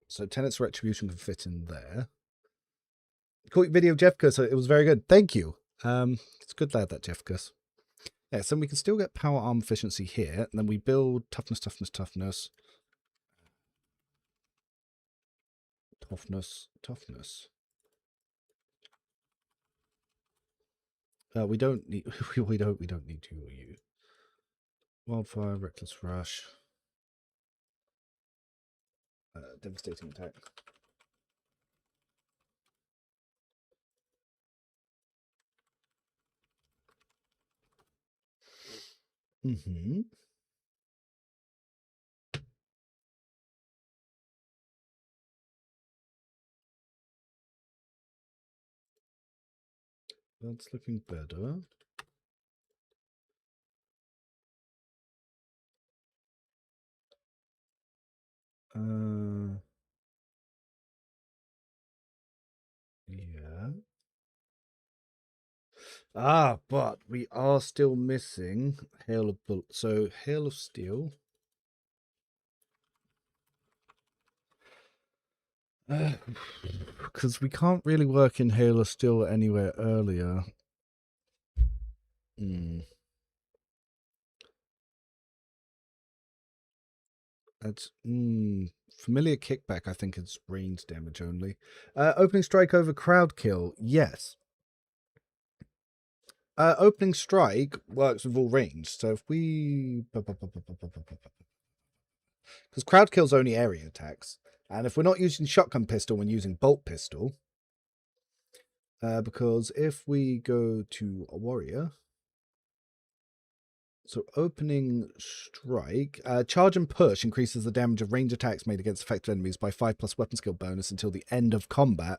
So tenets of retribution can fit in there. Quick video, Jeffka. So it was very good. Thank you. It's good lad, that Jeffka. Yeah, so we can still get power arm efficiency here, and then we build toughness. We don't need we don't need to or you. Wildfire, reckless rush. Devastating attack. Mm-hmm. That's looking better. Yeah. But we are still missing Hail of Bullets. So Hail of Steel. Because we can't really work in Hail of Steel anywhere earlier. That's familiar kickback. I think it's range damage only. Opening strike over crowd kill. Yes. Opening strike works with all range. So if we, because crowd kill's only area attacks, and if we're not using shotgun pistol, we're using bolt pistol. Because if we go to a warrior. So opening strike, charge and push increases the damage of range attacks made against affected enemies by 5+ weapon skill bonus until the end of combat.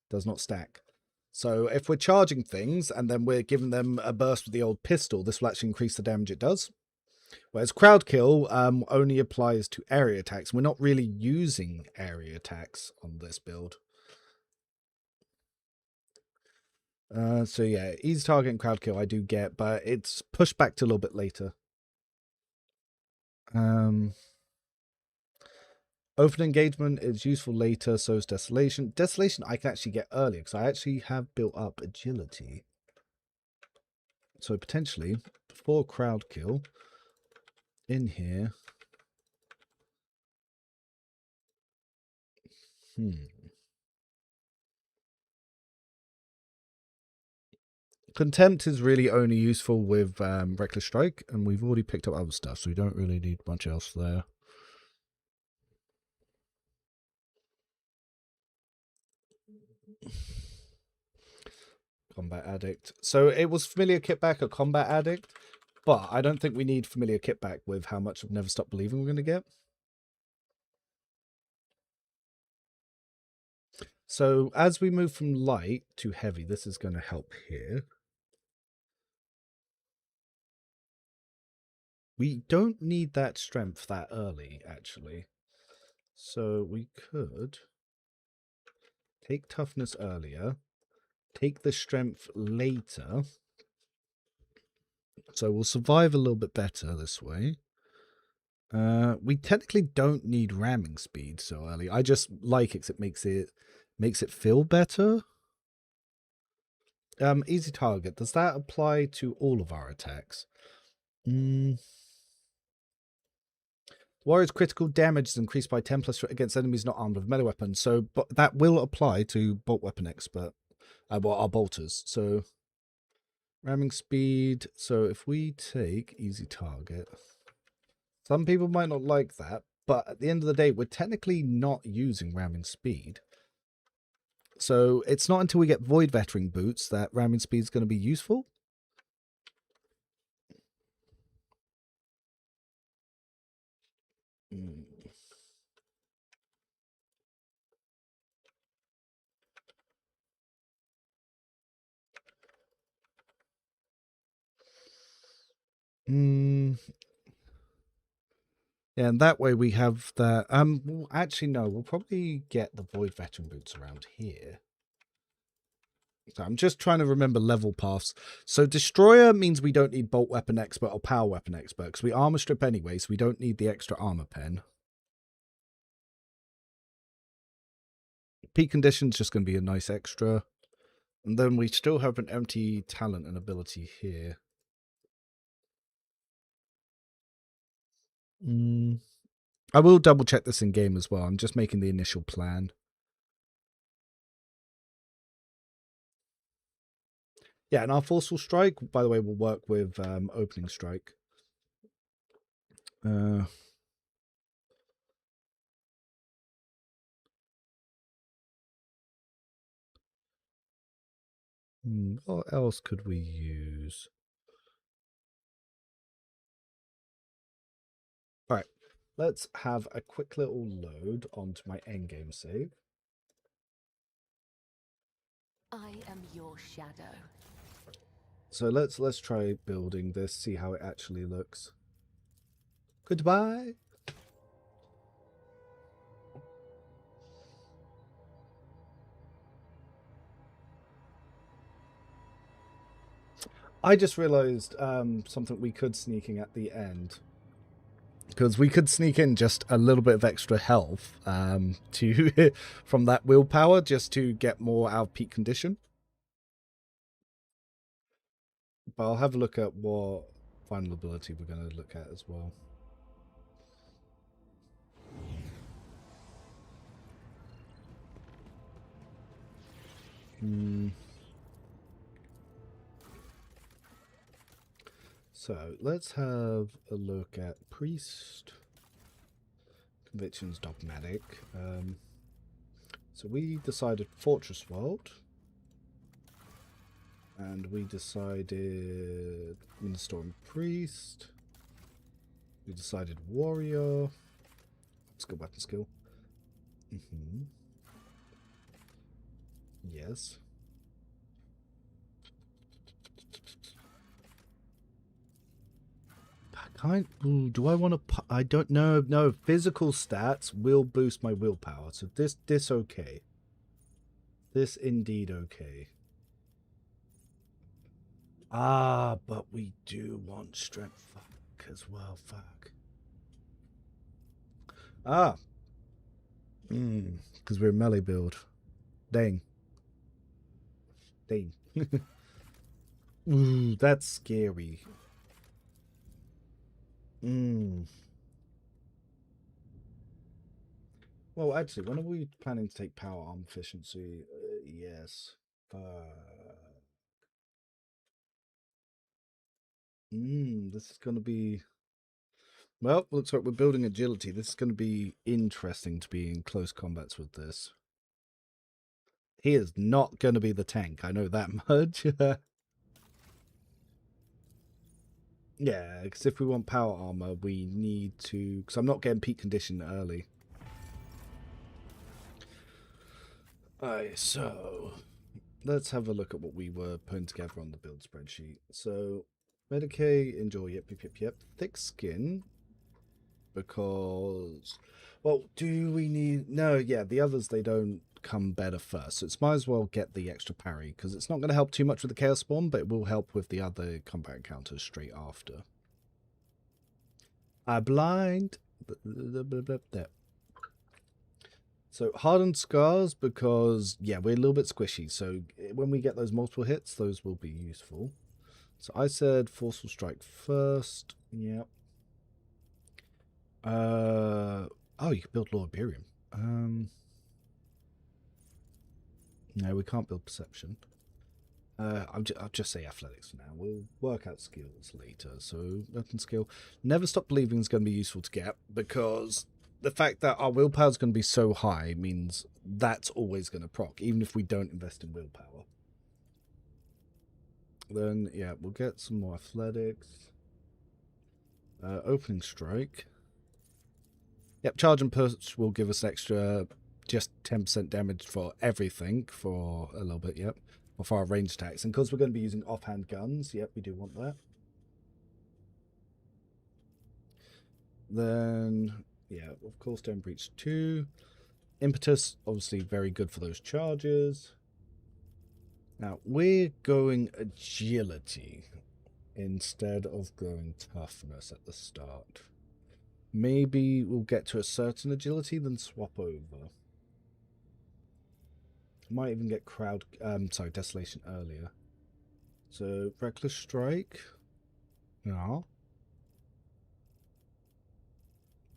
Does not stack. So if we're charging things and then we're giving them a burst with the old pistol, this will actually increase the damage it does. Whereas crowd kill only applies to area attacks. We're not really using area attacks on this build. So yeah, easy target and crowd kill I do get, but it's pushed back to a little bit later. Open engagement is useful later, so is desolation. Desolation I can actually get earlier because I actually have built up agility. So potentially for crowd kill in here. Contempt is really only useful with Reckless Strike, and we've already picked up other stuff, so we don't really need much else there. Combat Addict. So it was Familiar Kitback, a Combat Addict, but I don't think we need Familiar Kitback with how much of Never Stop Believing we're going to get. So as we move from light to heavy, this is going to help here. We don't need that strength that early, actually. So we could take toughness earlier, take the strength later. So we'll survive a little bit better this way. We technically don't need ramming speed so early. I just like it because it makes it feel better. Easy target. Does that apply to all of our attacks? Warrior's critical damage is increased by 10 plus against enemies not armed with melee weapons. So, but that will apply to bolt weapon expert, well, our bolters. So, ramming speed. So, if we take easy target, some people might not like that, but at the end of the day, we're technically not using ramming speed. So, it's not until we get void veteran boots that ramming speed is going to be useful. Yeah, and that way we have that. Well, actually, no, we'll probably get the void veteran boots around here. So I'm just trying to remember level paths. So destroyer means we don't need bolt weapon expert or power weapon expert because we armor strip anyway, so we don't need the extra armor pen. Peak condition's just going to be a nice extra. And then we still have an empty talent and ability here. I will double check this in game as well. I'm just making the initial plan. Yeah, and our forceful strike, by the way, will work with opening strike. What else could we use? All right, let's have a quick little load onto my endgame save. I am your shadow. So let's try building this, see how it actually looks. Goodbye. I just realized something we could sneaking at the end. Because we could sneak in just a little bit of extra health to from that willpower just to get more out of peak condition. But I'll have a look at what final ability we're going to look at as well. So let's have a look at Priest. Convictions Dogmatic. So we decided Fortress World. And we decided Windstorm Priest. We decided Warrior. Let's go weapon skill. Yes. Do I want to? I don't know. No, physical stats will boost my willpower. So this okay. This indeed okay. Ah, but we do want strength fuck as well. Fuck. Ah. Because we're a melee build. Dang. Dang. Ooh, that's scary. Well, actually, when are we planning to take power arm efficiency? Yes. This is going to be... Well, looks like we're building agility. This is going to be interesting to be in close combats with this. He is not going to be the tank. I know that much. Yeah, because if we want power armor, we need to... Because I'm not getting peak condition early. Alright, so... Let's have a look at what we were putting together on the build spreadsheet. So, Medicaid, enjoy, yep. Thick skin. Because... Well, do we need... No, yeah, the others, they don't come better first. So it's might as well get the extra parry. Because it's not going to help too much with the Chaos Spawn, but it will help with the other combat encounters straight after. I blind. So hardened scars because, yeah, we're a little bit squishy. So when we get those multiple hits, those will be useful. So I said forceful strike first. Yep. Oh, you can build Law Imperium. No, we can't build perception. I'll just say athletics for now. We'll work out skills later. So weapon skill. Never stop believing is going to be useful to get, because the fact that our willpower is going to be so high means that's always going to proc, even if we don't invest in willpower. Then, yeah, we'll get some more athletics. Opening strike. Yep, charge and push will give us extra, just 10% damage for everything for a little bit, yep. Or for our range attacks. And because we're going to be using offhand guns, yep, we do want that. Then, yeah, of course, don't breach 2. Impetus, obviously very good for those charges. Now, we're going agility instead of going toughness at the start. Maybe we'll get to a certain agility, then swap over. Might even get desolation earlier. So, reckless strike. Yeah.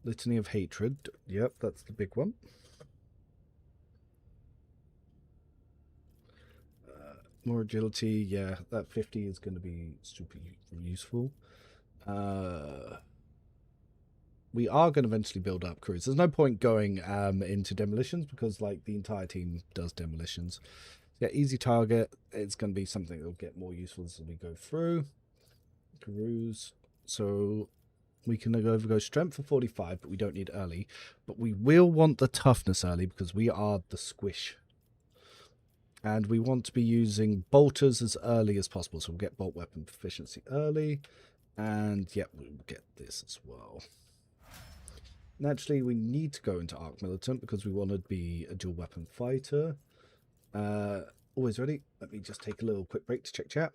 Litany of hatred. Yep, that's the big one. More agility. Yeah, that 50 is going to be super useful. We are going to eventually build up crews. There's no point going into demolitions because, like, the entire team does demolitions. Yeah, easy target. It's going to be something that will get more useful as we go through. Crews. So we can go strength for 45, but we don't need early. But we will want the toughness early because we are the squish. And we want to be using bolters as early as possible. So we'll get bolt weapon proficiency early. And, yeah, we'll get this as well. Naturally, we need to go into Arch-Militant because we want to be a dual weapon fighter. Always ready. Let me just take a little quick break to check chat.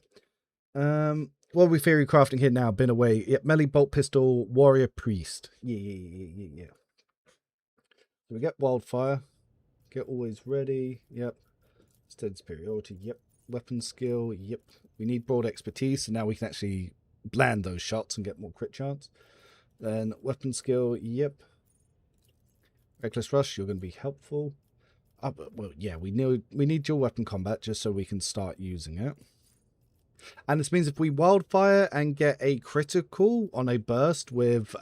What are we theory crafting here now? Been away. Yep, melee, bolt pistol, warrior, priest. Yeah. So we get wildfire. Get always ready. Yep. Steady superiority. Yep. Weapon skill. Yep. We need broad expertise, so now we can actually land those shots and get more crit chance. Then weapon skill. Yep. Reckless rush. You're going to be helpful. Well, yeah, we need dual weapon combat just so we can start using it. And this means if we wildfire and get a critical on a burst with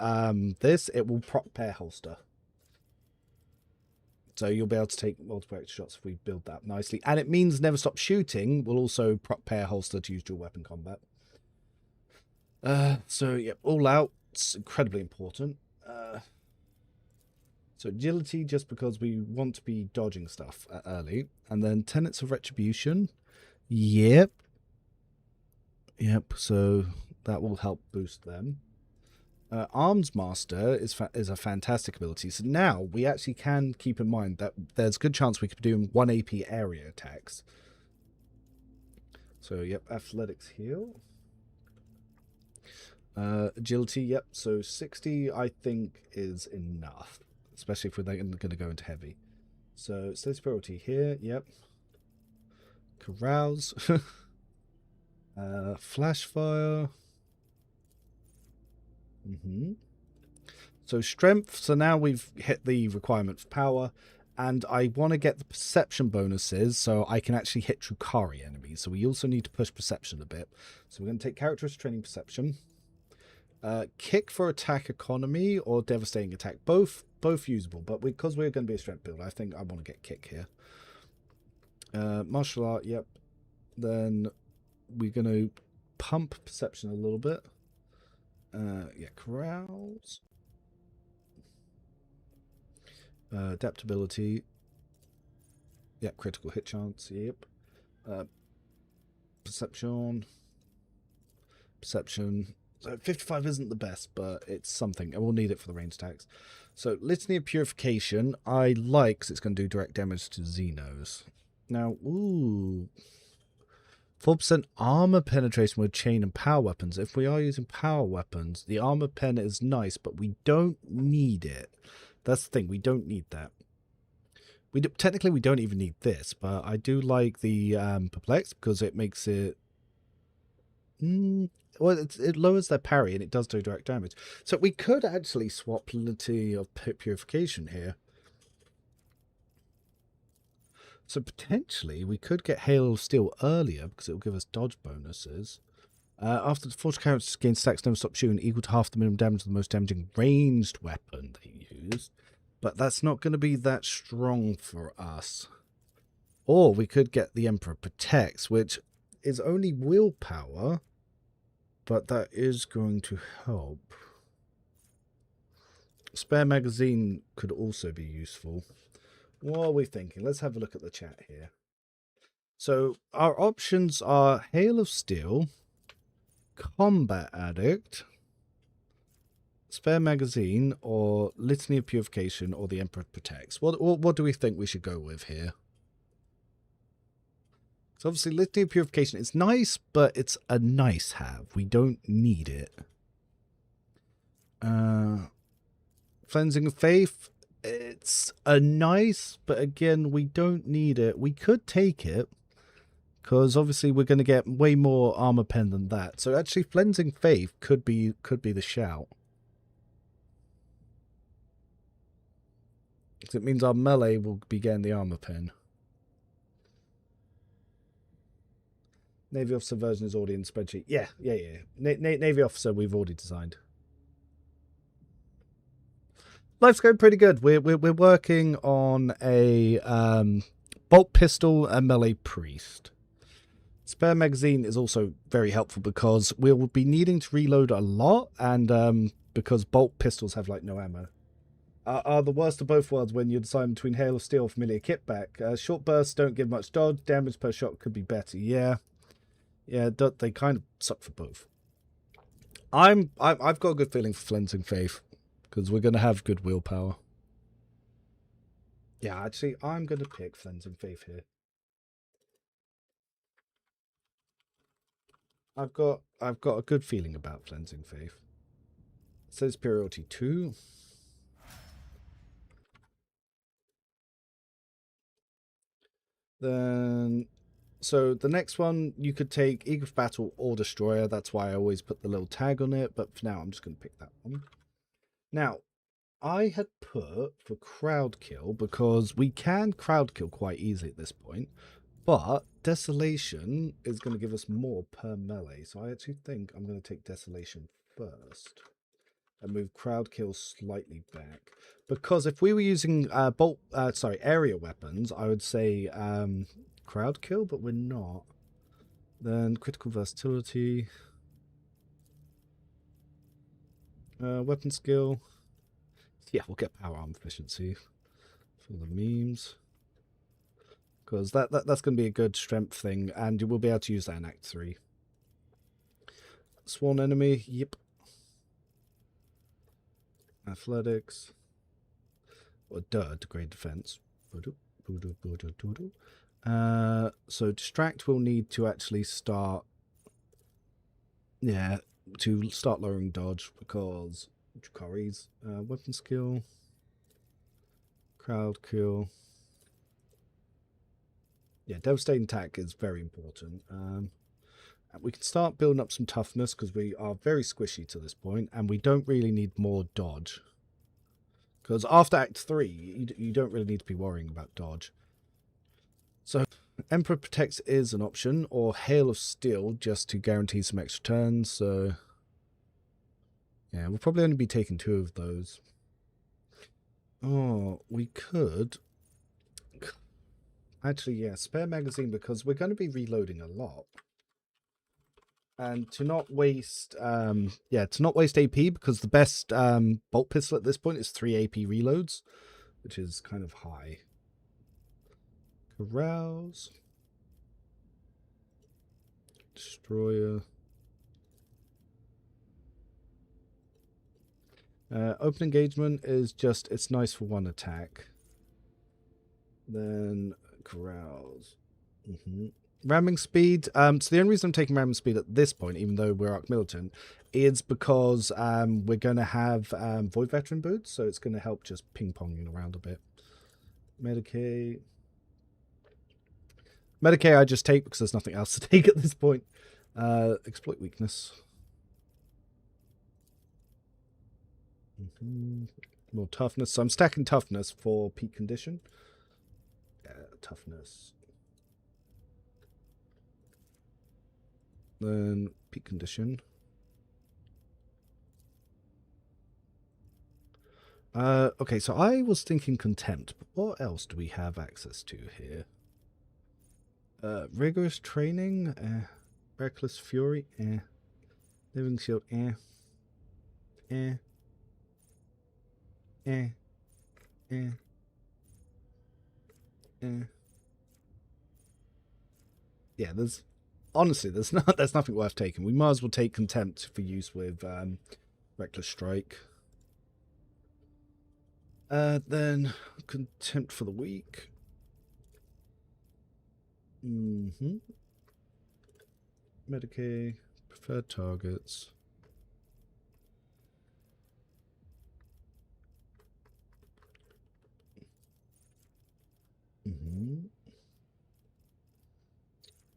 this, it will proc pair holster. So you'll be able to take multiple extra shots if we build that nicely. And it means never stop shooting will also proc pair holster to use dual weapon combat. So, yeah, all out. It's incredibly important. So agility, just because we want to be dodging stuff early. And then tenets of retribution. Yep. So that will help boost them. Arms Master is a fantastic ability. So now we actually can keep in mind that there's a good chance we could be doing 1 AP area attacks. So, yep, athletics heal. Agility, yep. So 60, I think, is enough. Especially if we're going to go into heavy. So, steady superiority here, yep. Carouse. Flash fire. So strength. So now we've hit the requirement for power. And I want to get the perception bonuses so I can actually hit Trukari enemies. So we also need to push perception a bit. So we're going to take characteristic training perception. Kick for attack economy or devastating attack. Both usable, but because we're going to be a strength build, I think I want to get kick here. Martial art, yep. Then we're going to pump perception a little bit. Yeah, carouse. Adaptability. Yep, critical hit chance, yep. Perception. So 55 isn't the best, but it's something. And we'll need it for the range attacks. So Litany of Purification, I like because it's going to do direct damage to Xenos. Now, ooh. 4% armor penetration with chain and power weapons. If we are using power weapons, the armor pen is nice, but we don't need it. That's the thing. We don't need that. Technically, we don't even need this, but I do like the Perplex because it makes it Well, it lowers their parry and it does do direct damage. So we could actually swap Plenty of Purification here. So potentially we could get Hail of Steel earlier because it will give us dodge bonuses. After the forged characters gain stacks, never stop shooting, equal to half the minimum damage of the most damaging ranged weapon they use. But that's not going to be that strong for us. Or we could get the Emperor Protects, which is only willpower, but that is going to help. Spare magazine could also be useful. What are we thinking? Let's have a look at the chat here. So our options are Hail of Steel, Combat Addict, Spare Magazine, or Litany of Purification, or the Emperor Protects. What do we think we should go with here? So obviously Litany of Purification is nice, but it's a nice have. We don't need it. Cleansing of Faith, it's a nice, but again, we don't need it. We could take it, because obviously we're going to get way more armor pen than that. So actually Cleansing Faith could be the shout. Because it means our melee will be getting the armor pen. Navy Officer version is already in the spreadsheet. Yeah. Navy Officer we've already designed. Life's going pretty good. We're working on a bolt pistol and melee priest. Spare magazine is also very helpful because we'll be needing to reload a lot, and because bolt pistols have like no ammo. Are the worst of both worlds when you decide between Hail of Steel or Familiar Kitback. Short bursts don't give much dodge. Damage per shot could be better. Yeah, they kind of suck for both. I've got a good feeling for Cleansing Faith because we're going to have good willpower. Yeah, actually, I'm going to pick Cleansing Faith here. I've got a good feeling about Cleansing Faith. It says Superiority 2. Then, so the next one, you could take Eager for Battle or Destroyer. That's why I always put the little tag on it. But for now, I'm just going to pick that one. Now, I had put for Crowd Kill because we can Crowd Kill quite easily at this point. But Desolation is going to give us more per melee. So I actually think I'm going to take Desolation first. And move Crowd Kill slightly back. Because if we were using area weapons, I would say Crowd Kill, but we're not. Then Critical Versatility. Weapon Skill. Yeah, we'll get Power Arm Efficiency for the memes. Because that's going to be a good strength thing, and you will be able to use that in Act 3. Sworn Enemy, yep. Athletics. Or degrade defense. So Distract will need to actually start... Yeah, to start lowering dodge, because... Dracari's weapon skill. Crowd Kill. Yeah, Devastating Attack is very important. We can start building up some toughness because we are very squishy to this point, and we don't really need more dodge. Because after Act 3, you don't really need to be worrying about dodge. So, Emperor Protects is an option, or Hail of Steel, just to guarantee some extra turns. So, yeah, we'll probably only be taking 2 of those. Oh, we could... Actually, yeah, Spare Magazine, because we're going to be reloading a lot. And to not waste, AP, because the best bolt pistol at this point is 3 AP reloads, which is kind of high. Carouse. Destroyer. Open Engagement is just, it's nice for 1 attack. Then Carouse. Ramming Speed. So the only reason I'm taking Ramming Speed at this point, even though we're Arch-Militant, is because we're going to have Void Veteran boots, so it's going to help just ping-ponging around a bit. Medicaid I just take because there's nothing else to take at this point. Exploit weakness. More toughness. So I'm stacking toughness for peak condition. Toughness. Then peak condition. Okay, so I was thinking contempt, but what else do we have access to here? Rigorous training, reckless fury, living shield, Yeah, there's honestly there's nothing worth taking. We might as well take contempt for use with reckless strike. Then contempt for the weak. Medicaid, preferred targets.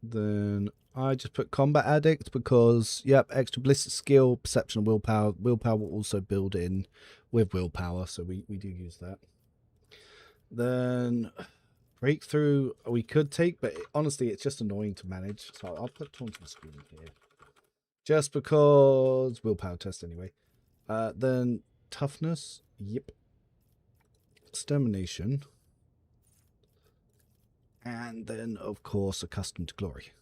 Then I just put combat addict because, yep, extra ballistic skill, perception, and willpower. Willpower will also build in with willpower, so we do use that. Then breakthrough we could take, but honestly, it's just annoying to manage. So I'll put taunting screen here, just because willpower test anyway. Then toughness, yep. Extermination. And then, of course, accustomed to glory.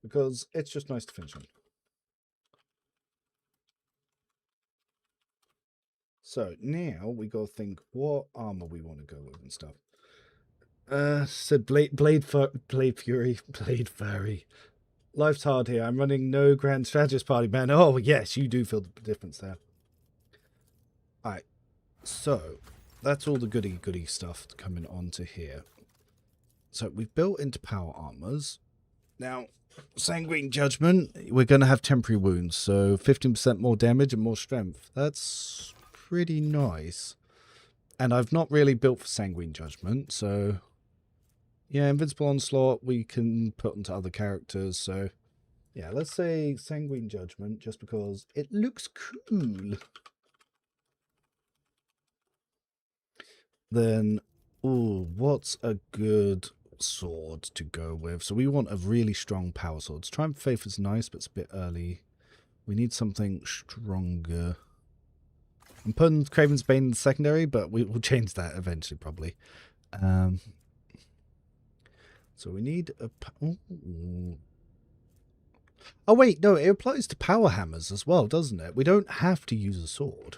Because it's just nice to finish on. So now we go think what armor we want to go with and stuff. So Blade Fury. Life's hard here. I'm running no Grand Strategist party, man. Oh, yes, you do feel the difference there. Alright. So, that's all the goody stuff coming onto here. So we've built into power armors. Now, Sanguine Judgment, we're going to have temporary wounds. So 15% more damage and more strength. That's pretty nice. And I've not really built for Sanguine Judgment. So, yeah, Invincible Onslaught we can put into other characters. So, yeah, let's say Sanguine Judgment just because it looks cool. Then, ooh, what's a good sword to go with? So we want a really strong power sword. Triumph of Faith is nice, but it's a bit early. We need something stronger. I'm putting Craven's Bane in the secondary, but we'll change that eventually, probably. So we need a... Oh, wait, no, it applies to power hammers as well, doesn't it? We don't have to use a sword.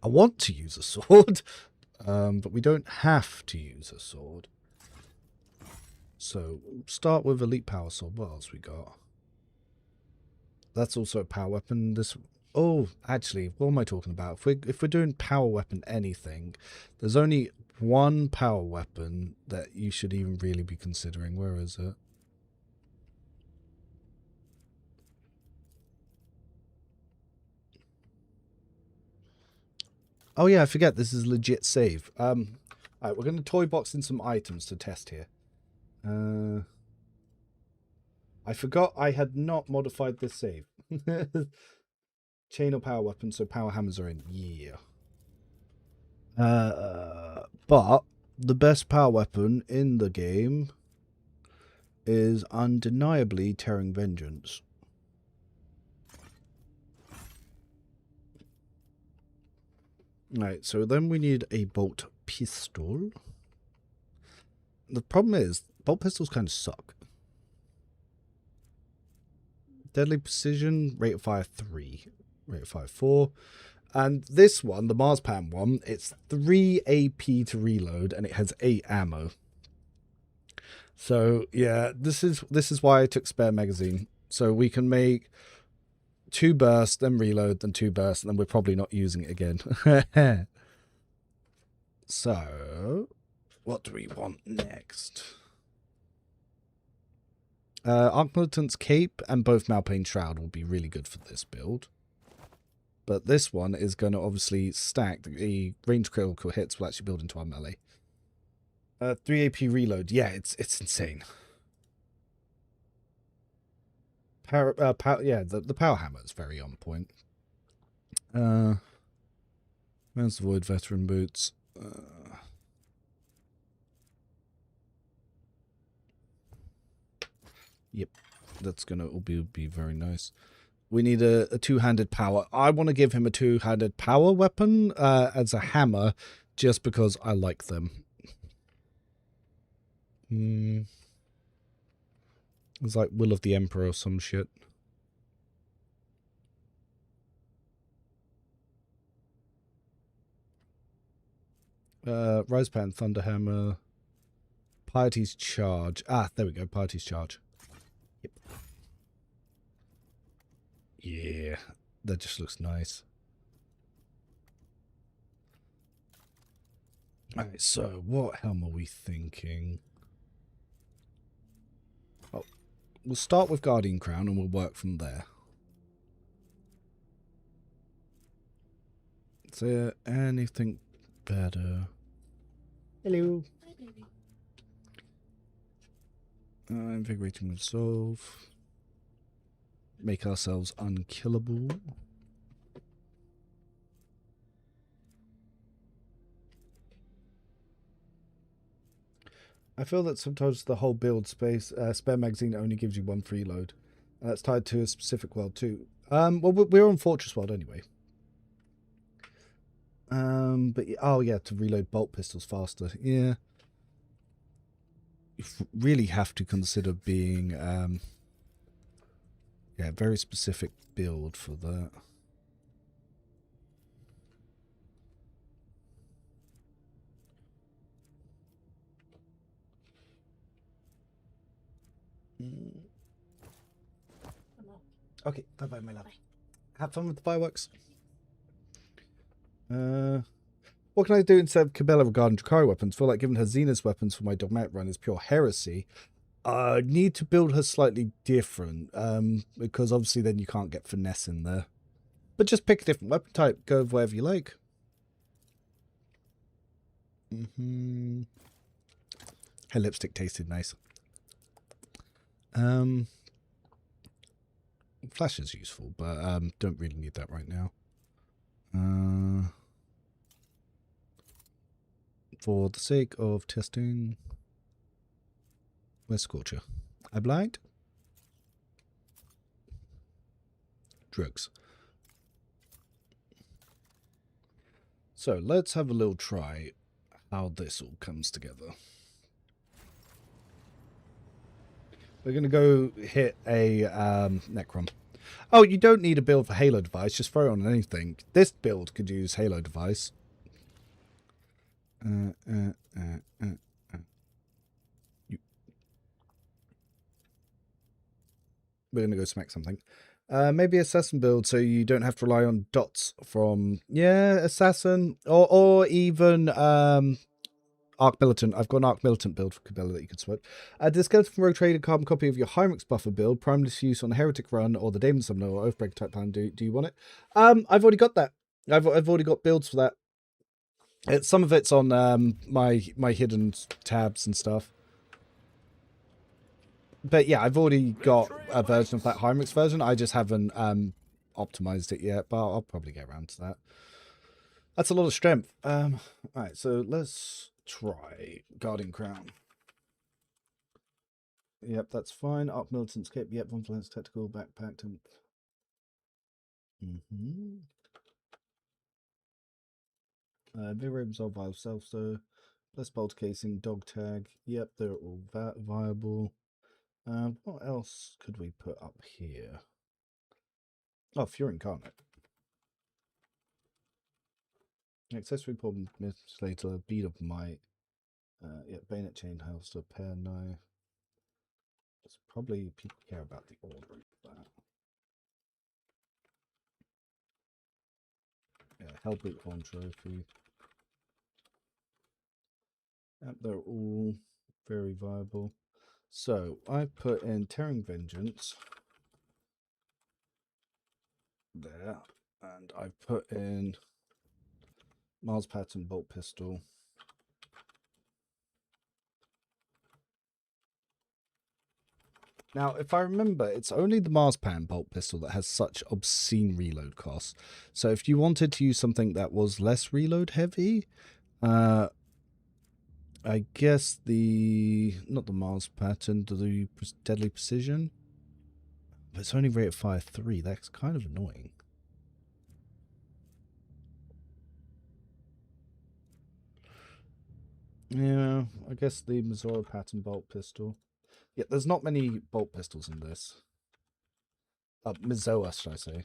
I want to use a sword, but we don't have to use a sword. So, start with Elite Power Sword. What else we got? That's also a power weapon. This... Oh, actually, what am I talking about? If we're doing power weapon anything, there's only one power weapon that you should even really be considering. Where is it? Oh yeah, I forget this is legit save. Alright, we're going to toy box in some items to test here. I forgot I had not modified this save. Chain or power weapon, so power hammers are in. Yeah. But the best power weapon in the game is undeniably Tearing Vengeance. Right, so then we need a bolt pistol. The problem is, bolt pistols kind of suck. Deadly precision, rate of fire 3, rate of fire 4. And this one, the Marspan one, it's 3 AP to reload and it has 8 ammo. So yeah, this is why I took spare magazine. So we can make 2 bursts, then reload, then 2 bursts, and then we're probably not using it again. So, what do we want next? Arch-Militant's Cape and both Malpain Shroud will be really good for this build. But this one is going to obviously stack. The range critical hits will actually build into our melee. 3 AP reload. Yeah, it's insane. the power hammer is very on point. Where's the Void Veteran boots? Yep, that's gonna all be very nice. We need a two-handed power. I want to give him a two-handed power weapon as a hammer, just because I like them. It's like Will of the Emperor or some shit. Rosepan, Thunderhammer, Piety's Charge. Ah, there we go, Piety's Charge. Yep. Yeah, that just looks nice. Alright, so what helm are we thinking? Oh, we'll start with Guardian Crown and we'll work from there. Is there anything better? Hello. Hi, baby. Invigorating Resolve. Make ourselves unkillable. I feel that sometimes the whole build space spare magazine only gives you one freeload. And that's tied to a specific world too. Well, we're on Fortress World anyway. But oh yeah, to reload bolt pistols faster. Yeah. You really have to consider being yeah, very specific build for that. Okay, bye-bye, my love. Bye. Have fun with the fireworks. What can I do instead of Cabela regarding Drakari weapons? Feel like giving her Xena's weapons for my dogmatic run is pure heresy. I need to build her slightly different, because obviously then you can't get finesse in there. But just pick a different weapon type. Go with wherever you like. Her lipstick tasted nice. Flash is useful, but don't really need that right now. For the sake of testing, where's Scorcher? I blind? Drugs. So let's have a little try how this all comes together. We're going to go hit a Necron. Oh, you don't need a build for Halo device. Just throw it on anything. This build could use Halo device. We're going to go smack something. Maybe Assassin build so you don't have to rely on dots from... Yeah, Assassin. Or even... Arch-Militant. I've got an Arch-Militant build for Cabela that you could swap. Discount from Rogue Trader carbon copy of your Hyrix buffer build, primeless use on a Heretic run or the Daemon Summoner or Oathbreaker type plan. Do you want it? I've already got that. I've already got builds for that. Some of it's on my hidden tabs and stuff. But yeah, I've already got a version of that Hyrix version. I just haven't optimized it yet, but I'll probably get around to that. That's a lot of strength. Alright, so let's try Guardian Crown. Yep, that's fine. Arch-Militant Cape. Yep, one flanks tactical backpack. Big Raven's all viable self, so less bolt casing, dog tag. Yep, they're all viable. What else could we put up here? Oh, Fury Incarnate. Accessory problem later, bead of might. Yeah, bayonet chain holster, pair knife. It's probably people care about the ordering of that. Yeah, Hellboot Horn Trophy. Yep, they're all very viable. So I put in Tearing Vengeance there, and I put in Mars Pattern Bolt Pistol. Now, if I remember, it's only the Marspan bolt pistol that has such obscene reload costs. So if you wanted to use something that was less reload heavy, I guess not the Mars pattern, the Deadly Precision. But it's only rated fire 3. That's kind of annoying. Yeah, I guess the Missouri pattern bolt pistol. Yeah, there's not many bolt pistols in this. Mizoa, should I say.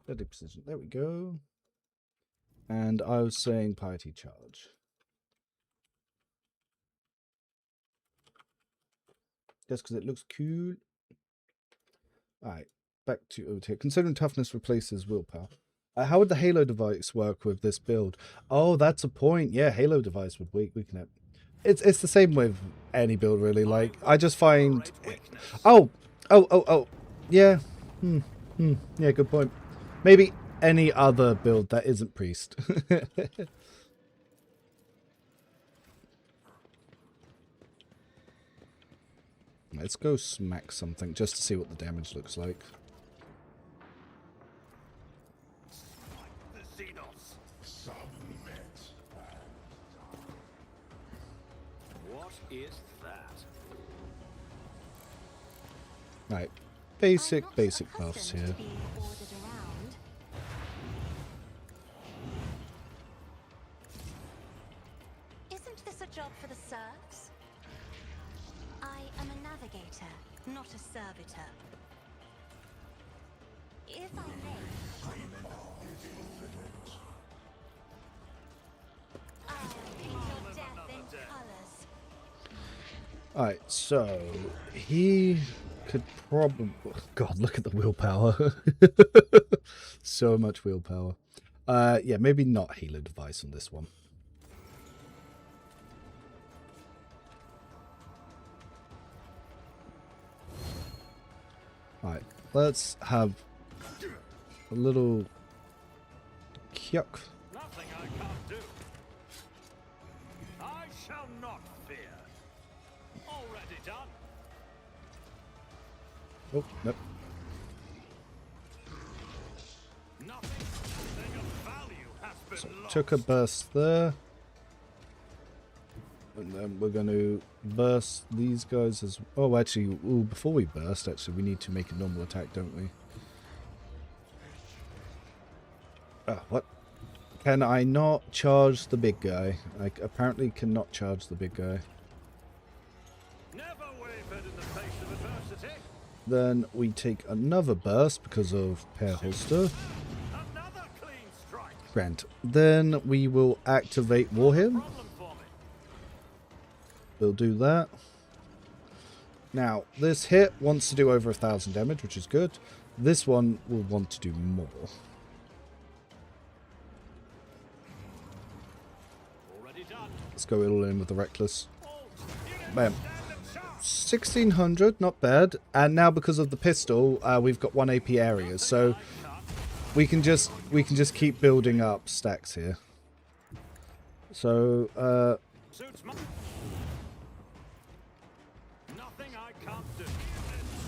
Deadly Precision. There we go. And I was saying Piety Charge. Just because it looks cool. Alright, back to over here. Considering toughness replaces willpower. How would the Halo device work with this build? Oh, that's a point. Yeah, Halo device would weaken it. It's the same with any build, really. Like, I just find... Oh! Yeah. Yeah, good point. Maybe any other build that isn't Priest. Let's go smack something just to see what the damage looks like. What is that? Right, basic I'm not buffs accustomed here. to being ordered around. Isn't this a job for the serfs? I am a navigator, not a servitor. If I may, I'll paint your death in colors. Alright, so he could probably... God, look at the willpower. So much willpower. Yeah, maybe not Halo device on this one. Alright, let's have a little kyuk. Nothing I can't do. I shall not fear. Already done. Oh, nope. Nothing of value has been lost. Took a burst there. And then we're going to burst these guys as... Oh, actually, before we burst, actually, we need to make a normal attack, don't we? What? Can I not charge the big guy? I apparently cannot charge the big guy. Never wavered in the face of adversity. Then we take another burst because of pair holster. Another clean strike. Grand. Then we will activate Warhead. Problem for me. We'll do that. Now, this hit wants to do over 1,000 damage, which is good. This one will want to do more. Already done. Let's go all in with the Reckless. Unit, Bam. stand and charge. 1,600, not bad. And now because of the pistol, we've got 1 AP areas, so we can just keep building up stacks here. So, Suits my... Nothing I can't do.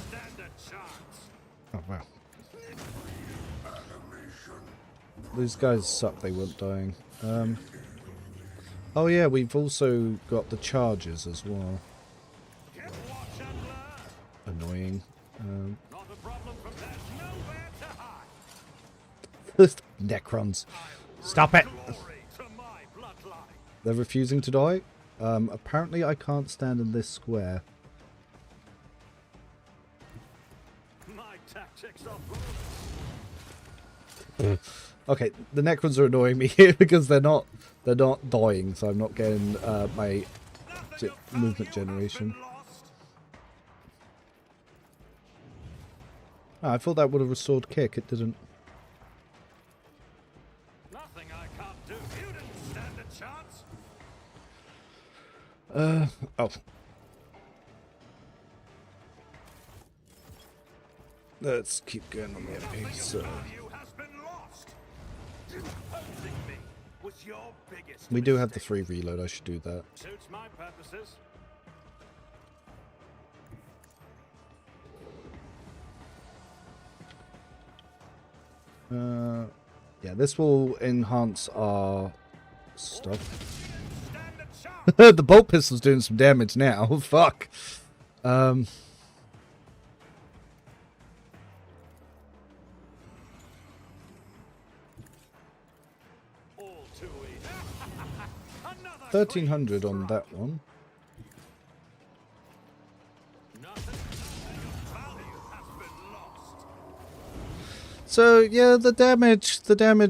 Stand a chance. oh wow. These guys suck, they weren't dying. Oh yeah, we've also got the charges as well. Watch and learn. Annoying. Not a problem from there's nowhere to hide. Necrons. Stop it! Glory to my bloodline. They're refusing to die. Apparently I can't stand in this square. My tactics are flawless. Okay, the Necrons are annoying me here because they're not dying, so I'm not getting my Nothing of movement value generation. has been lost. Oh, I thought that would have restored kick. It didn't. Nothing I can't do. You didn't stand a chance. Oh. Let's keep going on the MP. So, Value has been lost. Opposing me. was your biggest We do have the mistake. free reload. I should do that. Suits my purposes. Yeah, this will enhance our stuff. Stand a chance. The bolt pistol's doing some damage now. Fuck. All too easy. Another 1300 on that one. Nothing. Value has been lost. So yeah, the damage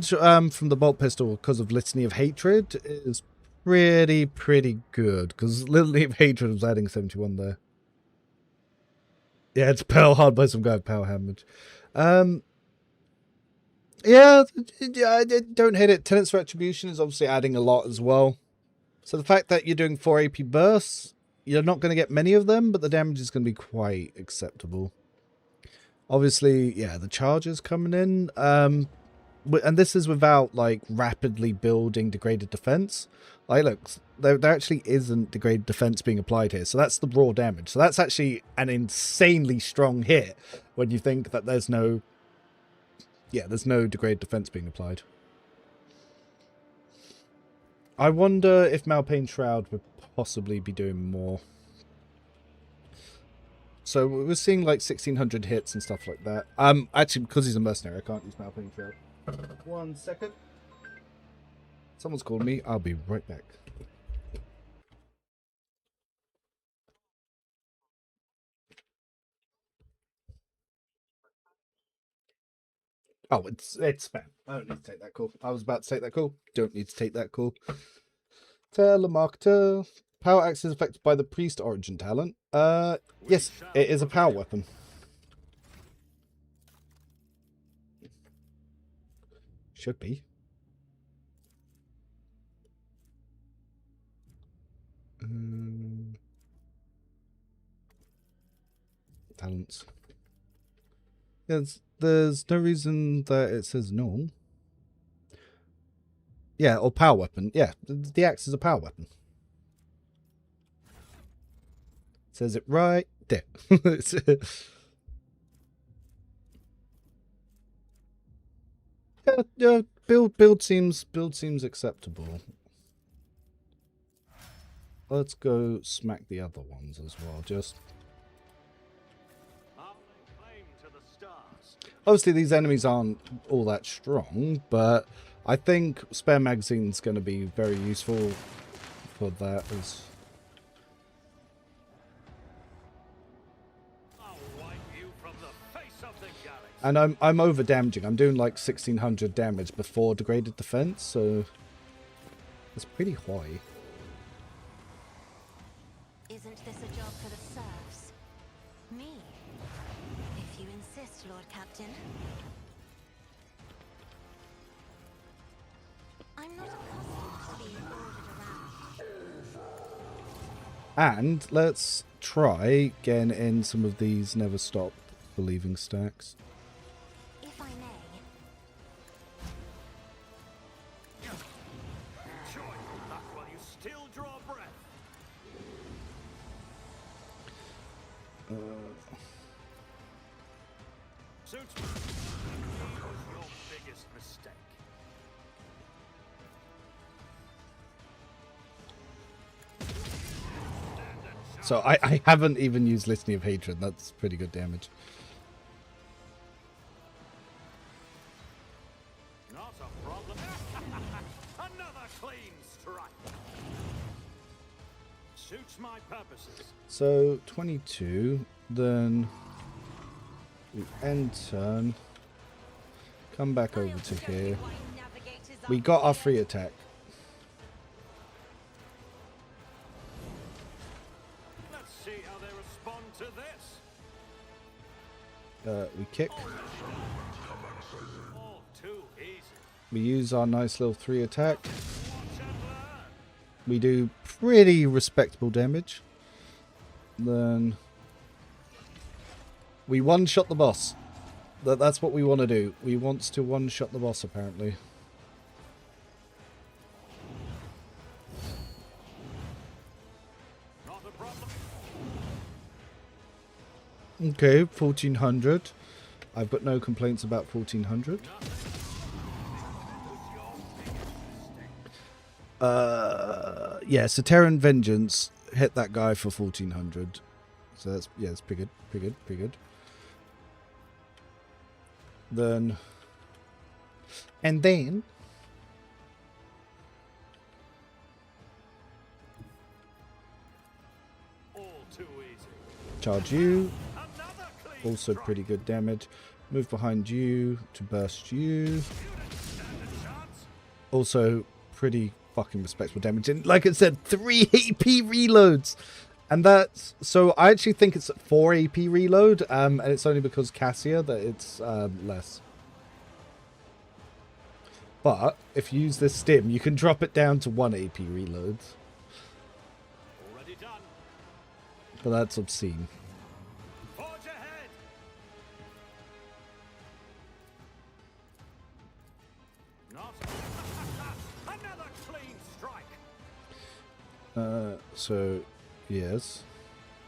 from the bolt pistol because of Litany of Hatred is pretty good, because Litany of Hatred was adding 71 there. Yeah, it's power hard by some guy with power hammered. Yeah, don't hit it. Tenant's Retribution is obviously adding a lot as well. So the fact that you're doing 4 AP bursts, you're not going to get many of them, but the damage is going to be quite acceptable. Obviously, yeah, the charges coming in. And this is without, like, rapidly building degraded defense. Like, look, there actually isn't degraded defense being applied here. So that's the raw damage. So that's actually an insanely strong hit when you think that there's no... Yeah, there's no degraded defense being applied. I wonder if Malpain Shroud would possibly be doing more. So we're seeing like 1600 hits and stuff like that. Actually, because he's a mercenary, I can't use Malpain Shroud. 1 second. Someone's called me. I'll be right back. Oh, it's spam. I don't need to take that call. I was about to take that call. Don't need to take that call. Telemarketer. Power axe is affected by the priest origin talent. Yes, it is a power weapon. Should be. Talents. There's no reason that it says no. Yeah, or power weapon. Yeah, the axe is a power weapon. Says it right there. Yeah, build seems acceptable. Let's go smack the other ones as well. Just I'll lay claim to the stars. obviously these enemies aren't all that strong, but I think spare magazine's going to be very useful for that as. I'll wipe you from the face of the galaxy. And I'm over damaging. I'm doing like 1600 damage before degraded defense, so it's pretty high. Isn't this a job for the serfs? Me? If you insist, Lord Captain. I'm not accustomed to being ordered around. And let's try getting in some of these never stop believing stacks. If I may. Enjoy your luck while you still draw breath. Suits me. What was your biggest mistake? So I haven't even used Litany of Hatred. That's pretty good damage. Not a problem. Another clean strike. Suits my purposes. So 22, then we end turn, come back over to here. We got our free attack. Let's see how they respond to this. We kick. All too easy. We use our nice little 3 attack. Watch and learn. We do pretty respectable damage. Then we one-shot the boss. That's what we want to do. We want to one-shot the boss, apparently. Okay, 1400. I've got no complaints about 1400. Yeah, so Terran Vengeance hit that guy for 1400. So that's, yeah, it's pretty good, pretty good, pretty good. Then, and then, All too easy. charge you, Another clean also strike. pretty good damage. Move behind you to burst you. You didn't stand a chance. Also pretty fucking respectable damage. And like I said, 3 AP reloads. And that's, so I actually think it's 4 AP reload, and it's only because Cassia that it's less. But if you use this stim, you can drop it down to 1 AP reload. Already done. But that's obscene. Forge ahead. Not. Another clean strike. So, yes.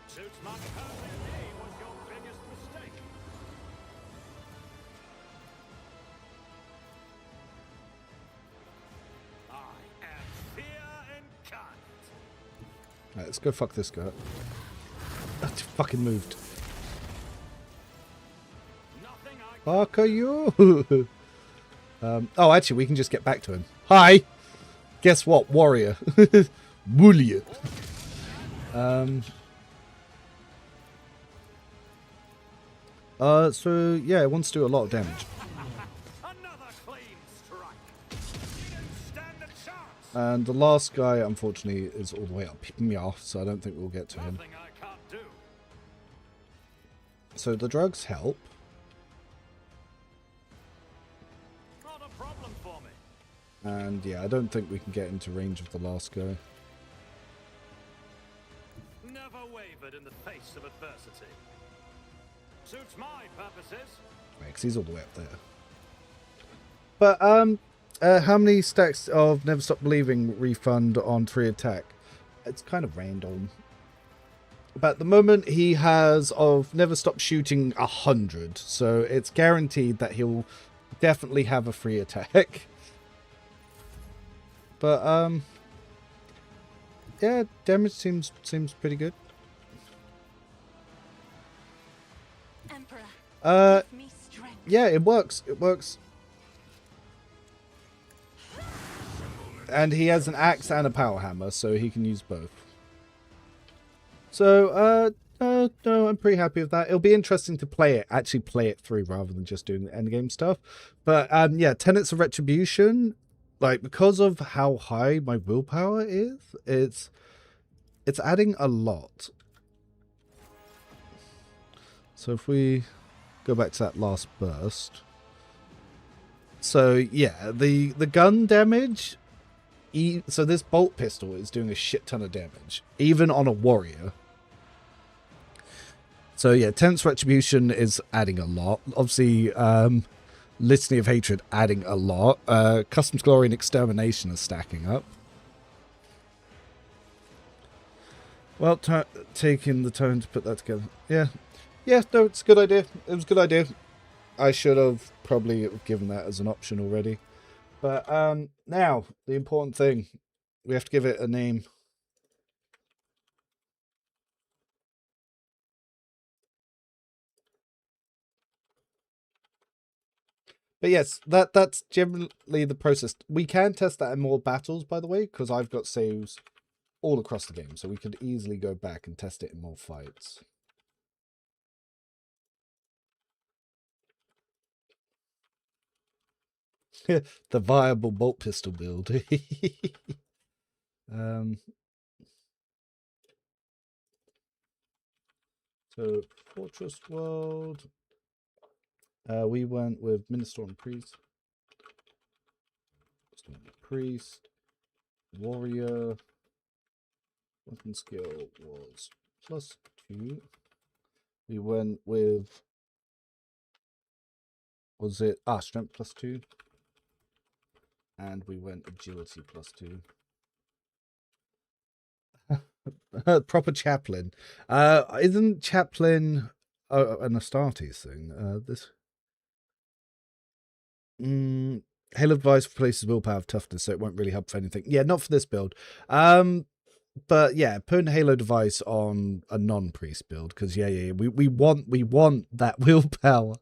Suits my perfect name was your biggest mistake. I am fear incarnate. Right, let's go fuck this guy. That fucking moved. Nothing I Fuck are you? Oh, actually, we can just get back to him. Hi! Guess what? Warrior. Warrior. So, yeah, it wants to do a lot of damage. Another clean strike. You didn't stand a chance. And the last guy, unfortunately, is all the way up here, so I don't think we'll get to him. Nothing I can't do. So the drugs help. Not a problem for me. And yeah, I don't think we can get into range of the last guy. Never wavered in the face of adversity. Suits my purposes. Because he's all the way up there. But, how many stacks of Never Stop Believing refund on 3 attack? It's kind of random. But at the moment, he has of Never Stop Shooting 100. So it's guaranteed that he'll definitely have a free attack. But, yeah, damage seems pretty good. Emperor, give me strength. Yeah, it works. It works. And he has an axe and a power hammer, so he can use both. So, no, I'm pretty happy with that. It'll be interesting to actually play it through rather than just doing the endgame stuff. But, yeah, Tenets of Retribution, like, because of how high my willpower is, it's adding a lot. So if we go back to that last burst. So, yeah, the gun damage... So this bolt pistol is doing a shit ton of damage, even on a warrior. So yeah, Tense Retribution is adding a lot. Obviously, Litany of Hatred adding a lot. Customs Glory and Extermination are stacking up. Well, taking the time to put that together. Yeah, no, it's a good idea. It was a good idea. I should have probably given that as an option already. But now, the important thing, we have to give it a name. But yes, that's generally the process. We can test that in more battles, by the way, because I've got saves all across the game, so we could easily go back and test it in more fights. The viable bolt pistol build. So Fortress World. We went with Minister and Priest. Priest. Warrior. Weapon skill was +2. We went with, was it strength +2, and we went agility +2. Proper chaplain. Isn't chaplain an Astartes thing. This. Halo device replaces willpower of toughness, so it won't really help for anything. Yeah, not for this build. But yeah, put a Halo device on a non-priest build because yeah, we want that willpower.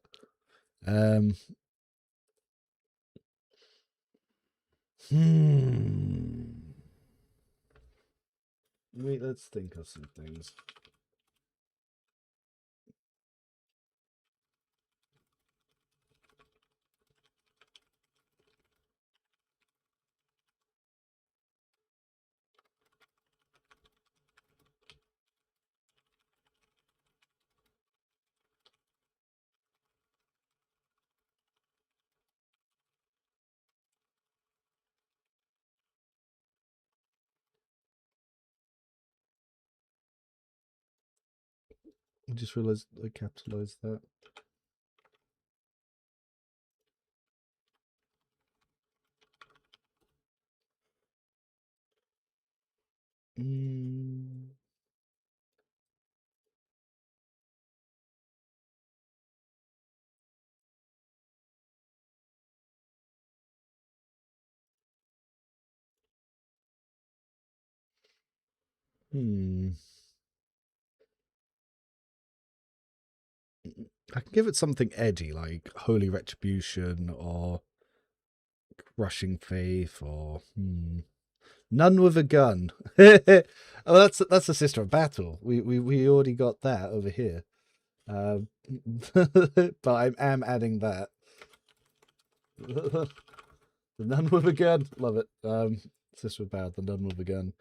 Wait, let's think of some things. I just realized I capitalized that. I can give it something edgy like Holy Retribution or Rushing Faith or None with a Gun. Oh, that's a Sister of Battle. We already got that over here. But I am adding that. The None with a Gun. Love it. Sister of Battle, the None with a Gun.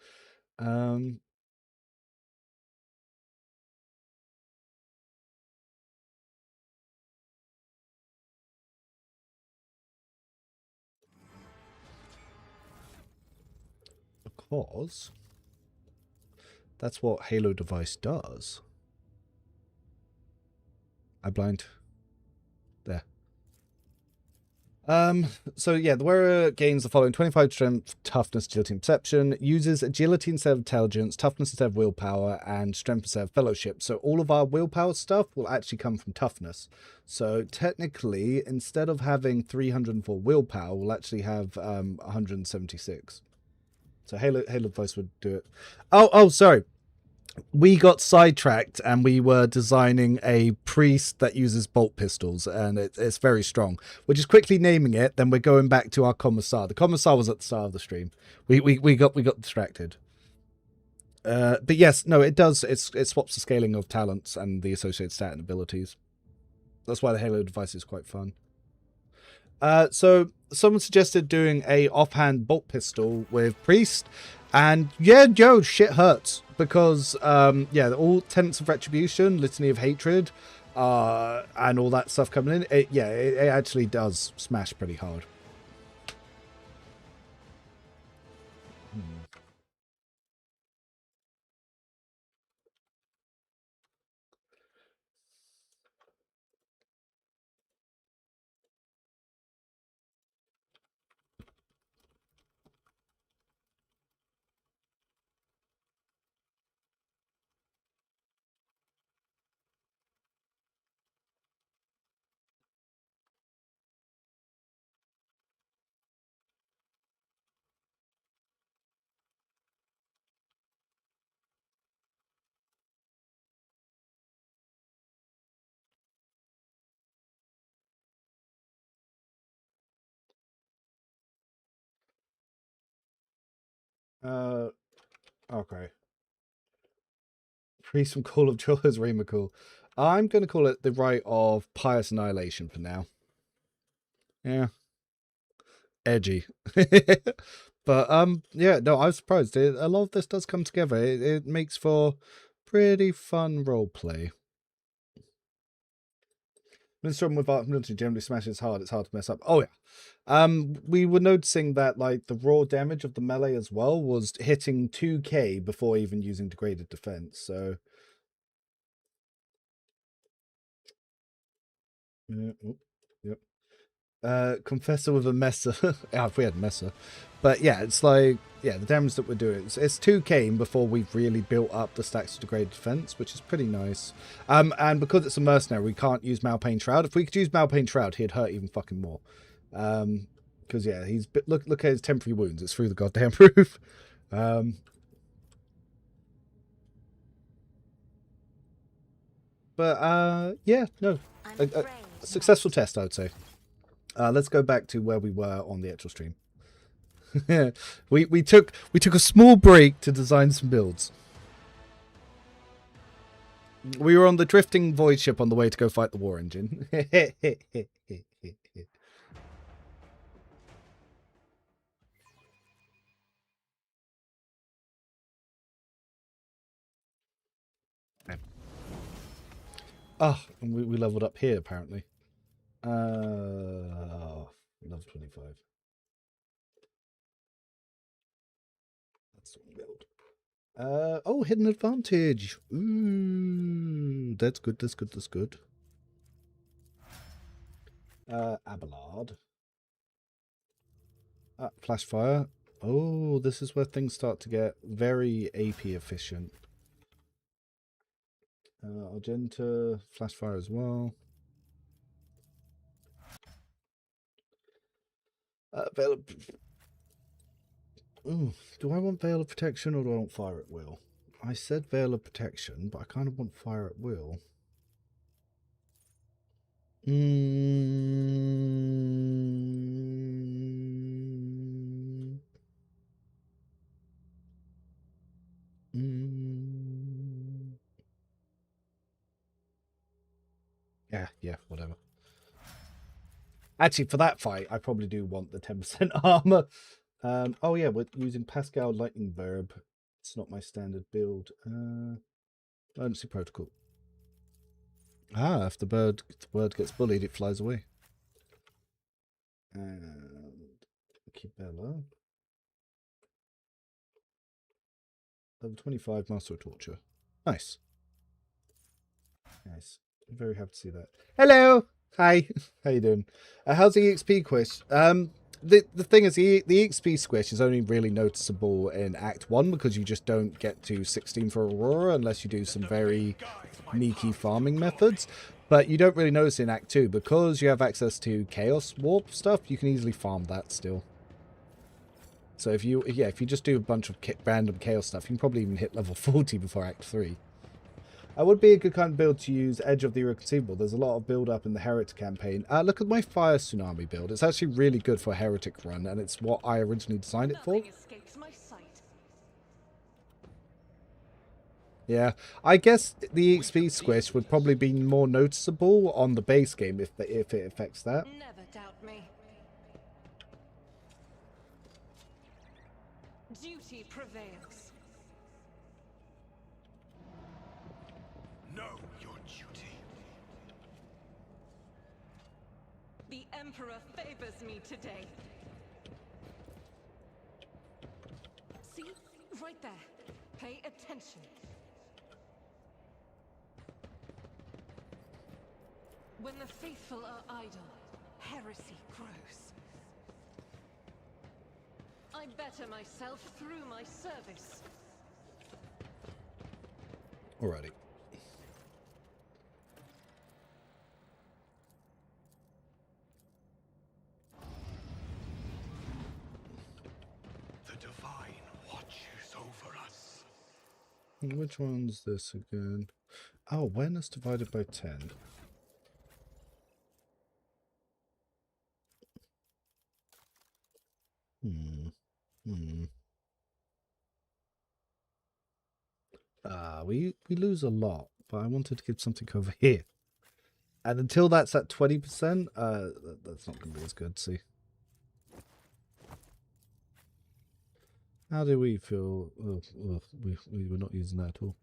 Because that's what Halo device does. I blind. There. So yeah, the wearer gains the following: 25 strength, toughness, agility, and perception, uses agility instead of intelligence, toughness instead of willpower, and strength instead of fellowship. So all of our willpower stuff will actually come from toughness. So technically, instead of having 304 willpower, we'll actually have 176. So Halo device would do it. Oh, sorry. We got sidetracked and we were designing a priest that uses bolt pistols, and it's very strong. We're just quickly naming it, then we're going back to our Commissar. The Commissar was at the start of the stream. We got distracted. But yes, no, it does. It swaps the scaling of talents and the associated stat and abilities. That's why the Halo device is quite fun. So someone suggested doing a offhand bolt pistol with priest, and yeah, Joe, shit hurts because yeah, all tenets of retribution, litany of hatred, and all that stuff coming in. It actually does smash pretty hard. Okay. Priest from Call of Joy is really cool. I'm going to call it the Rite of Pious Annihilation for now. Yeah. Edgy. But yeah, no, I was surprised. A lot of this does come together. It makes for pretty fun roleplay. Minister with Arch-Militant generally smashes hard. It's hard to mess up. Oh yeah. We were noticing that like the raw damage of the melee as well was hitting 2k before even using degraded defense. So yeah, yep. Confessor with a messer. If we had messer. But yeah, it's like, yeah, the damage that we're doing, it's 2k before we've really built up the stacks of degraded defense, which is pretty nice. And because it's a mercenary, we can't use Malpain Shroud. If we could use Malpain Shroud, he'd hurt even fucking more. Because yeah, he's look at his temporary wounds. It's through the goddamn roof. But yeah, no, a successful test, I would say. Let's go back to where we were on the actual stream. we took a small break to design some builds. We were on the drifting void ship on the way to go fight the war engine. Oh, and we leveled up here apparently. Level 25. That's what we build. Oh, hidden advantage. Ooh, that's good. That's good. That's good. Abelard. Flash fire. Oh, this is where things start to get very AP efficient. Argenta, flash fire as well. Ooh, do I want Veil of Protection or do I want Fire at Will? I said Veil of Protection, but I kind of want Fire at Will. Yeah, whatever. Actually, for that fight, I probably do want the 10% armor. Oh yeah, we're using Pascal Lightning Verb. It's not my standard build. Emergency Protocol. If the bird gets bullied, it flies away. And Kibella. Level 25, Master of Torture. Nice. Nice. I'm very happy to see that. Hello! Hi. How you doing? How's the EXP quiz? The thing is, the EXP squish is only really noticeable in Act 1 because you just don't get to 16 for Aurora unless you do some very sneaky farming methods. But you don't really notice in Act 2 because you have access to Chaos Warp stuff, you can easily farm that still. So if you just do a bunch of random Chaos stuff, you can probably even hit level 40 before Act 3. That would be a good kind of build to use Edge of the Irreconcilable. There's a lot of build up in the Heretic campaign. Look at my Fire Tsunami build. It's actually really good for a Heretic run, and it's what I originally designed it for. Yeah, I guess the EXP squish would probably be more noticeable on the base game if it affects that. Never doubt me. Duty prevails. Know your duty. The Emperor favors me today. See? Right there. Pay attention. When the faithful are idle, heresy grows. I better myself through my service. Alrighty. The Divine watches over us. Which one's this again? Oh, awareness divided by 10. We lose a lot, but I wanted to give something over here. And until that's at 20%, that's not going to be as good, see. How do we feel? Oh, we were not using that at all.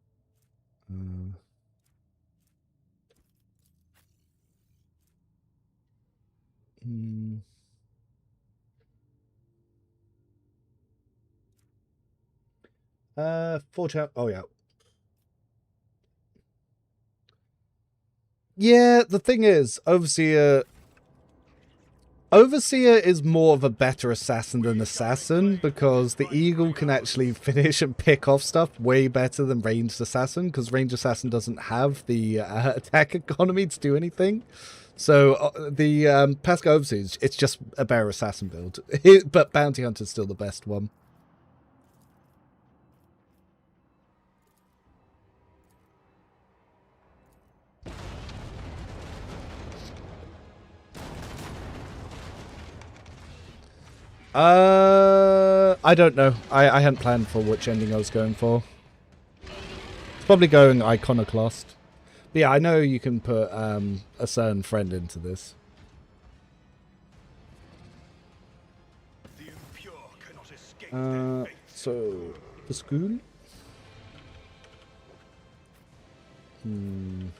Oh yeah. Yeah, the thing is, Overseer Overseer is more of a better assassin than assassin because the eagle can actually finish and pick off stuff way better than ranged assassin, because ranged assassin doesn't have the attack economy to do anything. So the Pascal Overseer, it's just a better assassin build. But Bounty Hunter's still the best one. I don't know. I hadn't planned for which ending I was going for. It's probably going Iconoclast. But yeah, I know you can put a certain friend into this. The impure cannot escape their fate. So, the school? We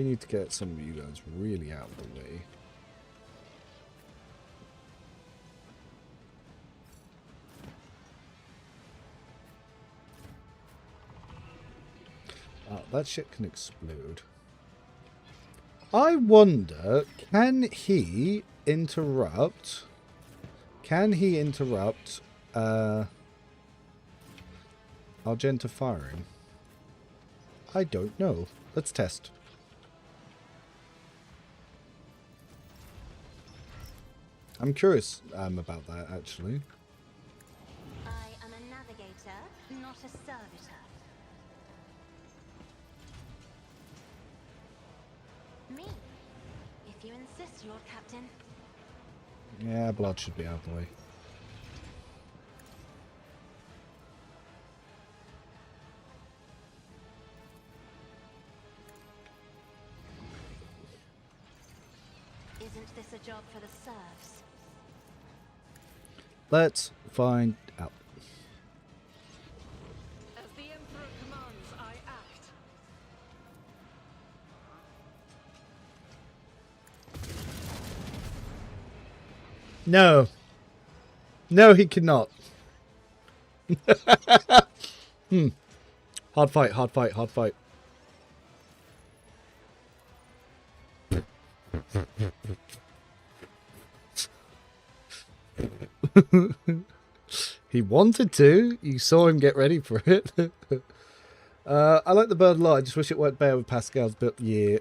need to get some of you guys really out of the way. That shit can explode. I wonder, can he interrupt? Can he interrupt Argenta firing? I don't know. Let's test. I'm curious about that, actually. I am a navigator, not a servitor. Me, if you insist, Lord Captain. Yeah, blood should be out of the way. Isn't this a job for the serfs? Let's find out. As the Emperor commands, I act. No. No, he cannot. Hard fight, hard fight, hard fight. He wanted to. You saw him get ready for it. I like the bird a lot. I just wish it worked better with Pascal's build. Yeah.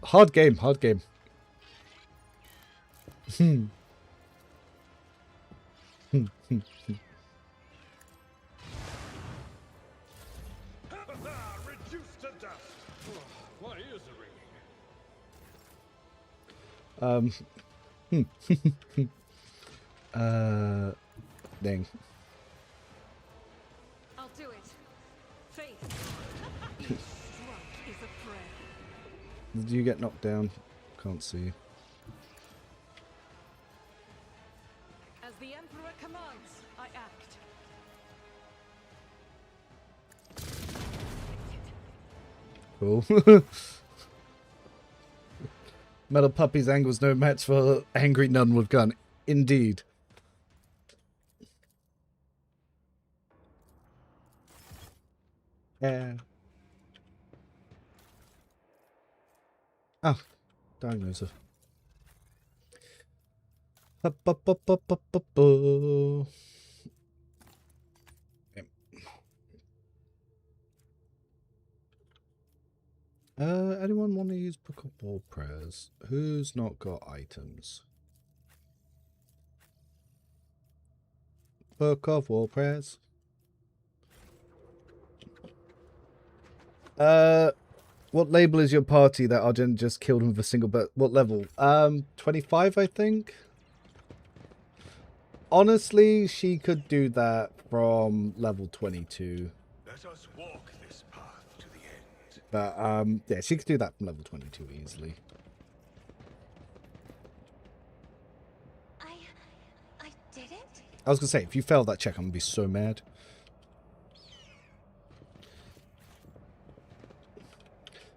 Hard game, hard game. Reduced to dust. My ears are ringing. Dang. I'll do it. Faith. Each stroke is a prayer. Did you get knocked down? Can't see. As the Emperor commands, I act. Cool. Metal Puppy's angle's no match for Angry Nun with Gun. Indeed. Yeah. Oh, diagnoser. Anyone want to use Book of War Prayers? Who's not got items? Book of War Prayers. What label is your party that Argent just killed him with a single but what level? 25, I think. Honestly, she could do that from level 22. Let us walk this path to the end. But yeah, she could do that from level 22 easily. I did it? I was gonna say, if you failed that check, I'm gonna be so mad.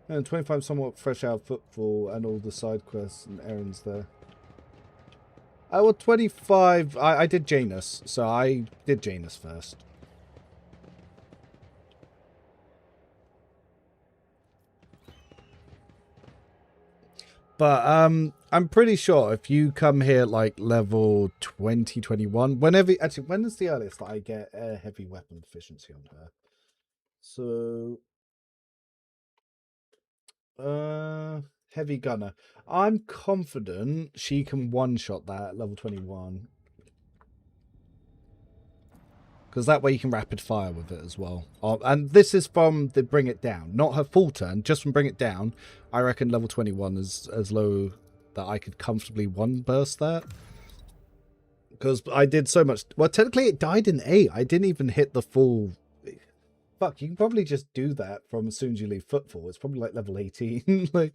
And 25 somewhat fresh out footfall and all the side quests and errands there. Well, 25, I did Janus, so I did Janus first. But I'm pretty sure if you come here like level 20, 21, whenever, actually, when is the earliest that I get a heavy weapon efficiency on her? So, heavy gunner. I'm confident she can one-shot that at level 21. Because that way you can rapid fire with it as well. And this is from the bring it down, not her full turn, just from bring it down. I reckon level 21 is as low that I could comfortably one burst that. Because I did so much. Well, technically it died in 8. I didn't even hit the full. Fuck, you can probably just do that from as soon as you leave footfall. It's probably like level 18. Like,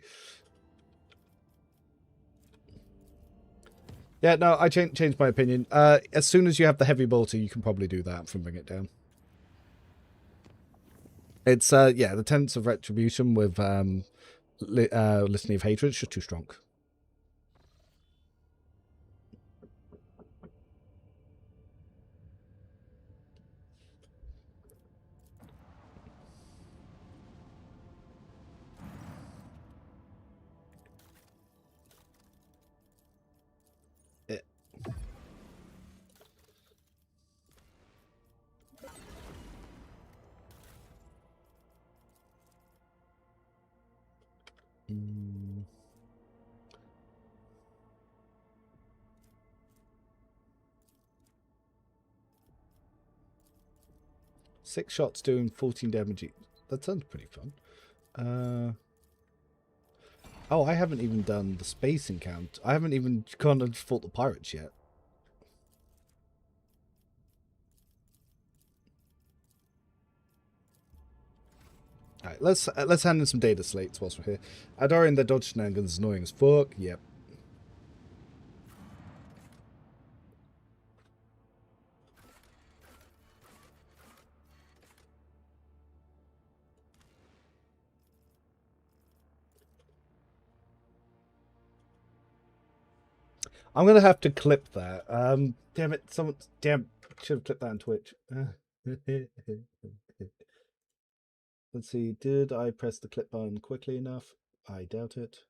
yeah, no, I changed my opinion. As soon as you have the heavy bolter, you can probably do that from bring it down. It's yeah, the Tenets of Retribution with Litany of Hatred is just too strong. Mm. Six shots doing 14 damage each. That sounds pretty fun. Oh, I haven't even done the space encounter. I haven't even gone and fought the pirates yet. Alright, let's hand in some data slates whilst we're here. Adorian, the dodge shenanigans is annoying as fuck. Yep. I'm gonna have to clip that. Damn it! Someone, damn, should have clipped that on Twitch. Let's see. Did I press the clip button quickly enough? I doubt it.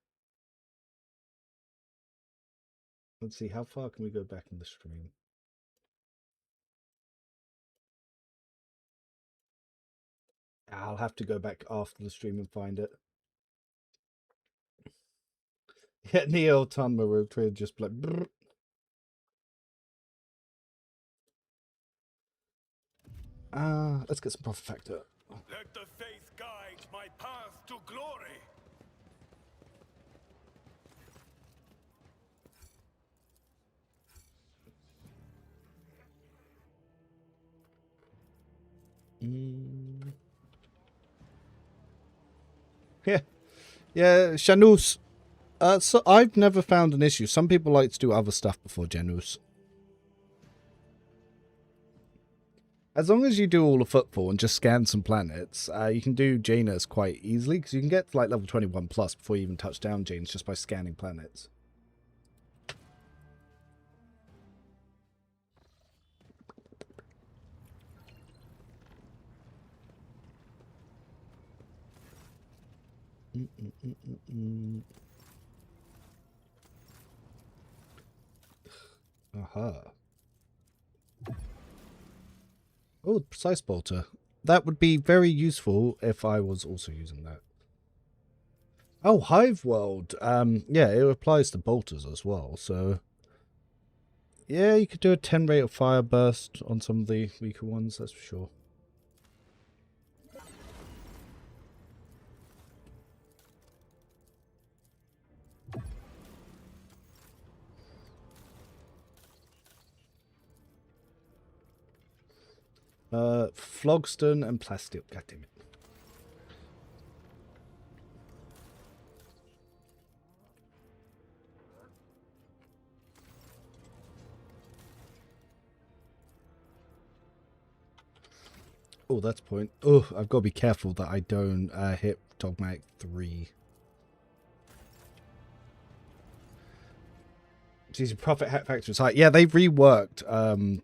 Let's see. How far can we go back in the stream? I'll have to go back after the stream and find it. Yeah, Neo Tanmaru Trader just like. Brrr. Let's get some profit factor. Let the faith guide my path to glory. Yeah, Janus. So I've never found an issue. Some people like to do other stuff before Janus. As long as you do all the footfall and just scan some planets, you can do Janus quite easily, because you can get to like level 21 plus before you even touch down Janus just by scanning planets. Aha. Oh, the precise bolter. That would be very useful if I was also using that. Oh, Homeworld. Yeah, it applies to bolters as well, so yeah, you could do a 10 rate of fire burst on some of the weaker ones, that's for sure. Phlogiston and plastic. God damn it. Oh, that's a point. Oh, I've got to be careful that I don't hit Dogmatic 3. Geez, profit factor is high. Yeah, they've reworked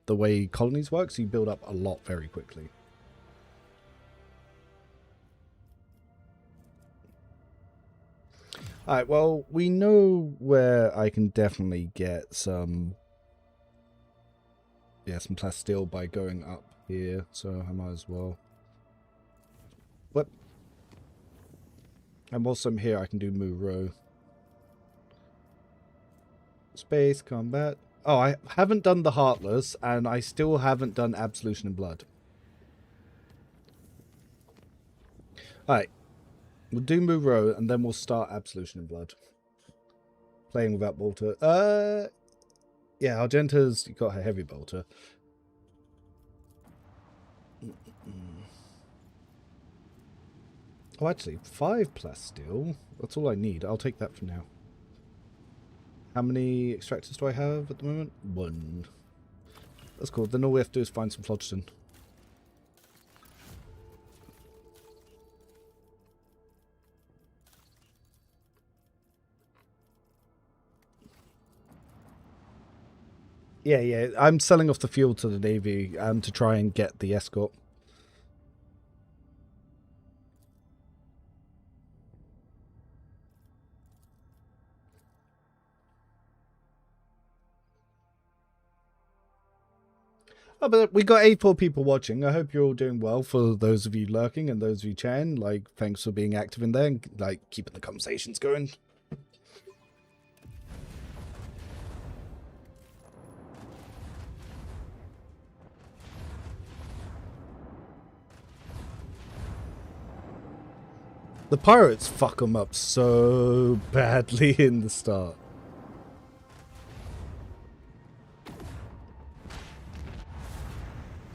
the way colonies work, so you build up a lot very quickly. Alright, well, we know where I can definitely get some... Yeah, some plasteel by going up here, so I might as well. What? And whilst I'm here, I can do Muro. Space, combat. Oh, I haven't done the Heartless, and I still haven't done Absolution in Blood. Alright. We'll do Muro, and then we'll start Absolution in Blood. Playing without bolter. Yeah, Argenta's got her heavy bolter. Oh, actually, 5 plasteel. That's all I need. I'll take that for now. How many extractors do I have at the moment? 1. That's cool. Then all we have to do is find some phlogiston. Yeah. I'm selling off the fuel to the Navy to try and get the escort. Oh, but we got 84 people watching. I hope you're all doing well. For those of you lurking and those of you chatting, like, thanks for being active in there and, like, keeping the conversations going. The pirates fuck them up so badly in the start.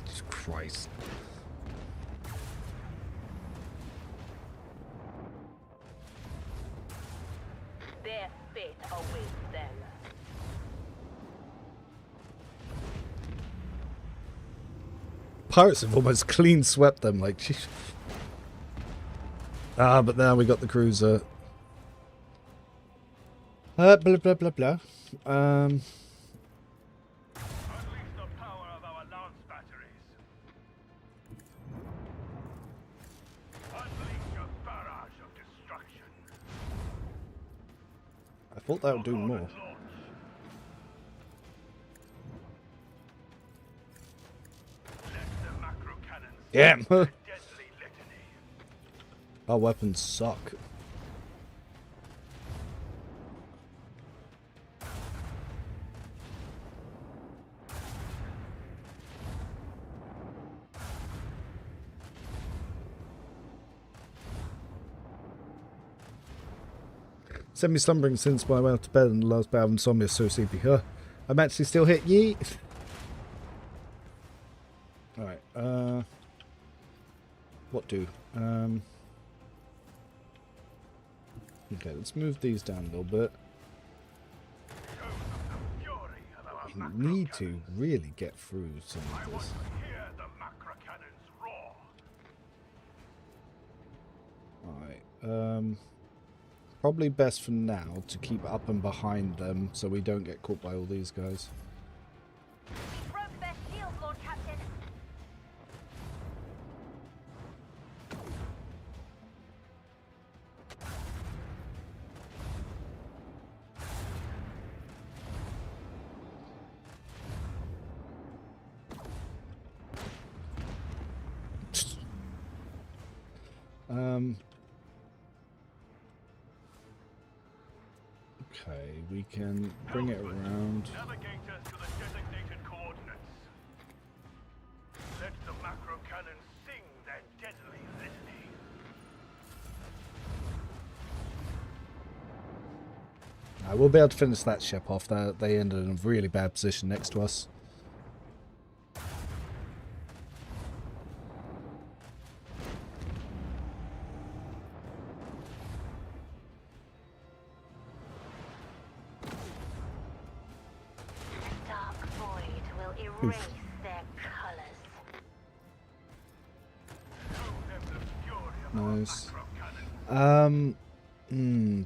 Jesus Christ. Their fate awaits them. Pirates have almost clean swept them, like, geez. Ah, but now we got the cruiser. Blah, blah, blah, blah. Unleash the power of our lance batteries. Unleash your barrage of destruction. I thought that would do more. Launch. Let the macro cannons Yeah. deadly litany. Our weapons suck. Send me slumbering since I went to bed in the last bout of insomnia, so sleepy. I'm actually still hit. Yeet. Alright, what do? Okay, let's move these down a little bit. Fury of our We macro need to cannons. really get through some I of want this. to hear the macro cannons roar. Alright, probably best for now to keep up and behind them so we don't get caught by all these guys. We broke their shield, Lord Captain. Okay, we can bring it around. Navigators to the designated coordinates. Let the macro cannons sing their deadly litany. We'll be able to finish that ship off. They ended in a really bad position next to us. The dark void will erase their colors. Show them the fury of our Nice. macro cannons.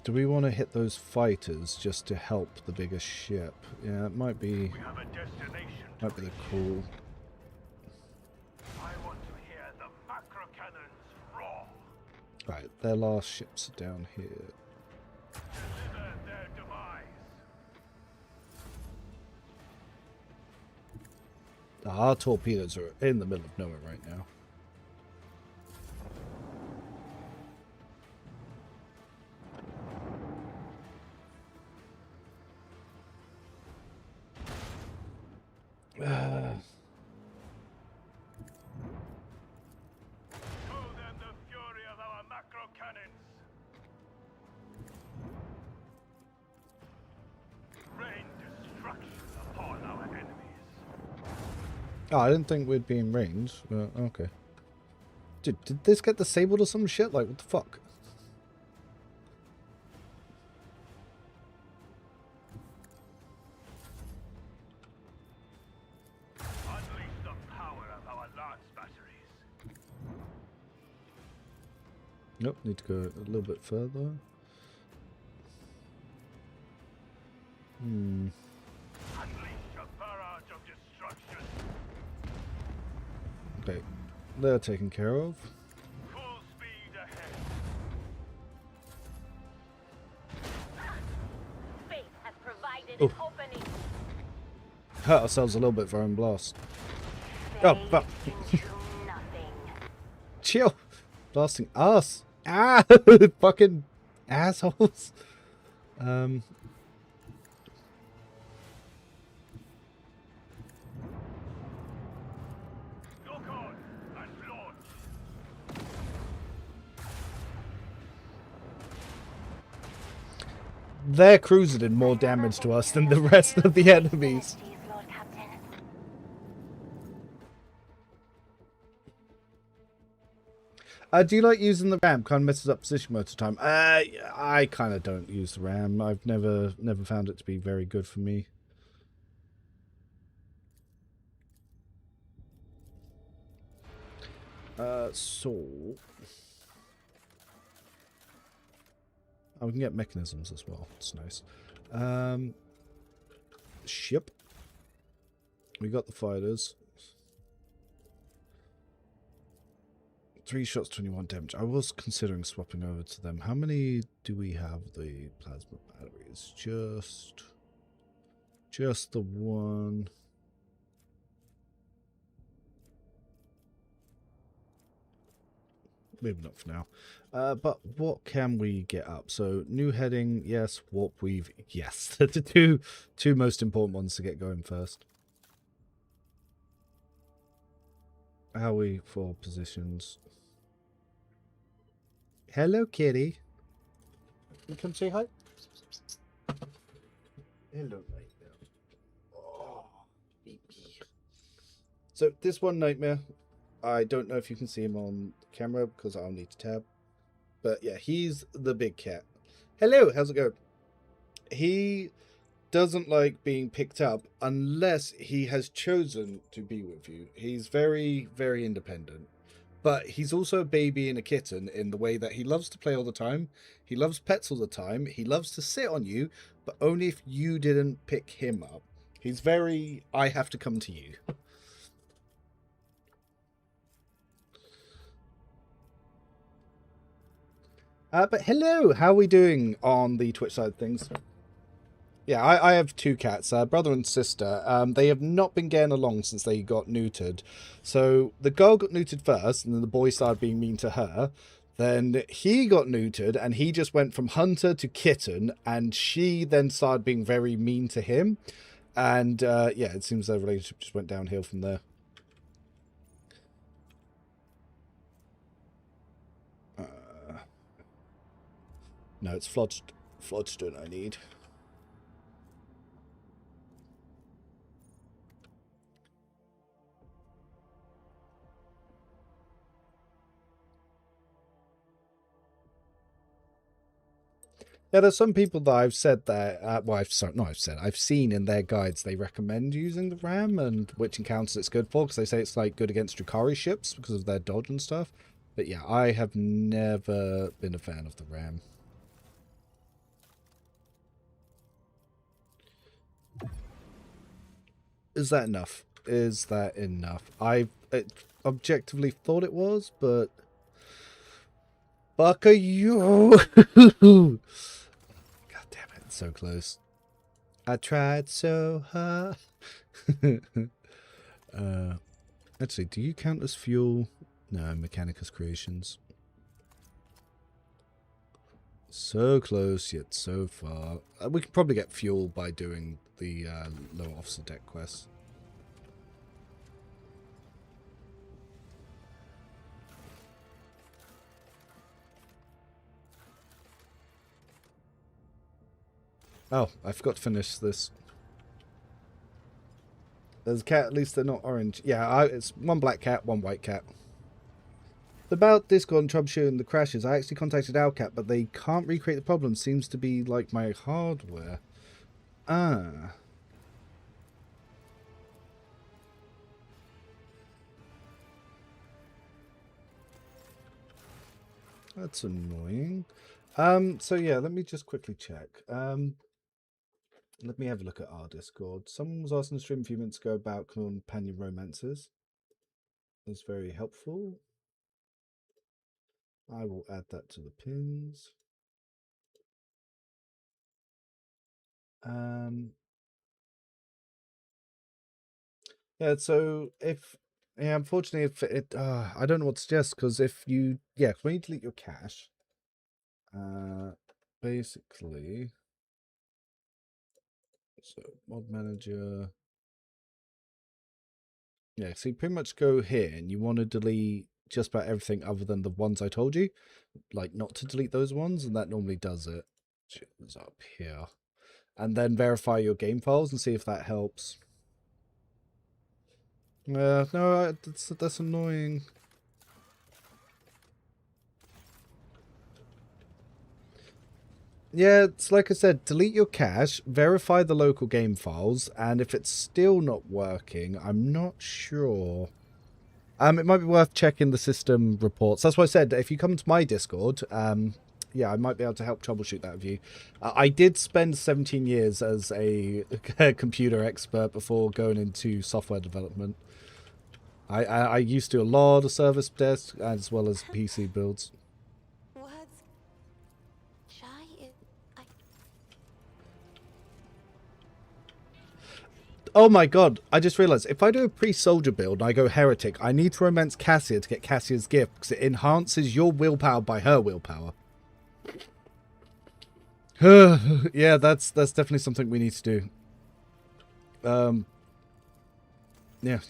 Do we want to hit those fighters just to help the bigger ship? Yeah, it might be. We have a destination to Might be the reach. call. I want to hear the macro cannons roar. Right, their last ships are down here. Deliver their demise. Our torpedoes are in the middle of nowhere right now. Show them the fury of our macro cannons. Rain destruction upon our enemies. Oh, I didn't think we'd be in range, but okay. Dude, did this get disabled or some shit? Like, what the fuck? Unleash the power of our lance batteries. Nope, need to go a little bit further. Unleash a barrage of destruction. Okay, they're taken care of. Full speed ahead. Fate has provided Oh. an opening. Hurt ourselves a little bit for our own blast. Oh, fuck. Into nothing. Chill. Blasting us. Ah, fucking assholes. Lock on and launch. Their cruiser did more damage to us than the rest of the enemies. Lord Captain. Do you like using the RAM? Kind of messes up position most of the time. I kind of don't use the RAM. I've never found it to be very good for me. So... Oh, we can get mechanisms as well. It's nice. Ship. We got the fighters. 3 shots, 21 damage. I was considering swapping over to them. How many do we have? The plasma batteries? Just the one. Maybe not for now. But what can we get up? So new heading, yes. Warp weave, yes. the two most important ones to get going first. How are we for positions? Hello, kitty. You come say hi. Hello, nightmare. Oh, baby. So this one nightmare, I don't know if you can see him on camera because I'll need to tab. But yeah, he's the big cat. Hello, how's it going? He doesn't like being picked up unless he has chosen to be with you. He's very, very independent. But he's also a baby and a kitten in the way that he loves to play all the time. He loves pets all the time. He loves to sit on you, but only if you didn't pick him up. He's very, I have to come to you. But hello, how are we doing on the Twitch side of things? Yeah, I have 2 cats, brother and sister. They have not been getting along since they got neutered. So the girl got neutered first, and then the boy started being mean to her. Then he got neutered, and he just went from hunter to kitten, and she then started being very mean to him. And yeah, it seems their relationship just went downhill from there. No, it's Floodstone I need. Yeah, there's some people that I've said that, well, I've seen in their guides they recommend using the RAM and which encounters it's good for, because they say it's like good against Drukhari ships because of their dodge and stuff. But yeah, I have never been a fan of the RAM. Is that enough? Is that enough? I objectively thought it was, but... Fuck are you? so close. I tried so hard. Actually, do you count as fuel? No, Mechanicus Creations. So close, yet so far. We could probably get fuel by doing the lower officer deck quests. Oh, I forgot to finish this. There's a cat, at least they're not orange. Yeah, it's one black cat, one white cat. About Discord and troubleshooting the crashes, I actually contacted Alcat, but they can't recreate the problem. Seems to be like my hardware. Ah. That's annoying. So yeah, let me just quickly check. Let me have a look at our Discord. Someone was asking the stream a few minutes ago about companion romances. That's very helpful. I will add that to the pins. Yeah, so unfortunately, if it, I don't know what to suggest, because if you, when you delete your cache, basically, so mod manager, so you pretty much go here and you want to delete just about everything other than the ones I told you, like not to delete those ones, and that normally does it. It's up here. And then verify your game files and see if that helps. No, that's annoying. Yeah, it's like I said, delete your cache, verify the local game files, and if it's still not working, I'm not sure. It might be worth checking the system reports. That's why I said, if you come to my Discord, yeah, I might be able to help troubleshoot that with you. I did spend 17 years as a computer expert before going into software development. I used to do a lot of service desk as well as PC builds. Words. Shy. Oh my god, I just realised, if I do a pre-soldier build and I go heretic, I need to romance Cassia to get Cassia's gift, because it enhances your willpower by her willpower. Yeah, that's definitely something we need to do. Yeah.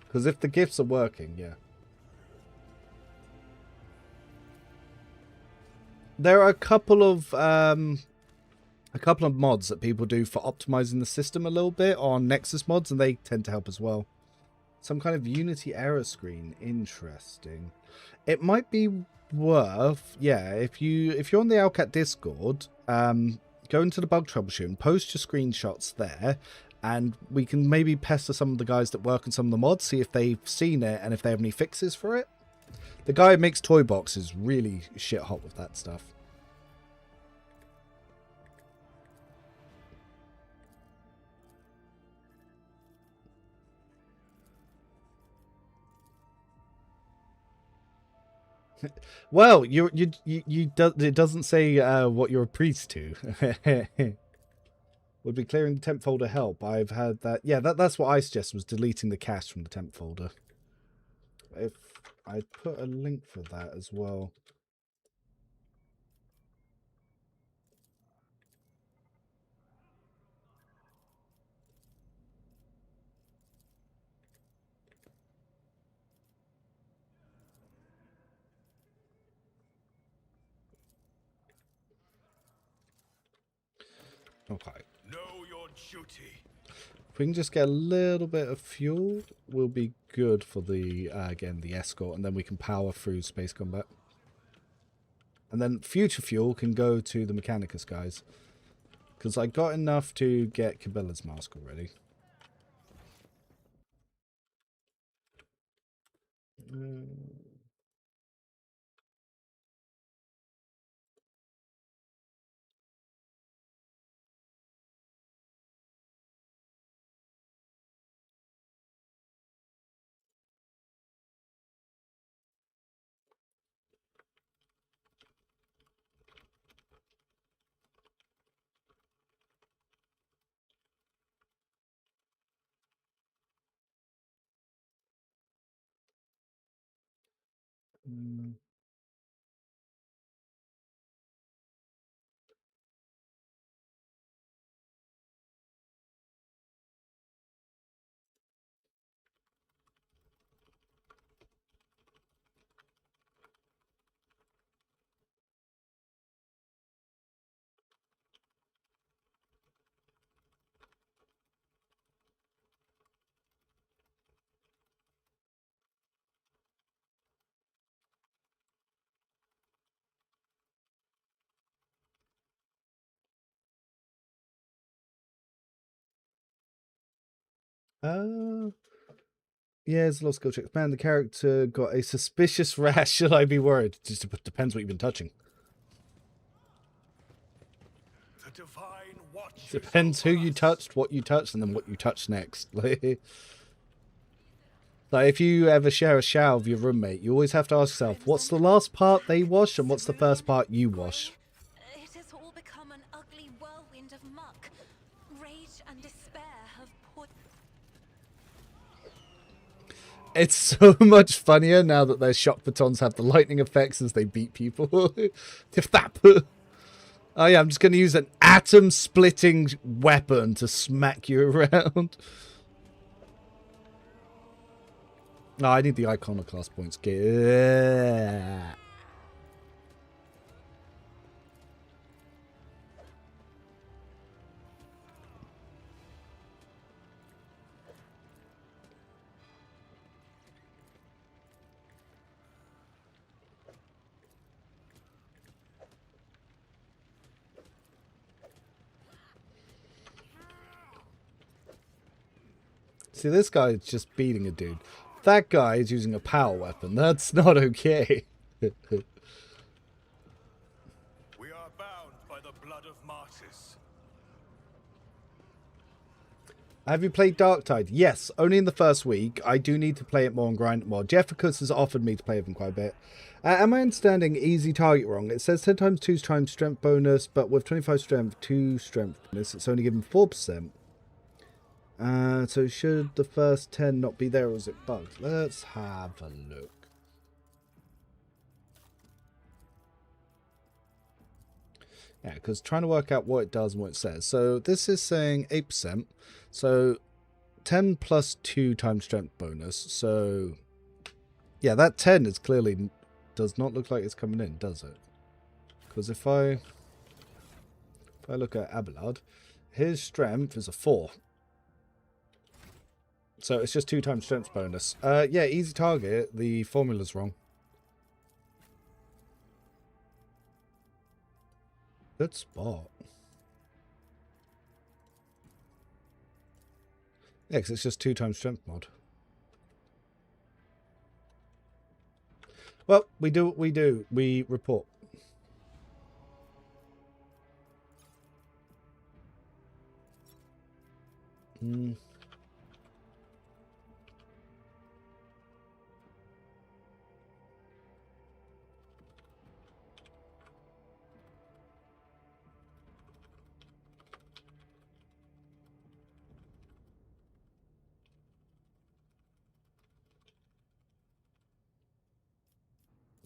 Because if the gifts are working, yeah. There are a couple of mods that people do for optimizing the system a little bit on Nexus mods, and they tend to help as well. Some kind of Unity error screen. Interesting. It might be worth, if you're on the Alcat Discord, go into the bug troubleshooting, post your screenshots there, and we can maybe pester some of the guys that work on some of the mods, see if they've seen it and if they have any fixes for it. The guy who makes Toy Box is really shit hot with that stuff. Well, it doesn't say what you're a priest to. Would be clearing the temp folder help? I've had that. Yeah, that's what I suggested, was deleting the cache from the temp folder. If I put a link for that as well. Okay. Know your duty. If we can just get a little bit of fuel, we'll be good for the, again, the escort, and then we can power through space combat. And then future fuel can go to the Mechanicus guys. Because I got enough to get Cabela's mask already. Mm. Uh, yeah, there's a lot of skill checks. Man, the character got a suspicious rash. Should I be worried? Just depends what you've been touching. The divine watches Depends who over you us. touched, what you touched, and then what you touched next. Like if you ever share a shower with your roommate, you always have to ask yourself, what's the last part they wash and what's the first part you wash? It has all become an ugly whirlwind of muck. Rage and despair have poured. It's so much funnier now that their shock batons have the lightning effects as they beat people. If that... Oh yeah, I'm just going to use an atom-splitting weapon to smack you around. No, I need the iconoclast points. See, this guy is just beating a dude. That guy is using a power weapon. That's not okay. We are bound by the blood of martyrs. Have you played Darktide? Yes, only in the first week. I do need to play it more and grind it more. Jefficus has offered me to play with him quite a bit. Am I understanding easy target wrong? It says 10 times 2 times strength bonus, but with 25 strength, 2 strength bonus, it's only given 4%. So should the first 10 not be there, or is it bugged? Let's have a look. Yeah, because trying to work out what it does and what it says. So this is saying 8%. So 10 plus 2 times strength bonus. So yeah, that 10 is clearly does not look like it's coming in, does it? Because if I look at Abelard, his strength is a 4. So it's just 2 times strength bonus. Yeah, easy target. The formula's wrong. Good spot. Yeah, because it's just 2 times strength mod. Well, we do what we do. We report.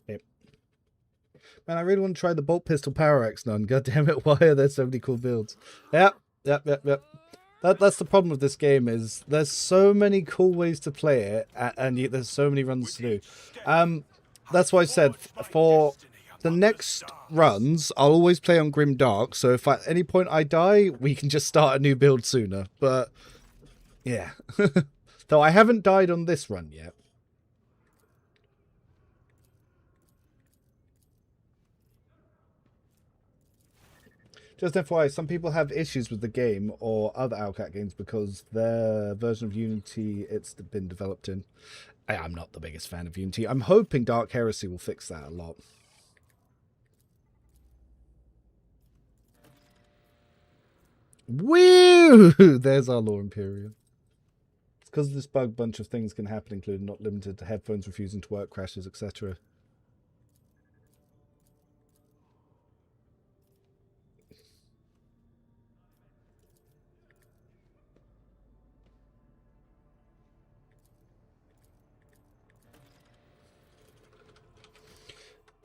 Yep. Man, I really want to try the bolt pistol power axe none. God damn it, why are there so many cool builds? Yep. That's the problem with this game is there's so many cool ways to play it, and there's so many runs to do. That's why I said for the next runs, I'll always play on Grim Dark, so if at any point I die, we can just start a new build sooner. But, yeah. Though I haven't died on this run yet. Just FYI, some people have issues with the game or other Owlcat games because their version of Unity it's been developed in. I'm not the biggest fan of Unity. I'm hoping Dark Heresy will fix that a lot. Woo! There's our Law Imperium. It's because of this bug, bunch of things can happen, including not limited to headphones refusing to work, crashes, etc.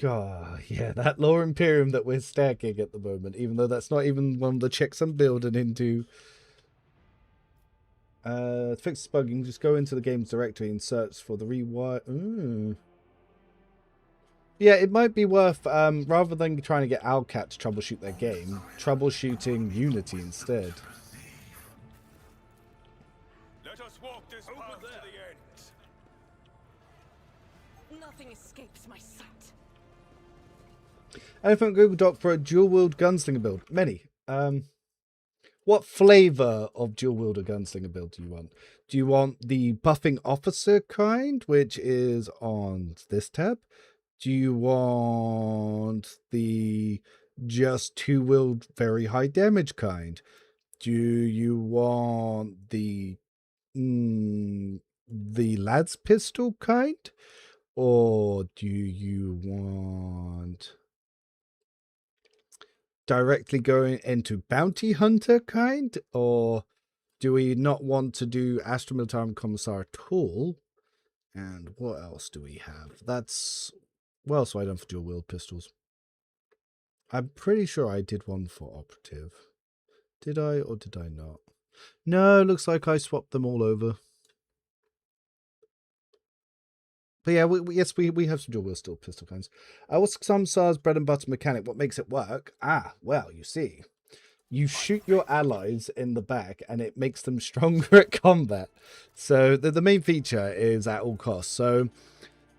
God, yeah, that Lore Imperium that we're stacking at the moment, even though that's not even one of the checks I'm building into. To fix this bug, you can just go into the game's directory and search for the rewire. Ooh. Yeah, it might be worth, rather than trying to get Owlcat to troubleshoot their game, troubleshooting Unity instead. Let us walk this path to the end. Nothing escapes my sight. Elephant Google Doc for a dual-wield gunslinger build. Many. What flavor of dual-wielder gunslinger build do you want? Do you want the buffing officer kind, which is on this tab? Do you want the just two-wield very high damage kind? Do you want the lad's pistol kind? Or do you want directly going into bounty hunter kind? Or do we not want to do Arch-Militant and Commisar at all? And what else do we have? That's... What else have I done for dual wield pistols? I'm pretty sure I did one for operative. Did I or did I not? No, looks like I swapped them all over. But yeah, we have some dual wield still pistol kinds. What's Commisar's bread and butter mechanic? What makes it work? Ah, well, you see. You shoot your allies in the back and it makes them stronger at combat. So the main feature is at all costs. So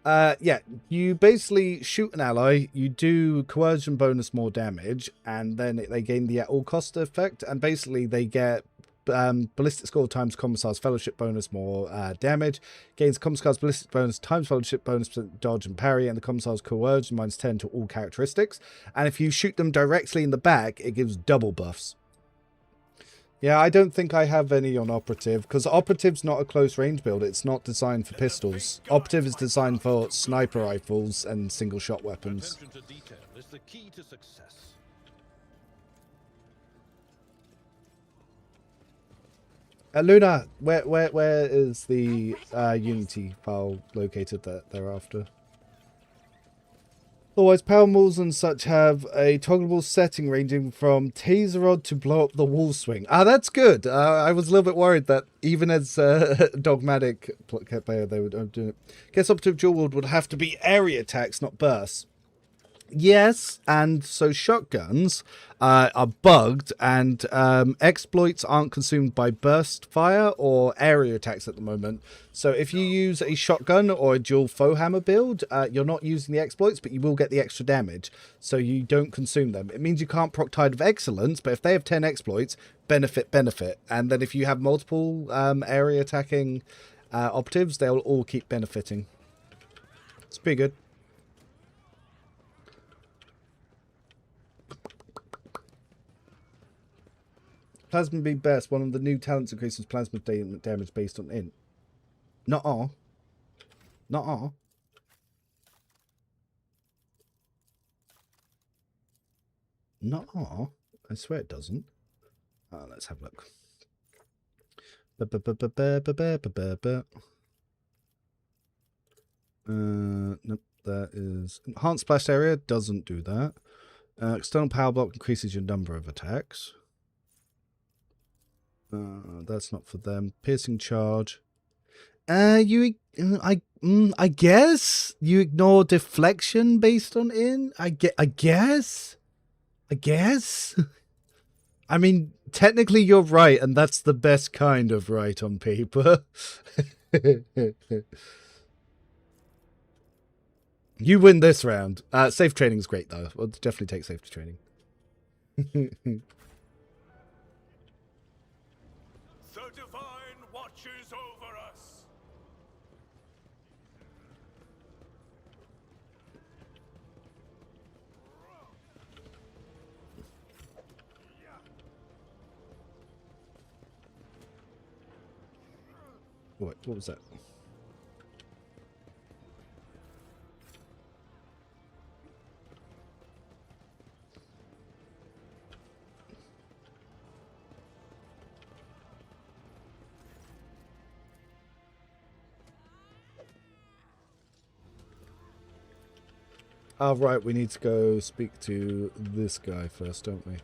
yeah, you basically shoot an ally, you do coercion bonus more damage, and then they gain the at all cost effect, and basically they get ballistic score times Commissar's fellowship bonus more damage, gains Commissar's ballistic bonus times fellowship bonus dodge and parry, and the Commissar's coercion -10 to all characteristics. And if you shoot them directly in the back, it gives double buffs. Yeah, I don't think I have any on operative, because operative's not a close range build. It's not designed for pistols. Operative is designed for sniper rifles and single shot weapons. Attention to detail is the key to success. Luna, where is the Unity file located that they're after? Otherwise, power walls and such have a toggleable setting ranging from taser rod to blow up the wall swing. Ah, that's good. I was a little bit worried that even as dogmatic player they would do it. Guess operative dual wield would have to be area attacks, not bursts. Yes, and so shotguns are bugged, and exploits aren't consumed by burst fire or area attacks at the moment. So if you use a shotgun or a dual foe hammer build, you're not using the exploits, but you will get the extra damage, so you don't consume them. It means you can't proc Tide of Excellence, but if they have 10 exploits, benefit. And then if you have multiple area attacking operatives, they'll all keep benefiting. It's pretty good. Plasma beam burst. One of the new talents increases plasma damage based on int. Not all. Not all. Not all. I swear it doesn't. Let's have a look. Nope. That is enhanced splash area. Doesn't do that. External power block increases your number of attacks. That's not for them. Piercing charge. I guess you ignore deflection based on in. I guess. I mean, technically you're right, and that's the best kind of right on paper. You win this round. Safe training is great though. We'll definitely take safety training. Watches over us. What was that? Oh, right, we need to go speak to this guy first, don't we?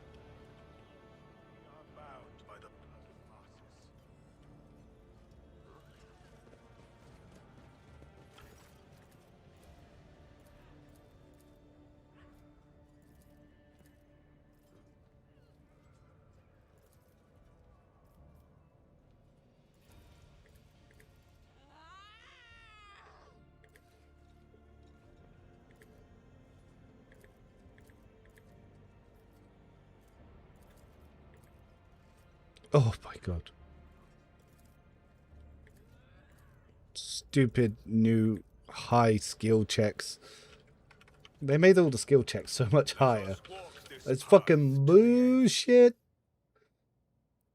Oh my god. Stupid new high skill checks. They made all the skill checks so much higher. It's fucking bullshit.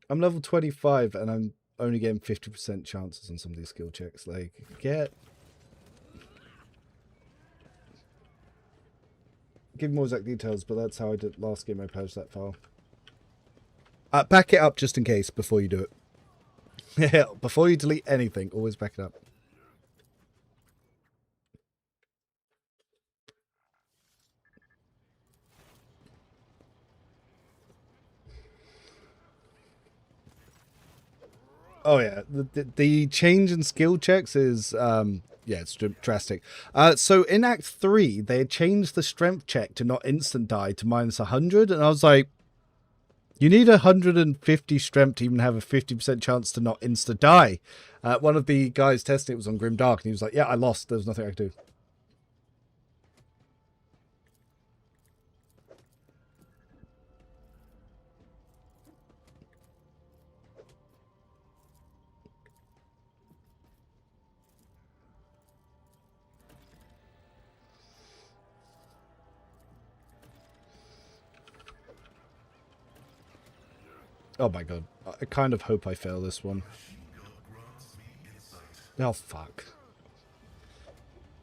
I'm level 25 and I'm only getting 50% chances on some of these skill checks. Like, give more exact details, but that's how I did last game I purged that file. Back it up just in case before you do it. Yeah, before you delete anything, always back it up. Oh yeah, the change in skill checks is yeah, it's drastic. So in Act 3, they had changed the strength check to not instant die to minus 100, and I was like, you need 150 strength to even have a 50% chance to not insta die. One of the guys testing it was on Grimdark, and he was like, yeah, I lost. There was nothing I could do. Oh my god. I kind of hope I fail this one. Oh, fuck.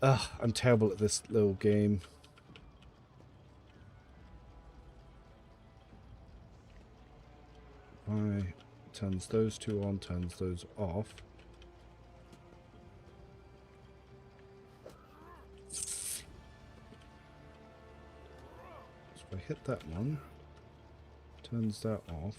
Ugh, I'm terrible at this little game. I turns those two on, turns those off. So if I hit that one, turns that off.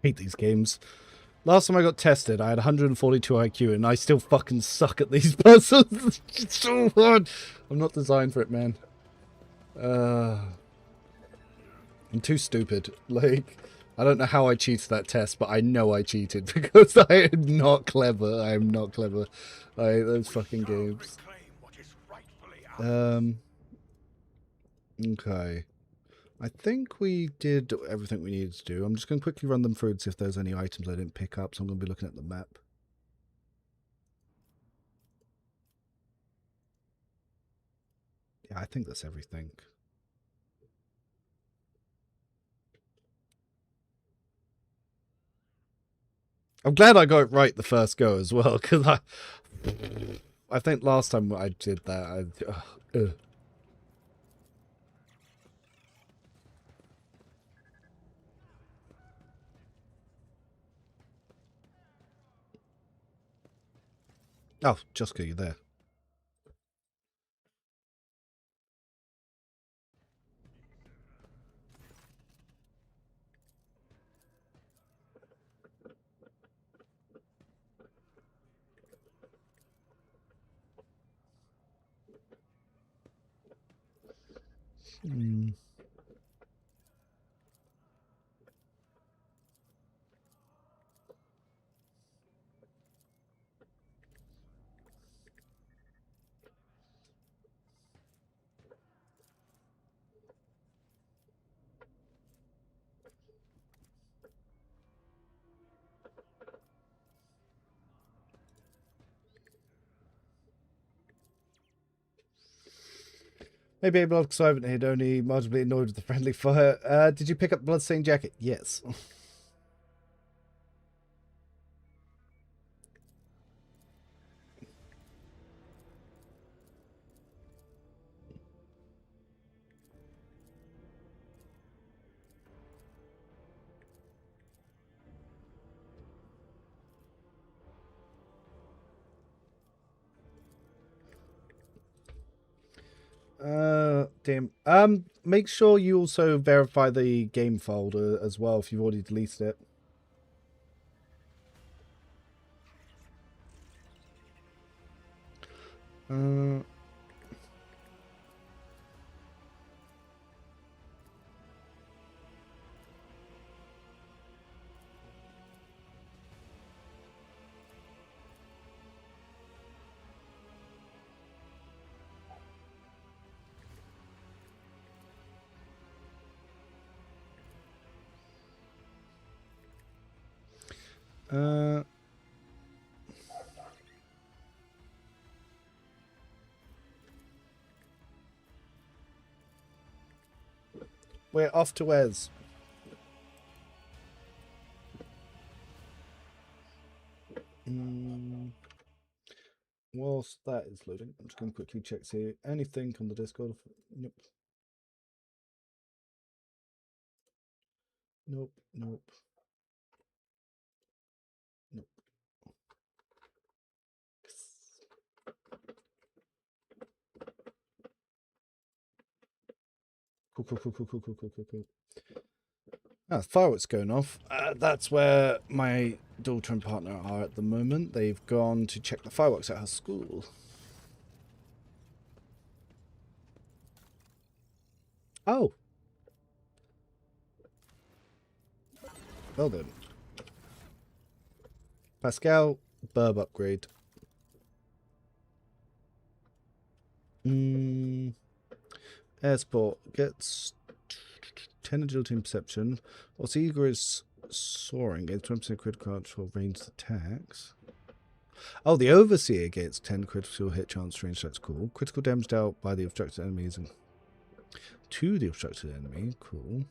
Hate these games. Last time I got tested, I had 142 IQ, and I still fucking suck at these puzzles. It's so hard. I'm not designed for it, man. I'm too stupid. Like, I don't know how I cheated that test, but I know I cheated because I am not clever. I am not clever. Those fucking games. Okay. I think we did everything we needed to do. I'm just going to quickly run them through and see if there's any items I didn't pick up. So I'm going to be looking at the map. Yeah, I think that's everything. I'm glad I got it right the first go as well, because I think last time I did that, Oh, Jessica, you're there. Maybe able because I haven't had only marginally annoyed with the friendly fire. Did you pick up Bloodstained Jacket? Yes. Damn. Make sure you also verify the game folder as well if you've already deleted it. Uh, uh, we're off to Wes. Whilst that is loading, I'm just going to quickly check see anything on the Discord. Nope. Nope. Nope. Nope. Cool. Ah, fireworks going off. That's where my daughter and partner are at the moment. They've gone to check the fireworks at her school. Oh. Well then. Pascal, burb upgrade. Air support gets 10 agility and perception. Whilst eager is soaring, gets 20% critical chance for ranged attacks. Oh, the Overseer gets 10 critical hit chance range. That's cool. Critical damage dealt by the obstructed enemies and to the obstructed enemy. Cool.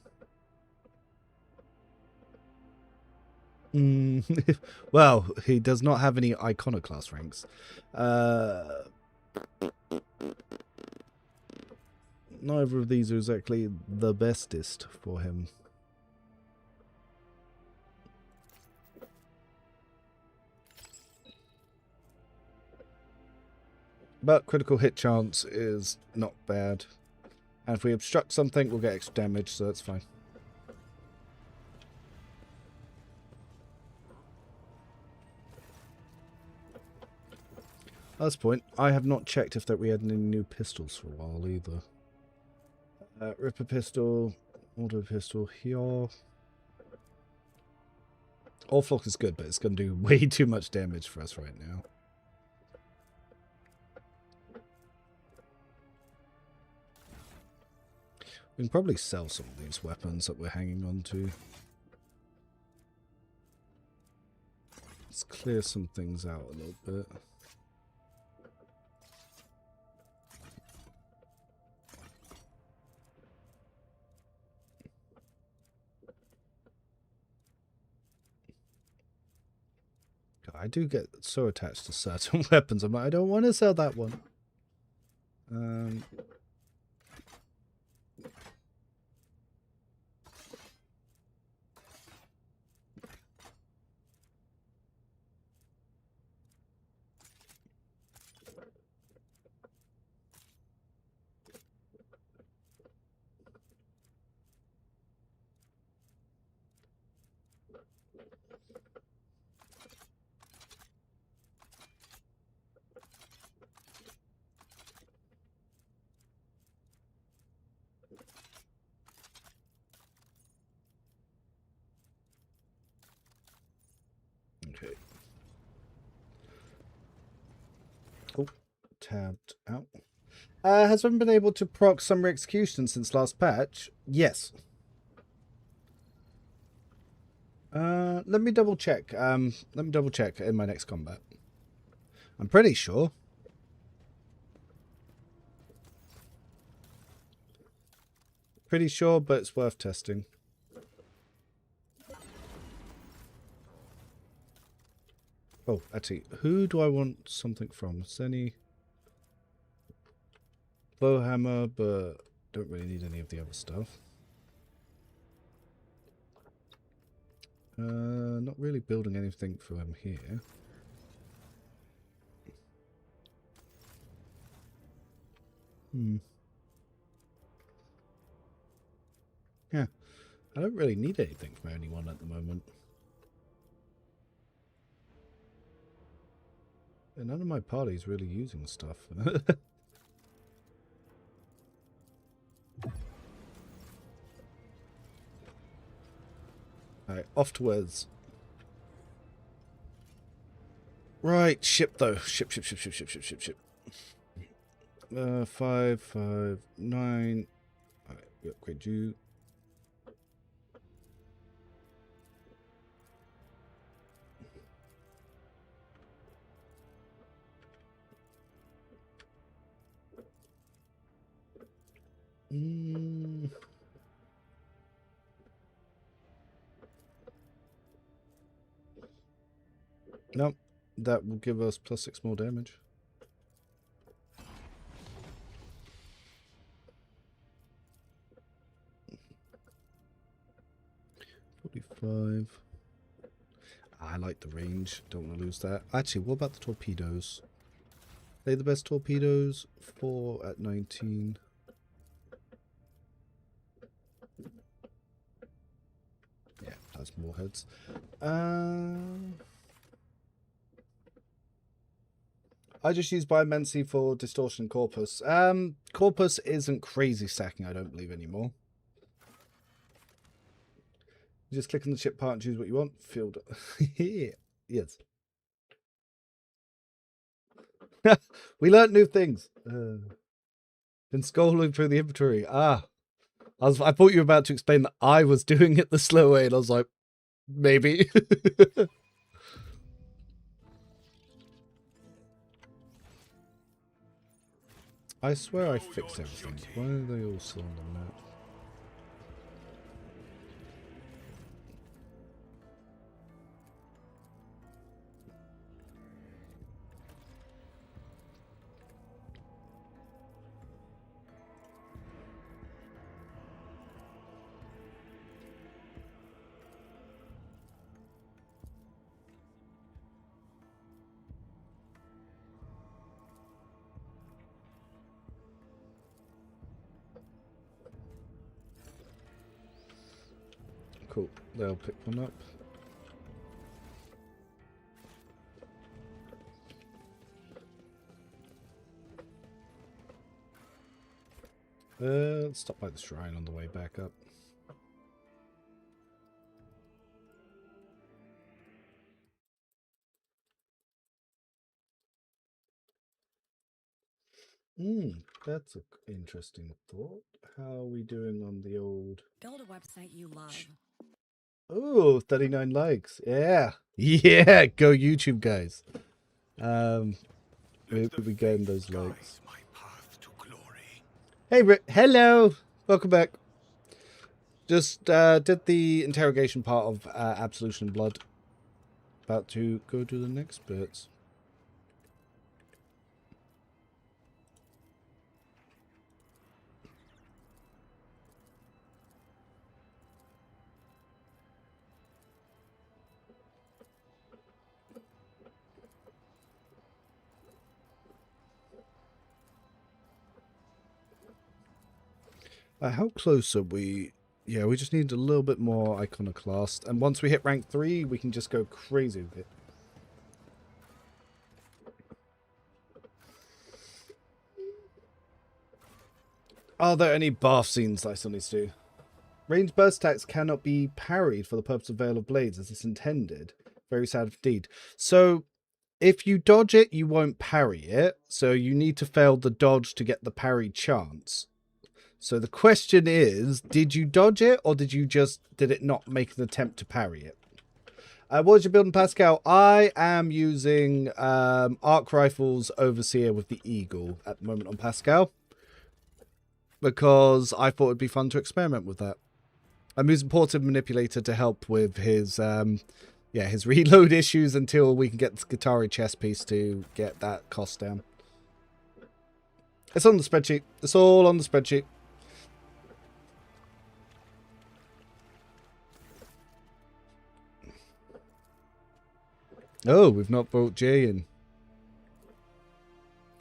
Well, he does not have any iconoclast ranks. Neither of these are exactly the bestest for him. But critical hit chance is not bad. And if we obstruct something, we'll get extra damage, so that's fine. At this point, I have not checked if that we had any new pistols for a while either. Ripper pistol, auto pistol here. All flock is good, but it's going to do way too much damage for us right now. We can probably sell some of these weapons that we're hanging on to. Let's clear some things out a little bit. I do get so attached to certain weapons. I'm like, I don't want to sell that one. Okay. Oh, tabbed out. Has one been able to proc summer execution since last patch? Yes. Let me double check. Let me double check in my next combat. I'm pretty sure. Pretty sure, but it's worth testing. Oh, actually, who do I want something from? Is there any bowhammer, but don't really need any of the other stuff. Not really building anything for him here. Yeah. I don't really need anything from anyone at the moment. And none of my party's really using stuff. Alright, off to Wes. Right, ship though. Ship. 5, 5, 9. Alright, we upgrade you. Nope, that will give us +6 more damage. $45. I like the range. Don't want to lose that. Actually, what about the torpedoes? They the best torpedoes. 4 at 19. Yeah, that's more heads. I just use Biomancy for Distortion and Corpus. Corpus isn't crazy stacking, I don't believe, anymore. You just click on the ship part and choose what you want. Field. Yes. We learnt new things. Been scrolling through the inventory. I thought you were about to explain that I was doing it the slow way, and I was like, maybe. I swear I fixed everything. Why are they all still on the map? Cool, they'll pick one up. Let's stop by the shrine on the way back up. That's an interesting thought. How are we doing on the old... Build a website you love. Oh, 39 likes. Yeah. Yeah, go YouTube, guys. We'll be getting those likes. Hey, hello. Welcome back. Just did the interrogation part of Absolution and Blood. About to go to the next bits. How close are we? Yeah, we just need a little bit more iconoclast. And once we hit rank 3, we can just go crazy with it. Are there any bath scenes that I still need to do? Range burst attacks cannot be parried for the purpose of Veil of Blades as it's intended. Very sad indeed. So, if you dodge it, you won't parry it. So you need to fail the dodge to get the parry chance. So the question is, did you dodge it, or did it not make an attempt to parry it? What is your build in Pascal? I am using Arc Rifles Overseer with the Eagle at the moment on Pascal. Because I thought it'd be fun to experiment with that. I'm using Portive Manipulator to help with his his reload issues until we can get the Skitarii chest piece to get that cost down. It's on the spreadsheet. It's all on the spreadsheet. Oh, we've not brought Jay in.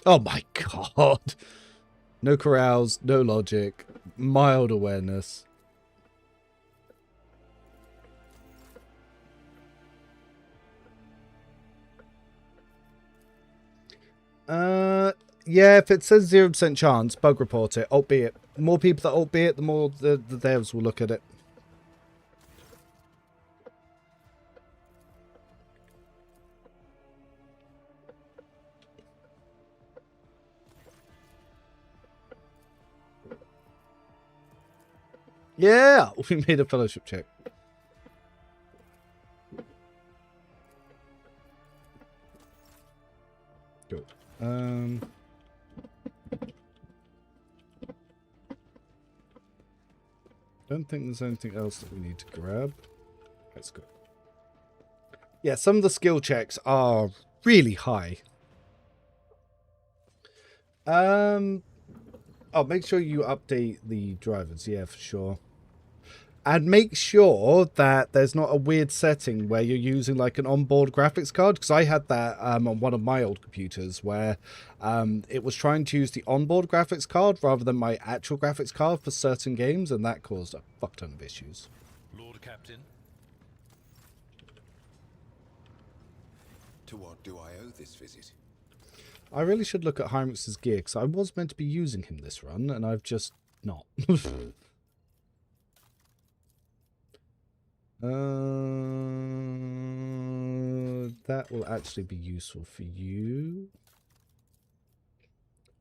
Oh my god. No corrals, no logic, mild awareness. Yeah, if it says 0% chance, bug report it. Alt B it. The more people that alt B it, the more the devs will look at it. Yeah, we made a fellowship check. Good. Don't think there's anything else that we need to grab. Let's go. Yeah, some of the skill checks are really high. Oh, make sure you update the drivers. Yeah, for sure. And make sure that there's not a weird setting where you're using like an onboard graphics card, because I had that on one of my old computers where it was trying to use the onboard graphics card rather than my actual graphics card for certain games, and that caused a fuck ton of issues. Lord Captain. To what do I owe this visit? I really should look at Heinrich's gear, because I was meant to be using him this run, and I've just not. That will actually be useful for you.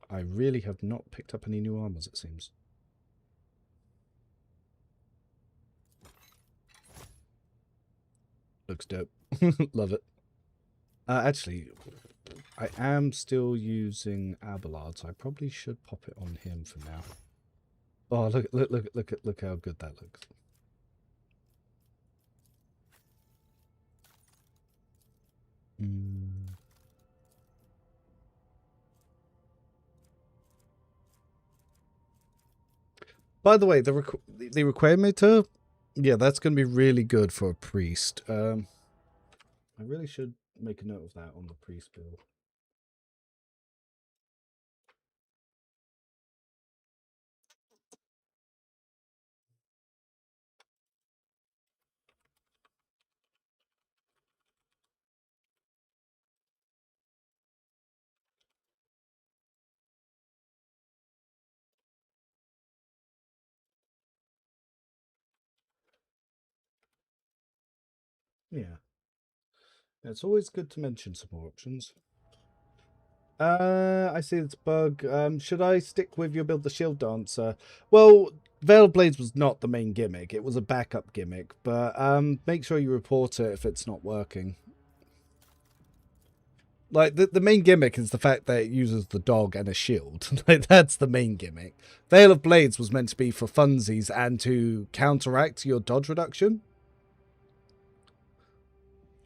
I really have not picked up any new armors, it seems. Looks dope. Love it. Actually, I am still using Abelard, so I probably should pop it on him for now. Oh, look how good that looks. By the way, the requiremeter, yeah, that's going to be really good for a priest. I really should make a note of that on the priest build. Yeah. It's always good to mention some more options. I see it's bug. Should I stick with your build the shield dancer? Well, Veiled Blades was not the main gimmick. It was a backup gimmick, but make sure you report it if it's not working. Like, the main gimmick is the fact that it uses the dog and a shield. Like, that's the main gimmick. Veil of Blades was meant to be for funsies and to counteract your dodge reduction.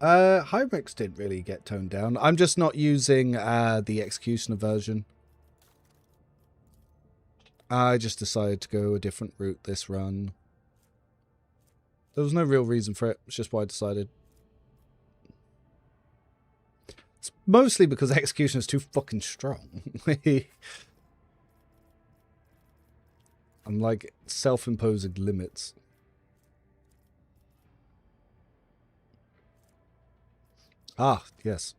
Hyrix didn't really get toned down. I'm just not using the Executioner version. I just decided to go a different route this run. There was no real reason for it. It's just what I decided. It's mostly because Executioner is too fucking strong. I'm like self-imposing limits. Ah, yes.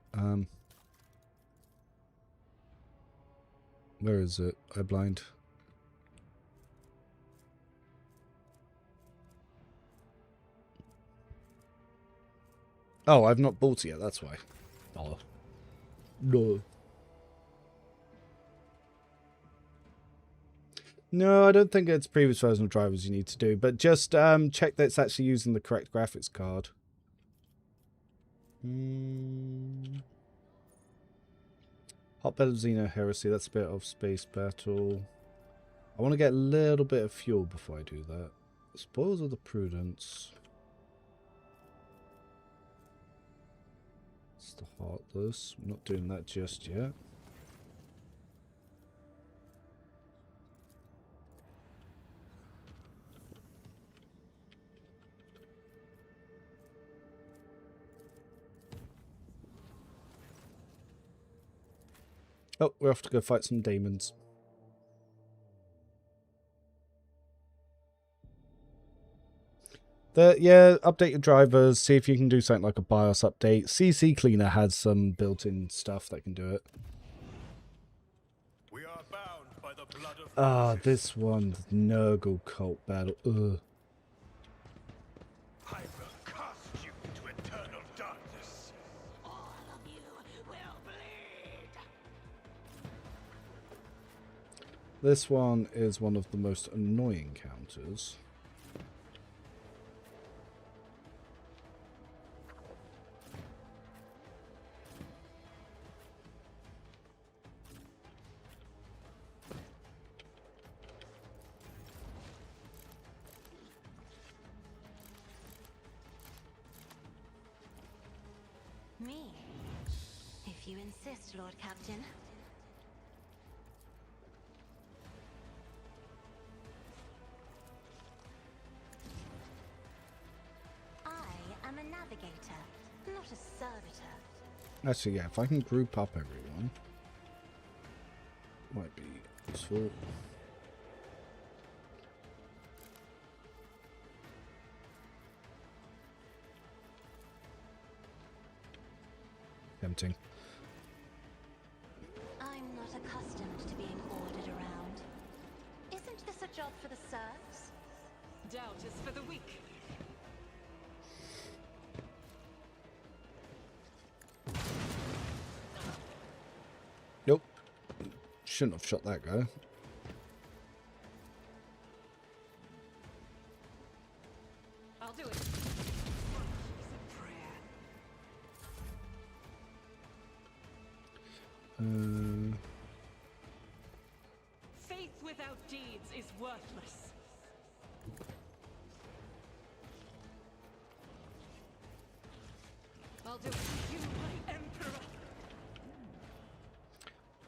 Where is it? I blind. Oh, I've not bought it yet, that's why. Oh. No. No, I don't think it's previous version of drivers you need to do, but just check that it's actually using the correct graphics card. Hotbed of Xeno Heresy, that's a bit of space battle. I want to get a little bit of fuel before I do that. Spoils of the Prudence. It's the Heartless. I'm not doing that just yet. Oh, we're off to go fight some demons. Yeah, update your drivers, see if you can do something like a BIOS update. CC Cleaner has some built-in stuff that can do it. blood of Ah, Moses. this one's Nurgle cult battle. Ugh. I will cast you to eternal darkness. All of you will bleed. This one is one of the most annoying counters. Me? If you insist, Lord Captain. I am a navigator, not a servitor. Actually, yeah, if I can group up everyone, might be useful. Tempting. I'm not accustomed to being ordered around. Isn't this a job for the serfs? Doubt is for the weak. Nope. Shouldn't have shot that guy. I'll do it. Faith without deeds is worthless. I'll do it for you, my emperor.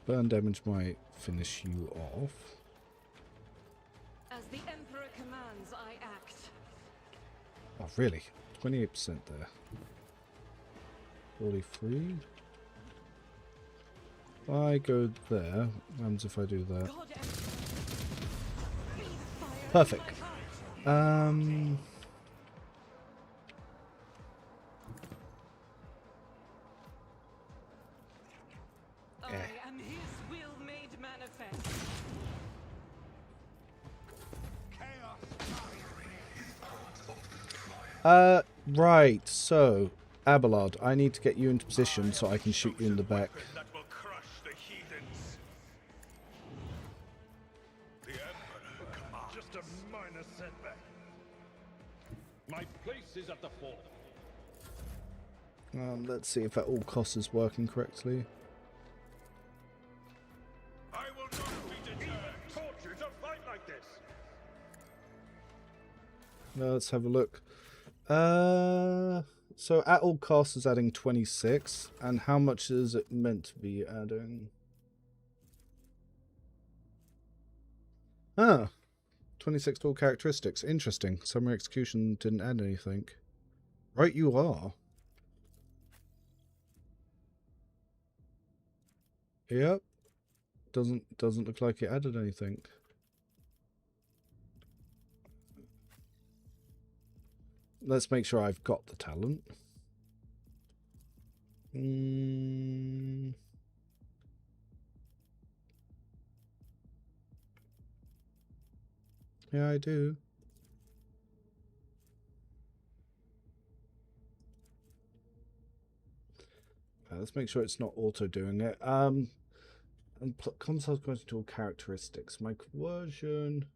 Burn damage might finish you off. As the emperor commands, I act. Oh, really? 28% there. 43. If I go there, what happens if I do that? God, be the fire Perfect. in my heart. I am his will made manifest. Right, so, Abelard, I need to get you into position so I can shoot you in the back. That will crush the heathens. The Emperor commands. Just a minor setback. My place is at the fore. Let's see if at all costs is working correctly. I will not be deterred. Taught you to fight like this. Let's have a look. So at all costs is adding 26, and how much is it meant to be adding? 26 to all characteristics. Interesting. Summer Execution didn't add anything. Right, you are. Yep. Doesn't look like it added anything. Let's make sure I've got the talent. Yeah, I do. Let's make sure it's not auto doing it. And Commissar's going to all characteristics. My coercion.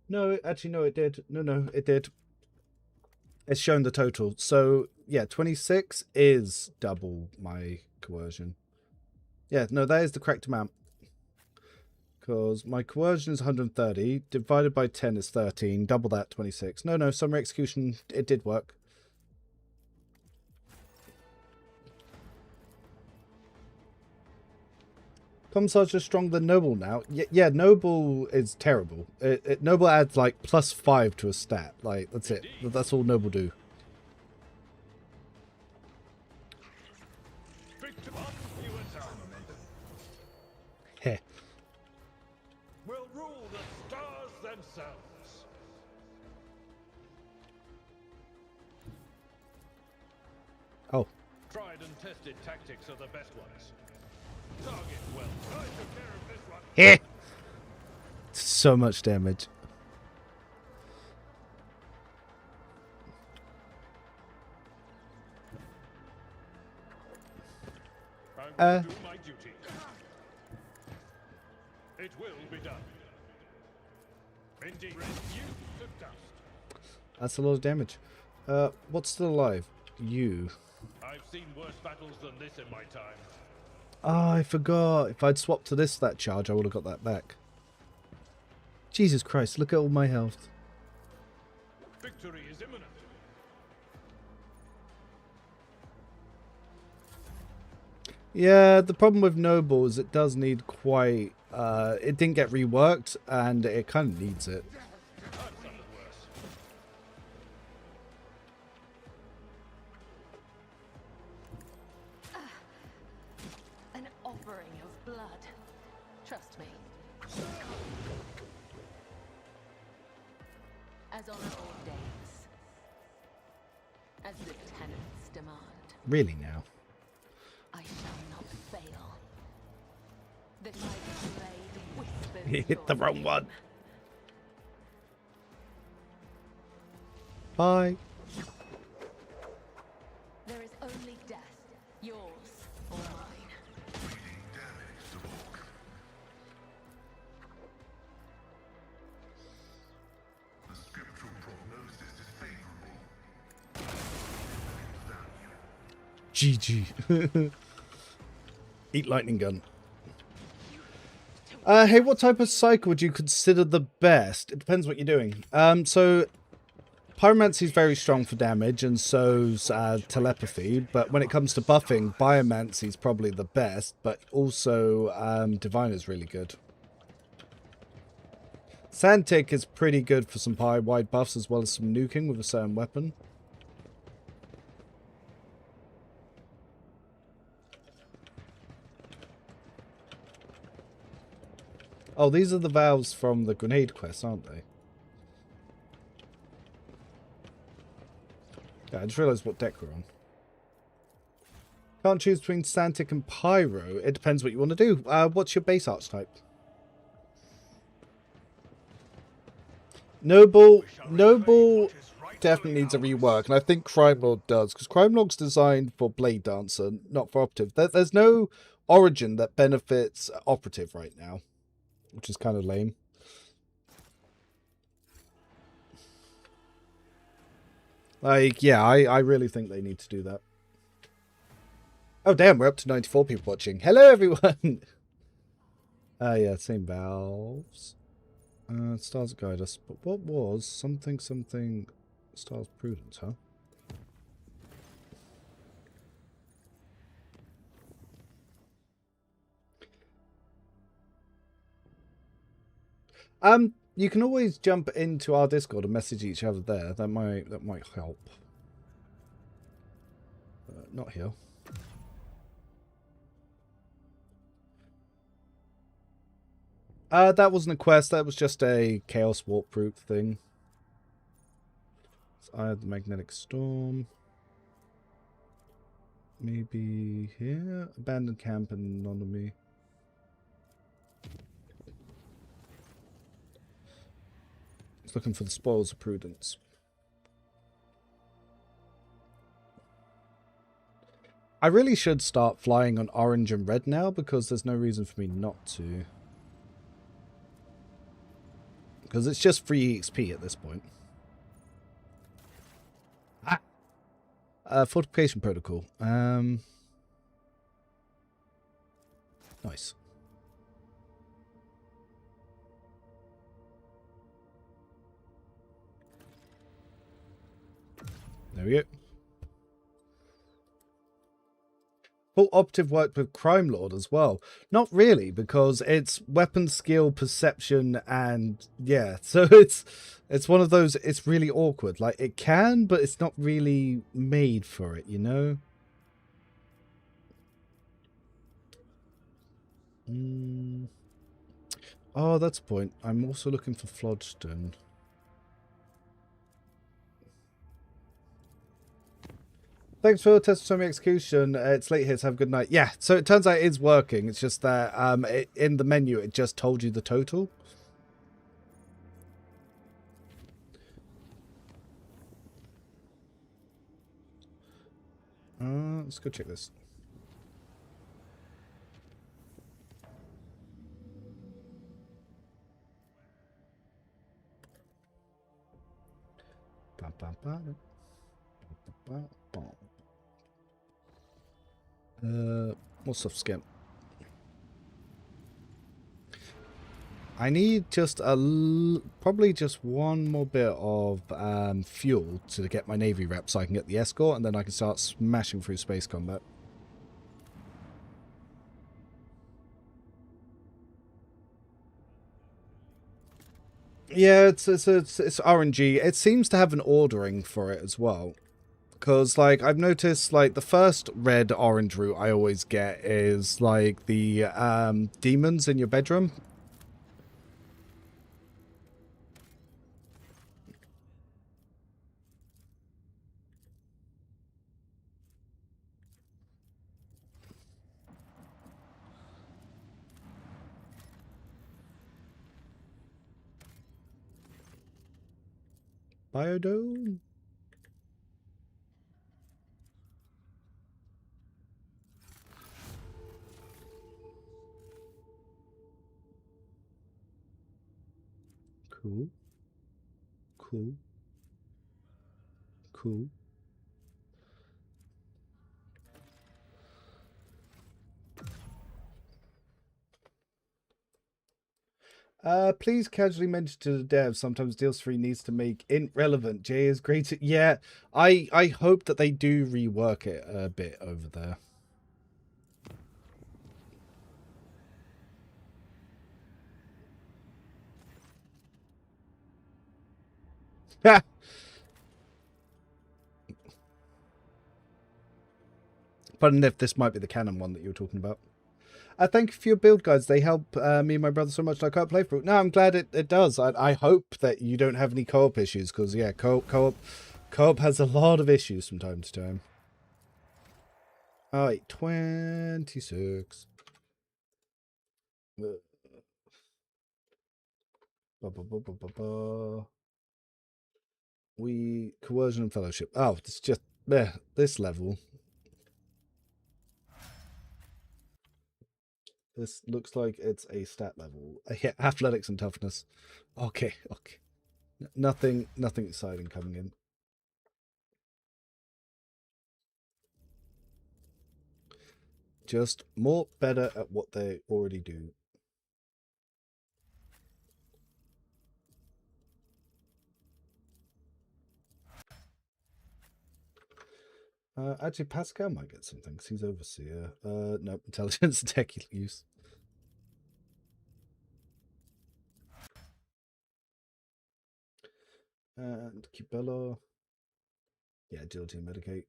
No, actually, no, it did. No, it did. It's shown the total. So, yeah, 26 is double my coercion. Yeah, no, that is the correct amount. Because my coercion is 130. Divided by 10 is 13. Double that, 26. No, Summer Execution, it did work. Commissar's just stronger than Noble now. Yeah, Noble is terrible. Noble adds like +5 to a stat. Like, that's it. That's all Noble do. Heh. Will rule the stars themselves. Oh. Tried and tested tactics are the best ones. Target well. I took care of this one. Heh. so much damage. I will do my duty. It will be done. Indeed, reduce to dust. That's a lot of damage. What's still alive? You. I've seen worse battles than this in my time. Oh, I forgot. If I'd swapped to that charge, I would have got that back. Jesus Christ, look at all my health. Victory is imminent. Yeah, the problem with Noble is it does need quite... it didn't get reworked, and it kind of needs it. I've suffered worse. An offering of blood. Trust me. As on old days. As lieutenants demand. Really now. I shall not fail. The mighty blade whispers. You hit the your wrong name. one. Bye. There is only death, yours or mine. GG. Eat lightning gun. Hey, what type of cycle would you consider the best? It depends what you're doing. So Pyromancy is very strong for damage, and so's telepathy. But when it comes to buffing, Biomancy is probably the best. But also, Divine is really good. Sandtick is pretty good for some wide buffs, as well as some nuking with a certain weapon. Oh, these are the valves from the grenade quest, aren't they? Yeah, I just realised what deck we're on. Can't choose between Santic and Pyro. It depends what you want to do. What's your base archetype? Noble definitely needs a rework, and I think Crime Lord does, because Crime Lord's designed for Blade Dancer, not for Operative. There's no origin that benefits Operative right now, which is kind of lame. Like, yeah, I really think they need to do that. Oh, damn, we're up to 94 people watching. Hello, everyone! Yeah, same valves. Stars guide us. But what was something Stars Prudence, huh? You can always jump into our Discord and message each other there. That might help. Not here. That wasn't a quest. That was just a Chaos Warp Proof thing. So I had the Magnetic Storm. Maybe here? Abandoned Camp and Anonymity. Looking for the Spoils of Prudence. I really should start flying on orange and red now, because there's no reason for me not to. Because it's just free XP at this point. Fortification Protocol. Nice. There we go. Full Operative worked with Crime Lord as well. Not really, because it's weapon skill, perception, and yeah. So it's one of those, it's really awkward. Like, it can, but it's not really made for it, you know? Oh, that's a point. I'm also looking for Flodstone. Thanks for testing my execution. It's late here, so have a good night. Yeah, so it turns out it is working. It's just that in the menu, it just told you the total. Let's go check this. What's up, Skimp? I need just probably just one more bit of fuel to get my Navy rep so I can get the escort, and then I can start smashing through space combat. Yeah, it's RNG. It seems to have an ordering for it as well. Because, like, I've noticed, like, the first red-orange route I always get is, like, the demons in your bedroom. Biodome? Cool. Cool. Cool. Please casually mention to the devs sometimes DLC3 needs to make int relevant. Jay is great. Yeah, I hope that they do rework it a bit over there. Pardon if this might be the canon one that you were talking about. Thank you for your build guides. They help me and my brother so much I can't play through. No, I'm glad it does. I hope that you don't have any co-op issues, because, yeah, co-op has a lot of issues from time to time. Oh, wait, 26. Coercion and fellowship. Oh, it's just this level. This looks like it's a stat level. Yeah, athletics and toughness. Okay. Nothing exciting coming in. Just more better at what they already do. Actually, Pascal might get something because he's overseer. No, intelligence and tech use. And Cubella. Yeah, agility and medicate.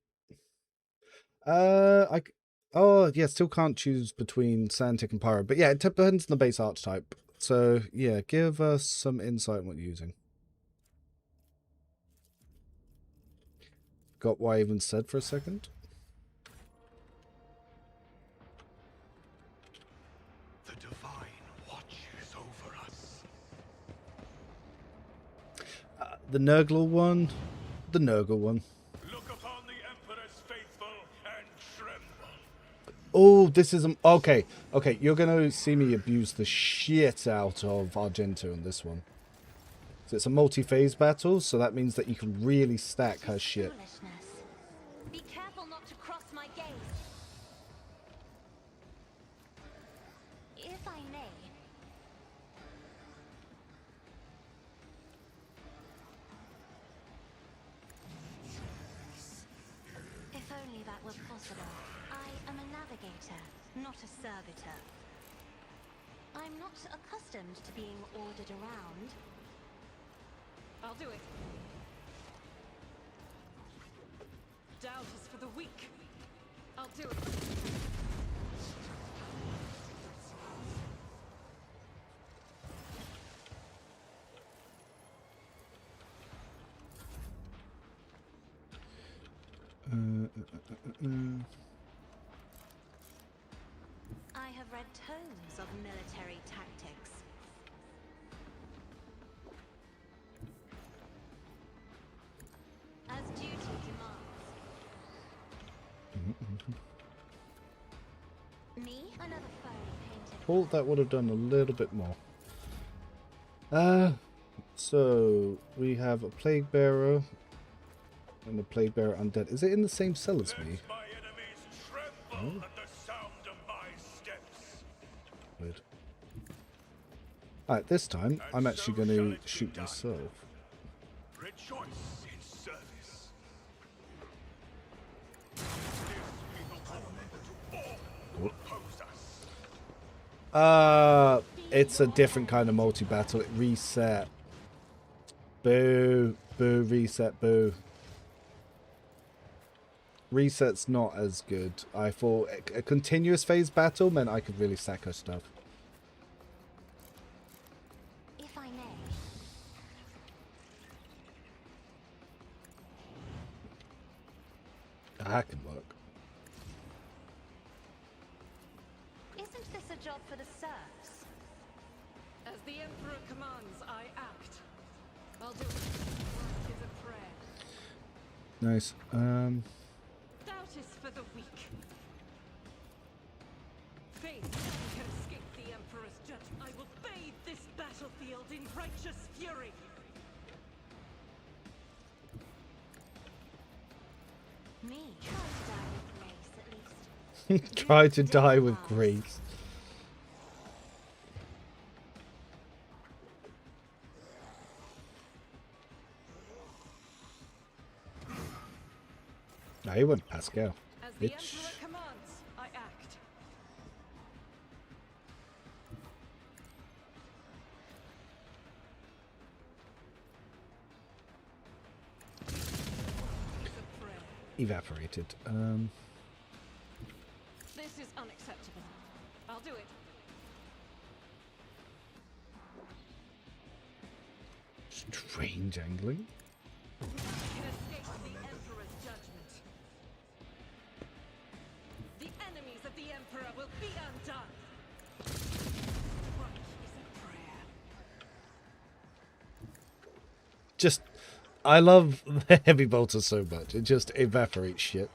Oh yeah, still can't choose between Santic and Pyro, but yeah, it depends on the base archetype. So yeah, give us some insight on what you're using. Got what I even said for a second. The divine watches over us. The Nurgle one. The Nurgle one. Look upon the Emperor's faithful and tremble. Oh, this is okay. Okay, you're gonna see me abuse the shit out of Argento in this one. So it's a multi-phase battle, so that means that you can really stack her shit. Be careful not to cross my gaze. If I may. If only that were possible. I am a navigator, not a servitor. I'm not accustomed to being ordered around. I'll do it. Doubt is for the weak. I'll do it. I have read tomes of military tactics. As duty demands. Me? Another furry painted. Thought that would have done a little bit more. So we have a plague bearer and a plague bearer undead. Is it in the same cell as me? My enemies tremble at the sound of my steps. Weird. Alright, this time I'm actually going to shoot myself. Rejoice in service. It's a different kind of multi-battle. It reset. Boo. Boo, reset, boo. Reset's not as good. I thought a continuous phase battle meant I could really sack her stuff. If I may. That can work. Isn't this a job for the serfs? As the Emperor commands, I act. I'll do it. Work is a prayer. Nice. Doubt is for the weak. Faith can escape the Emperor's judgment. I will bathe this battlefield in righteous fury. Me? Try to die with grace, at least. Try to die with grace. No, he went Pascal. As the Bitch. Emperor commands, I act. It's a prayer. Evaporated. This is unacceptable. I'll do it. Strange angling. Can escape the Emperor's judgment. The enemies of the Emperor will be undone. What is a prayer? Just, I love the heavy bolter so much. It just evaporates shit.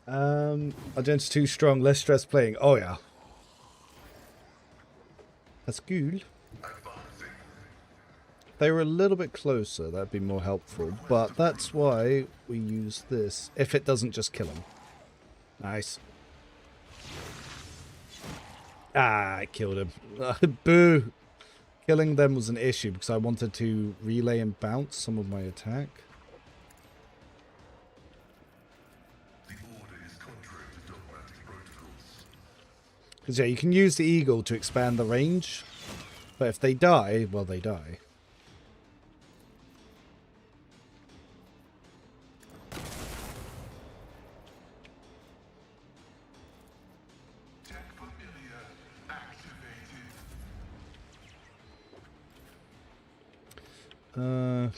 Identity too strong, less stress playing. Oh yeah. That's good. They were a little bit closer, that'd be more helpful. But that's why we use this. If it doesn't just kill him. Nice. Ah, I killed him. Boo. Killing them was an issue because I wanted to relay and bounce some of my attack. Because yeah, you can use the eagle to expand the range. But if they die, well, they die.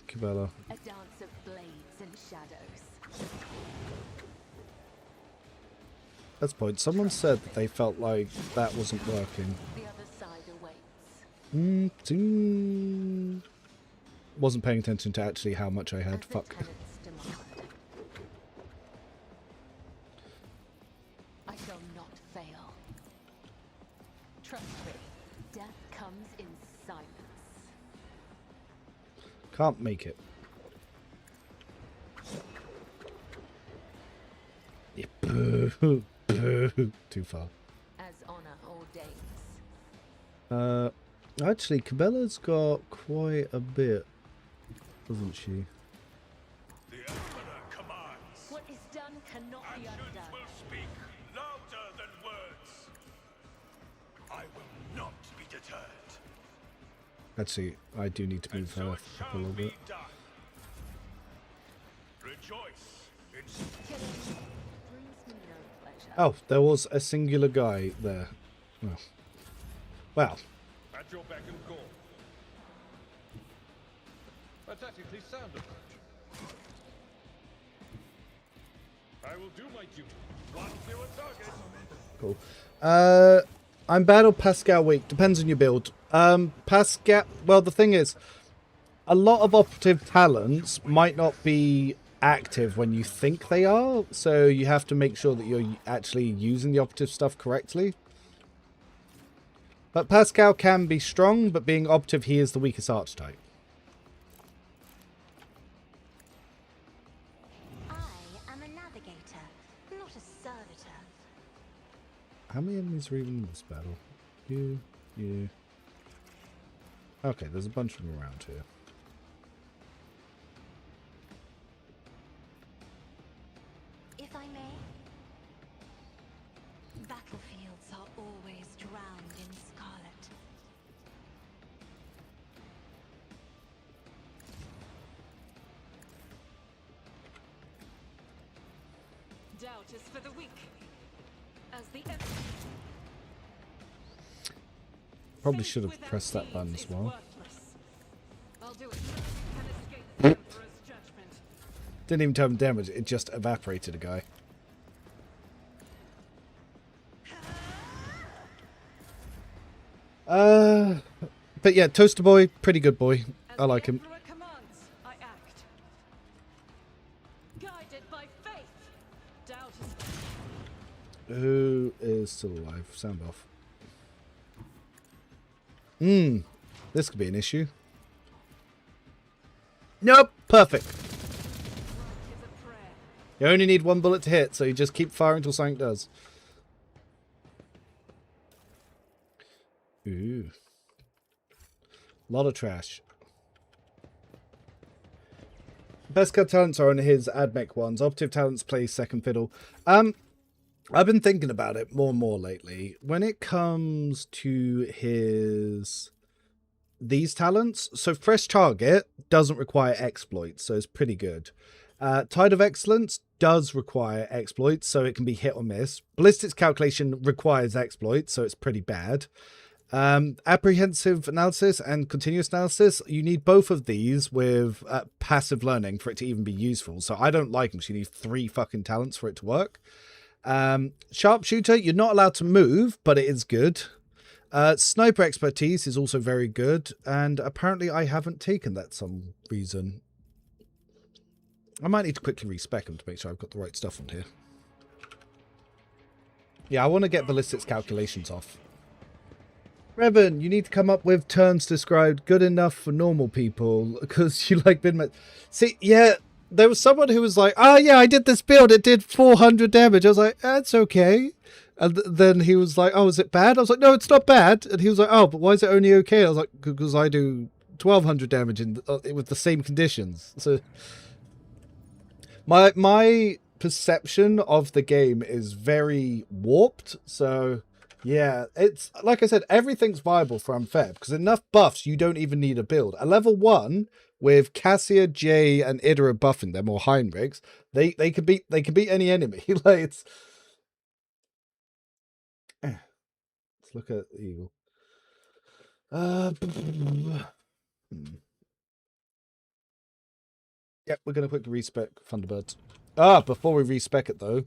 Cabela. A dance of blades and shadows. That's the point. Someone said that they felt like that wasn't working. The other side awaits. Wasn't paying attention to actually how much I had. As the Fuck. tenants demand. I shall not fail. Trust me, death comes in silence. Can't make it. Yeah, boo. Boo. Too far. As honor ordains. Actually, Cabela's got quite a bit, doesn't she? The Emperor commands. What is done cannot be Actions undone. will speak louder than words. I will not be deterred. Actually, I do need to move So her it up a shall little be bit. done. Rejoice in Killing brings me no pleasure. Oh, there was a singular guy there. Well. Well. At your beck and call. A tactically sound approach. I will do my duty. One fewer target. Cool. I'm Battle Pascal weak. Depends on your build. Pascal... Well, the thing is, a lot of operative talents might not be active when you think they are, so you have to make sure that you're actually using the operative stuff correctly. But Pascal can be strong, but being operative, he is the weakest archetype. I am a navigator, not a servitor. How many enemies are even in this battle? You. Okay, there's a bunch of them around here. If I may, battlefields are always drowned in scarlet. Doubt is for the weak. As the Probably should have pressed that button as well. I'll do it. Can escape the Emperor's judgment. Didn't even turn damage, it just evaporated a guy. But yeah, Toaster Boy, pretty good boy. I like him. Emperor commands, I act. Guided by faith. Doubt is Who is still alive? Sound off. This could be an issue. Nope, perfect. is a prayer. You only need one bullet to hit, so you just keep firing until something does. Ooh. Lot of trash. Best cut talents are on his admech ones. Operative talents plays second fiddle. I've been thinking about it more and more lately. When it comes to these talents, so Fresh Target doesn't require exploits, so it's pretty good. Tide of Excellence does require exploits, so it can be hit or miss. Ballistics Calculation requires exploits, so it's pretty bad. Apprehensive Analysis and Continuous Analysis, you need both of these with passive learning for it to even be useful. So I don't like them, so you need 3 fucking talents for it to work. Sharpshooter, you're not allowed to move, but it is good. Sniper Expertise is also very good, and apparently I haven't taken that for some reason. I might need to quickly respec them to make sure I've got the right stuff on here. Yeah, I want to get ballistics calculations off. Revan, you need to come up with terms described good enough for normal people, because you like been... See, yeah, there was someone who was like, oh yeah, I did this build, it did 400 damage. I was like, that's okay. And then he was like, oh, is it bad? I was like, no, it's not bad. And he was like, oh, but why is it only okay? I was like, because I do 1200 damage with the same conditions. So my perception of the game is very warped. So yeah, it's like I said, everything's viable for unfair because enough buffs you don't even need a build. A level 1 with Cassia, Jay, and Idra buffing them, or Heinrichs, they can beat any enemy. Like it's. Let's look at the Eagle. Yep, we're gonna quickly respec Thunderbirds. Before we respec it though,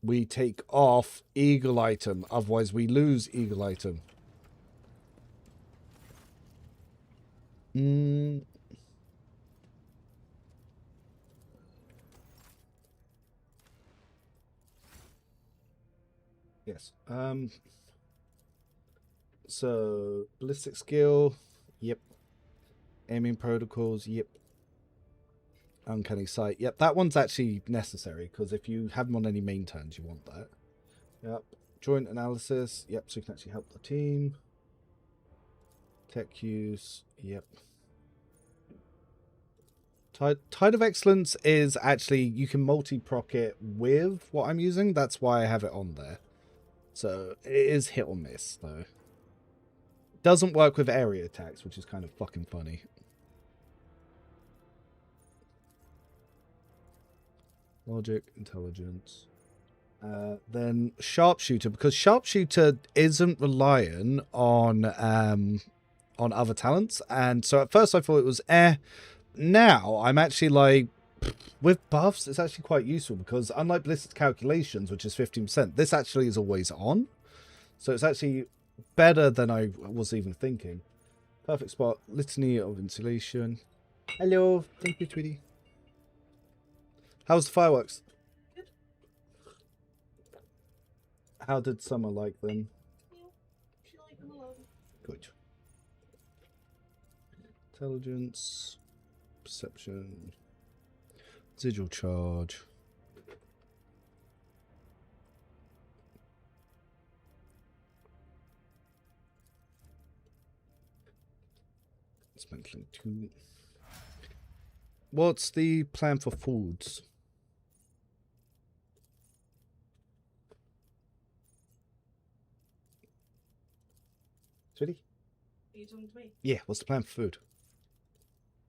we take off Eagle item, otherwise we lose Eagle item. Yes. So ballistic skill, yep. Aiming protocols, yep. Uncanny sight, yep. That one's actually necessary because if you have them on any main turns, you want that. Yep. Joint analysis, yep. So you can actually help the team. Tech use, yep. Tide of Excellence is actually, you can multi-proc it with what I'm using. That's why I have it on there. So it is hit or miss though. Doesn't work with area attacks, which is kind of fucking funny. Logic, intelligence. Then Sharpshooter, because Sharpshooter isn't reliant on other talents. And so at first I thought it was Now I'm actually like, with buffs, it's actually quite useful because unlike Ballistic Calculations, which is 15%, this actually is always on. So it's actually better than I was even thinking. Perfect spot. Litany of Insulation. Hello. Thank you, Tweety. How's the fireworks? How did Summer like them? She liked them a lot. Good. Intelligence, perception, residual charge. Mental 2. What's the plan for foods? Ready? Are you talking to me? Yeah, what's the plan for food?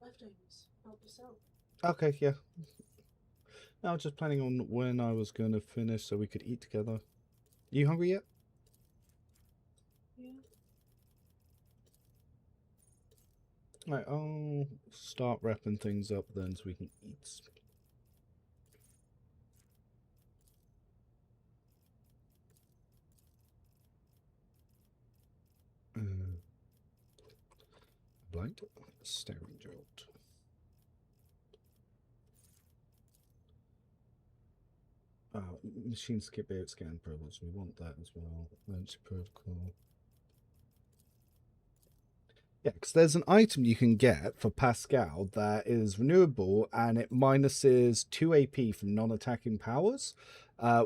Leftovers. Help yourself. Okay, yeah. I was just planning on when I was going to finish so we could eat together. You hungry yet? Yeah. Right, I'll start wrapping things up then so we can eat. Blind staring jolt. Machine skip out scan problems. We want that as well. Lunch protocol. Yeah, because there's an item you can get for Pascal that is renewable and it minuses 2 AP from non-attacking powers,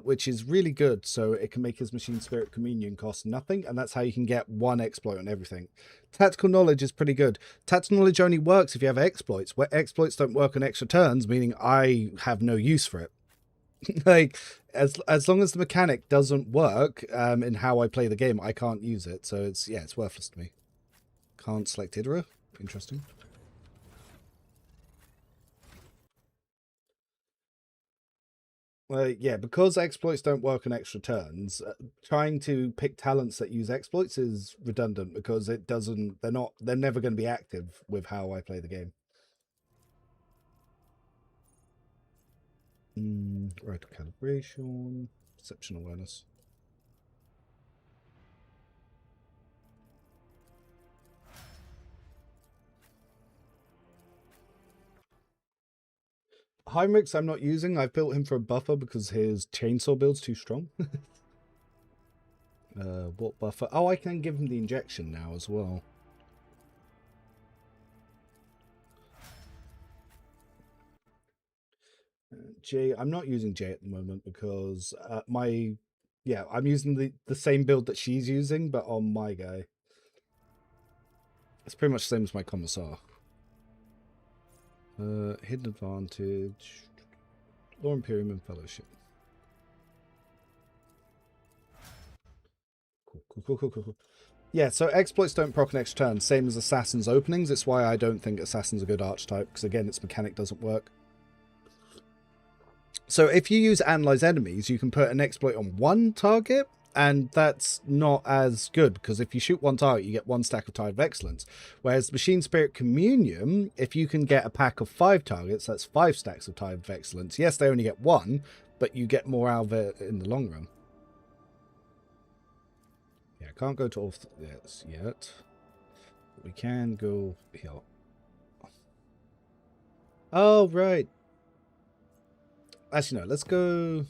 which is really good. So it can make his Machine Spirit Communion cost nothing, and that's how you can get 1 exploit on everything. Tactical Knowledge is pretty good. Tactical Knowledge only works if you have exploits, where exploits don't work on extra turns, meaning I have no use for it. Like, as long as the mechanic doesn't work in how I play the game, I can't use it. So it's worthless to me. Can't select Hydra. Interesting. Yeah, because exploits don't work on extra turns, trying to pick talents that use exploits is redundant because it doesn't. They're never going to be active with how I play the game. Right, calibration, perception awareness. Heinrichs I'm not using. I've built him for a buffer because his chainsaw build's too strong. What buffer? Oh, I can give him the injection now as well. J, I'm not using J at the moment because I'm using the same build that she's using, but on my guy. It's pretty much the same as my Commissar. Hidden Advantage, or Imperium and Fellowship. Cool. Yeah, so exploits don't proc an extra turn, same as Assassin's openings. It's why I don't think Assassin's a good archetype, because again, its mechanic doesn't work. So if you use Analyze Enemies, you can put an exploit on 1 target, and that's not as good, because if you shoot 1 target, you get 1 stack of Tide of Excellence. Whereas Machine Spirit Communion, if you can get a pack of 5 targets, that's 5 stacks of Tide of Excellence. Yes, they only get 1, but you get more out of it in the long run. Yeah, I can't go to all this yet. We can go here. Oh, right. Actually, no, let's go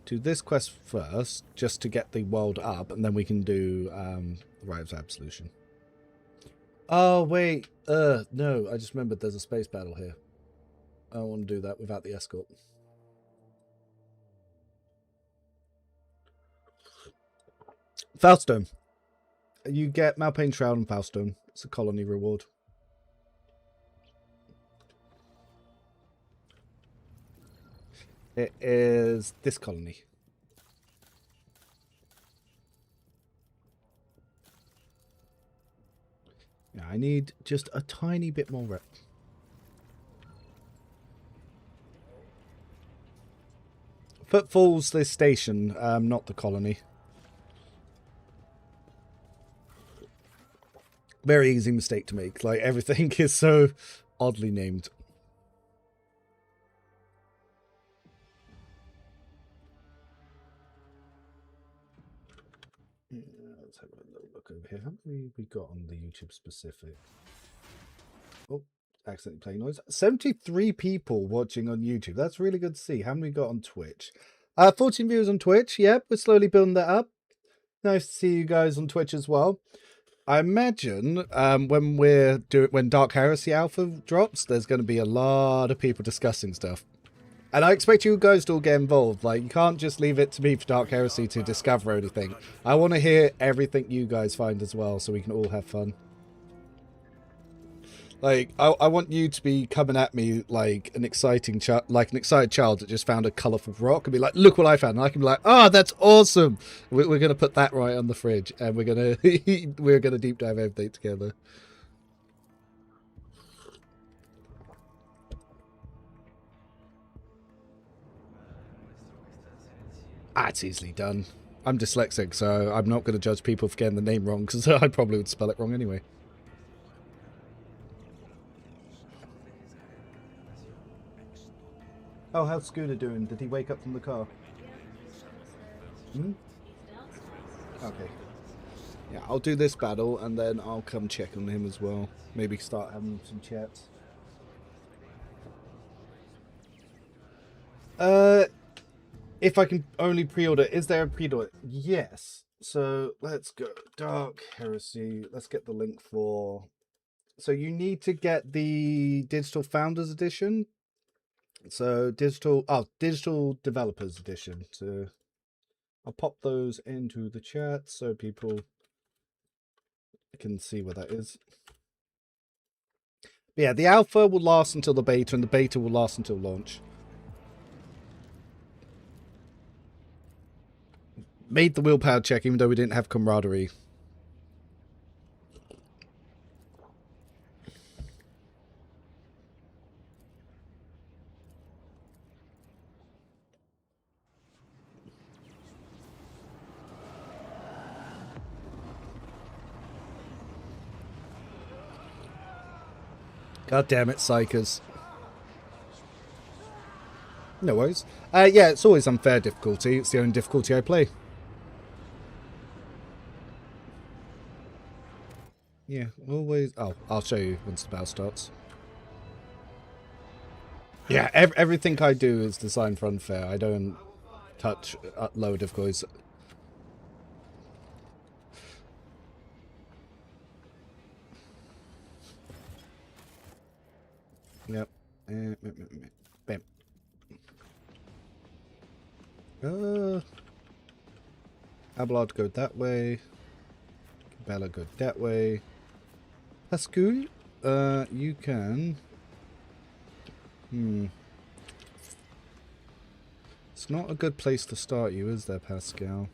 to this quest first, just to get the world up, and then we can do the Rite of Absolution. Oh, wait. No, I just remembered there's a space battle here. I don't want to do that without the escort. Faustone. You get Malpain Shroud and Faustone. It's a colony reward. It is this colony. Yeah, I need just a tiny bit more rep. Footfall's this station, not the colony. Very easy mistake to make. Like, everything is so oddly named. Let's have a little look over here. How many we got on the YouTube specific? Oh, accidentally playing noise. 73 people watching on YouTube. That's really good to see. How many we got on Twitch? 14 viewers on Twitch. Yep, we're slowly building that up. Nice to see you guys on Twitch as well. I imagine when Dark Heresy Alpha drops, there's going to be a lot of people discussing stuff. And I expect you guys to all get involved. Like, you can't just leave it to me for Dark Heresy to discover anything. I want to hear everything you guys find as well, so we can all have fun. Like, I want you to be coming at me like an excited child that just found a colourful rock and be like, look what I found. And I can be like, oh, that's awesome. We're going to put that right on the fridge, and we're going to deep dive everything together. It's easily done. I'm dyslexic, so I'm not going to judge people for getting the name wrong, because I probably would spell it wrong anyway. Oh, how's Scooter doing? Did he wake up from the car? Hmm? Okay. Yeah, I'll do this battle, and then I'll come check on him as well. Maybe start having some chats. If I can only pre-order, is there a pre-order? Yes. So let's go. Dark Heresy. Let's get the link for. So you need to get the Digital Founders Edition. So digital Developers Edition. So I'll pop those into the chat so people can see what that is. But yeah, the alpha will last until the beta, and the beta will last until launch. Made the willpower check, even though we didn't have camaraderie. God damn it, Psychers. No worries. Yeah, it's always unfair difficulty. It's the only difficulty I play. Yeah, always. Oh, I'll show you once the battle starts. Yeah, everything I do is designed for unfair. I don't touch lower difficulties. Yep. Bam. Abelard go that way. Bella go that way. Pascal, you can. It's not a good place to start you, is there, Pascal?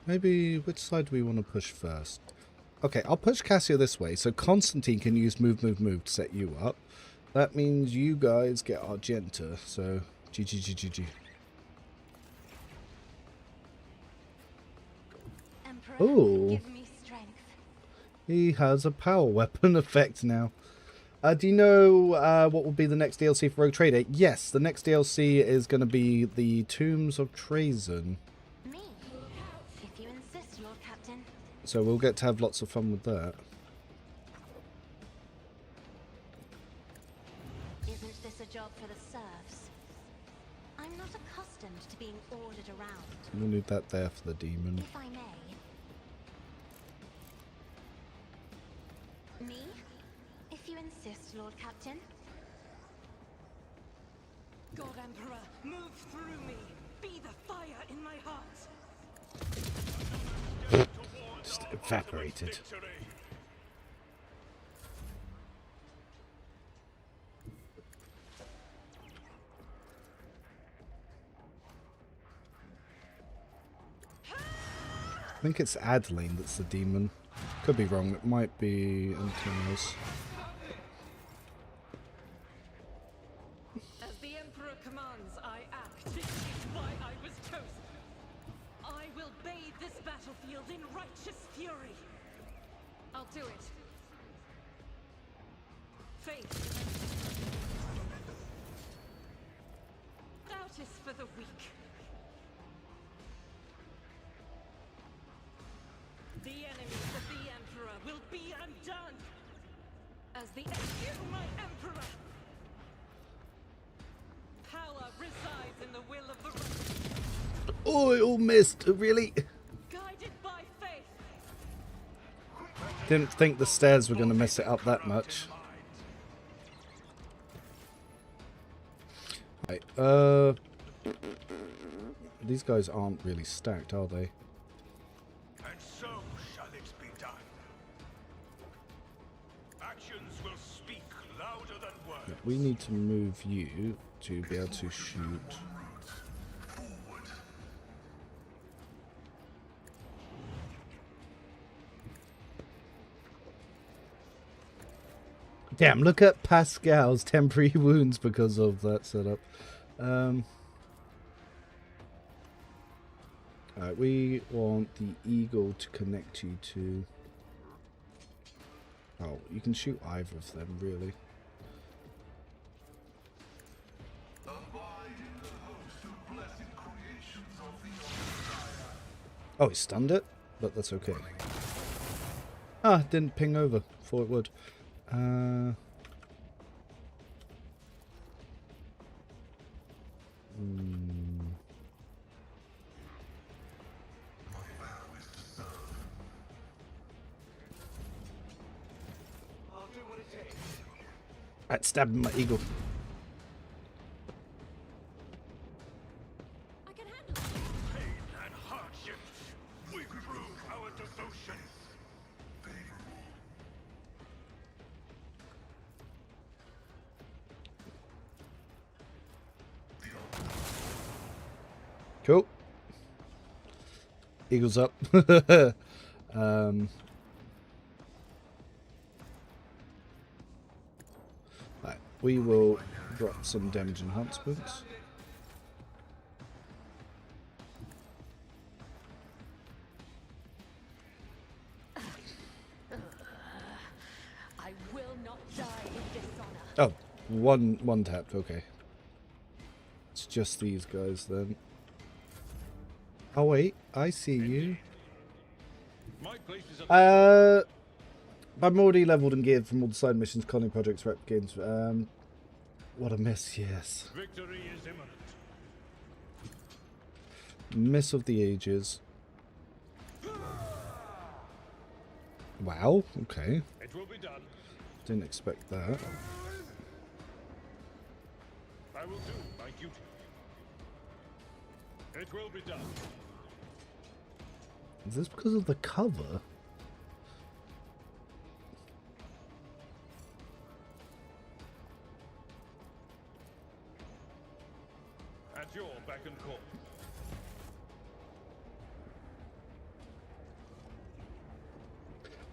Maybe which side do we want to push first? Okay, I'll push Cassio this way, so Constantine can use move to set you up. That means you guys get Argenta, so GG. Oh, he has a power weapon effect now. Do you know what will be the next DLC for Rogue Trader? Yes, the next DLC is going to be the Tombs of Treason. Me, if you insist, Lord Captain. So we'll get to have lots of fun with that. Isn't this a job for the serfs? I'm not accustomed to being ordered around. We'll need that there for the demon. If I may. Me? If you insist, Lord Captain. God Emperor, move through me. Be the fire in my heart. Just evaporated. I think it's Adeline that's the demon. Could be wrong. It might be anything else. As the Emperor commands, I act. This is why I was chosen. I will bathe this battlefield in righteous fury. I'll do it. Faith. Doubt is for the weak. the you, my emperor. Power resides in the will of the right, Oh, it all missed. Really? guided by faith. Didn't think the stairs were going to mess it up that much. Right, these guys aren't really stacked, are they? And so shall it be done. Actions will speak louder than words. We need to move you to be able to shoot. Damn, look at Pascal's temporary wounds because of that setup. Alright, we want the eagle to connect you to... Oh, you can shoot either of them, really. Oh, he stunned it? But that's okay. Ah, didn't ping over. Thought it would. I'd stab him, my eagle. I can handle it. Pain and hardships. We prove our devotion. Cool. Eagles up. Right, we will drop some damage enhancements. I will not die in dishonor. Oh, one tapped, okay. It's just these guys then. Oh wait, I see you. My place is I'm already leveled and geared from all the side missions, colony projects, rep games. What a miss, yes. Victory is imminent. Miss of the ages. Wow, okay. It will be done. Didn't expect that. I will do my duty. It will be done. Is this because of the cover? At your beck and call.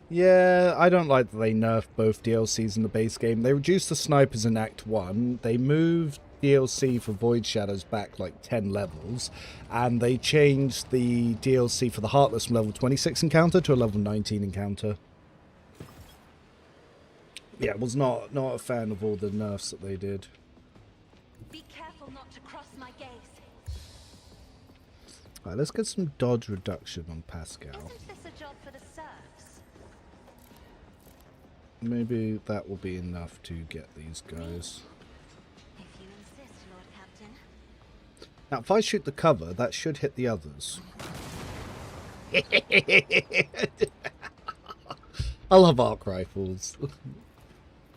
Yeah, I don't like that they nerfed both DLCs in the base game. They reduced the snipers in Act 1. They moved DLC for Void Shadows back like 10 levels. And they changed the DLC for the Heartless from level 26 encounter to a level 19 encounter. Yeah, was not a fan of all the nerfs that they did. Be careful not to cross my gaze. Alright, let's get some dodge reduction on Pascal. Isn't this a job for the serfs? Maybe that will be enough to get these guys. If you insist, Lord Captain. Now, if I shoot the cover, that should hit the others. I love arc rifles.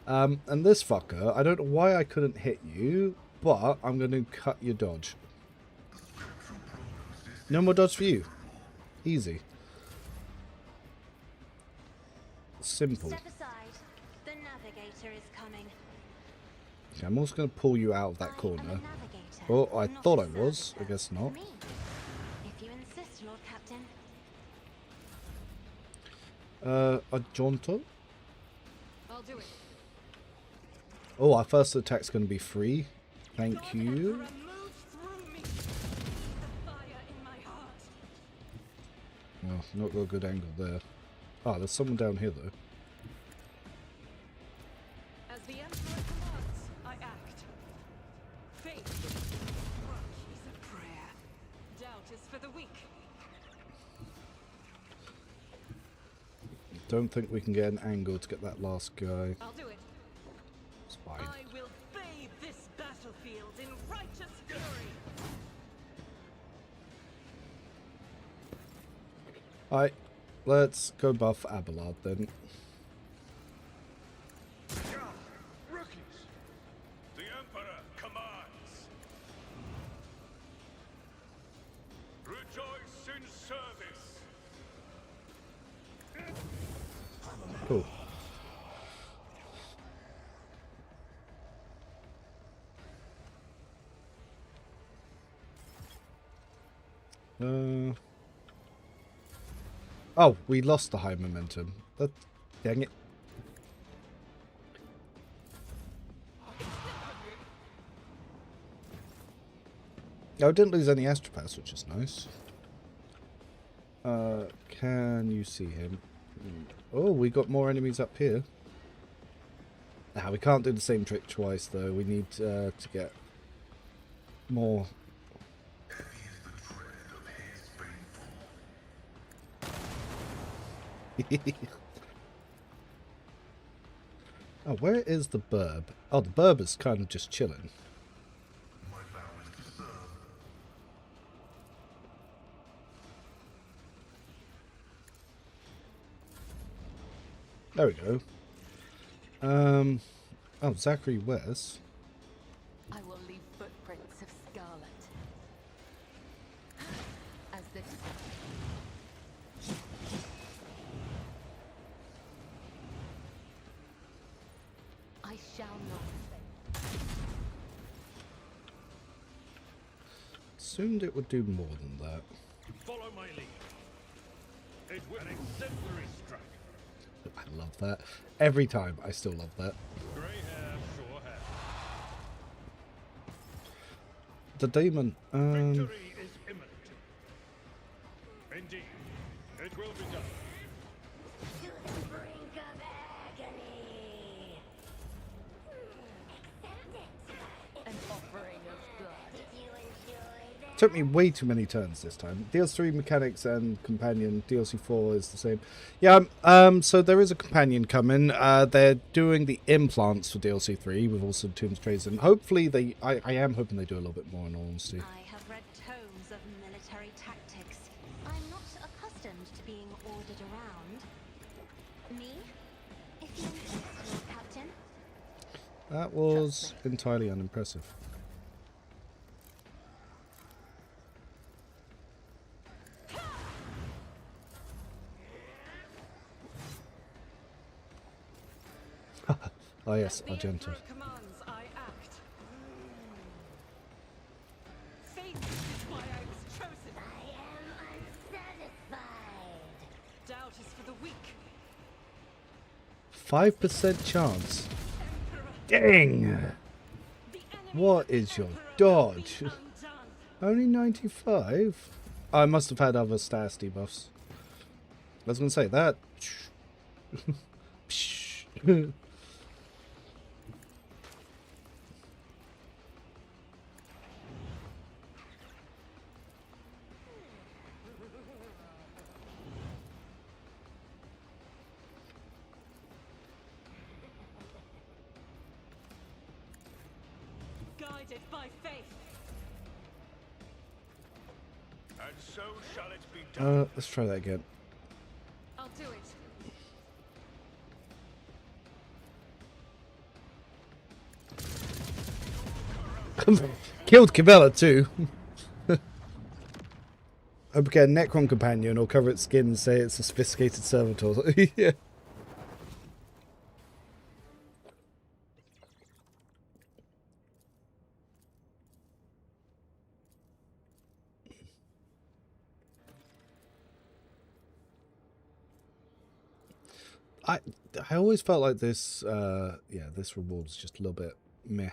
And this fucker, I don't know why I couldn't hit you, but I'm going to cut your dodge. No more dodge for you. Easy. Simple. Step aside. The navigator is coming. Okay, I'm also going to pull you out of that I am a corner. navigator, Oh, I not thought a I was. I servitor. guess not. Me. If you insist, Lord Captain. A jaunter? I'll do it. Oh, our first attack's going to be free. Thank Lord you. Emperor, move through me. The fire in my heart. Oh, not got a good angle there. Ah, there's someone down here though. As the Emperor commands, I act. Faith is a prayer. Doubt is for the weak. Don't think we can get an angle to get that last guy. I'll do it. It's fine. I will bathe this battlefield in righteous fury. Alright, let's go buff Abelard then. Rookies! The Emperor commands! Rejoice in service! Cool. Oh, we lost the high momentum. Dang it. Oh, I didn't lose any astropaths, which is nice. Can you see him? Oh, we got more enemies up here. Now, we can't do the same trick twice, though. We need to get more. Oh, where is the burb? Oh, the burb is kind of just chilling. There we go. Oh, Zachary West. I will leave footprints of scarlet. As this I shall not fail. Assumed it would do more than that. Follow my lead. It was an exemplary strike. I love that. Every time, I still love that. Grey hair, sure hair. The demon. Victory is imminent. Indeed, it will be done. To the brink of agony. Accept it. An offering of blood. Did you enjoy that? Took me way too many turns this time. DLC3 mechanics and companion. DLC4 is the same. Yeah. So there is a companion coming. They're doing the implants for DLC3 with also Tombs Trades, and hopefully I am hoping they do a little bit more. In all honesty. I have read tomes of military tactics. I'm not accustomed to being ordered around. Me? If you insist, Lord Captain. That was entirely unimpressive. Oh yes, The Argento. Emperor commands, I act. Faith is why I was chosen. I am unsatisfied. Doubt is for the weak. 5% chance. Emperor, Dang! the enemy What of is your Emperor will dodge? be undone. Only 95? I must have had other stats debuffs. I was going to say that. Guided by faith. And so shall it be done. Let's try that again. I'll do it. Killed Cabela too. Hope we get a Necron companion or cover its skin and say it's a sophisticated servitor. Yeah. I always felt like this this reward is just a little bit meh.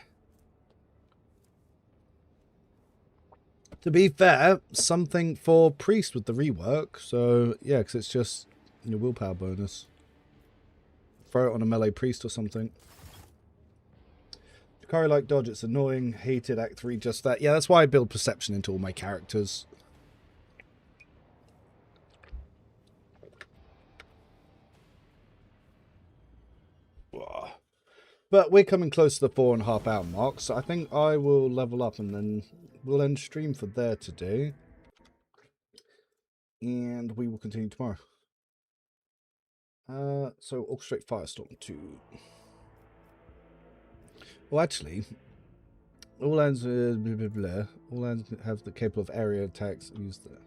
To be fair, something for priest with the rework, so yeah, because it's just your willpower bonus. Throw it on a melee priest or something. Jakari like dodge, it's annoying. Hated Act 3, just that. Yeah, that's why I build perception into all my characters. But we're coming close to the 4.5 hour mark, so I think I will level up and then we'll end stream for there today. And we will continue tomorrow. So orchestrate Firestorm 2. Well, actually, all lands blah, blah, blah. All lands have the capable of area attacks. Use the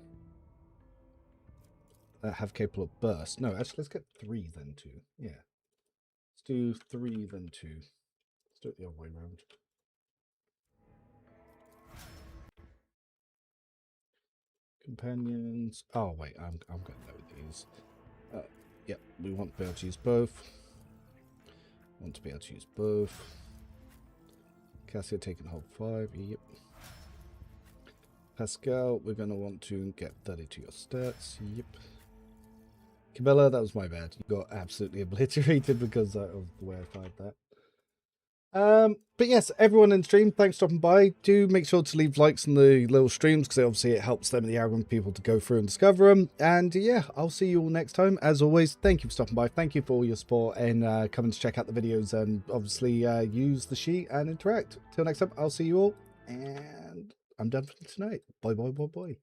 have capable of burst. No, actually, let's get 3 then 2. Yeah, let's do 3 then 2. Let's do it the other way around. Companions. Oh wait, I'm going to know these. Yep, we want to be able to use both. Want to be able to use both. Cassia taking hold 5. Yep. Pascal, we're going to want to get 30 to your stats. Yep. Cabela, that was my bad. You got absolutely obliterated because of the way I fired that. But yes, everyone in stream, thanks for stopping by. Do make sure to leave likes on the little streams because obviously it helps them, the algorithm, people to go through and discover them. And yeah, I'll see you all next time. As always, thank you for stopping by. Thank you for all your support and coming to check out the videos and obviously use the sheet and interact. Till next time, I'll see you all. And I'm done for tonight. Bye, bye, bye, bye.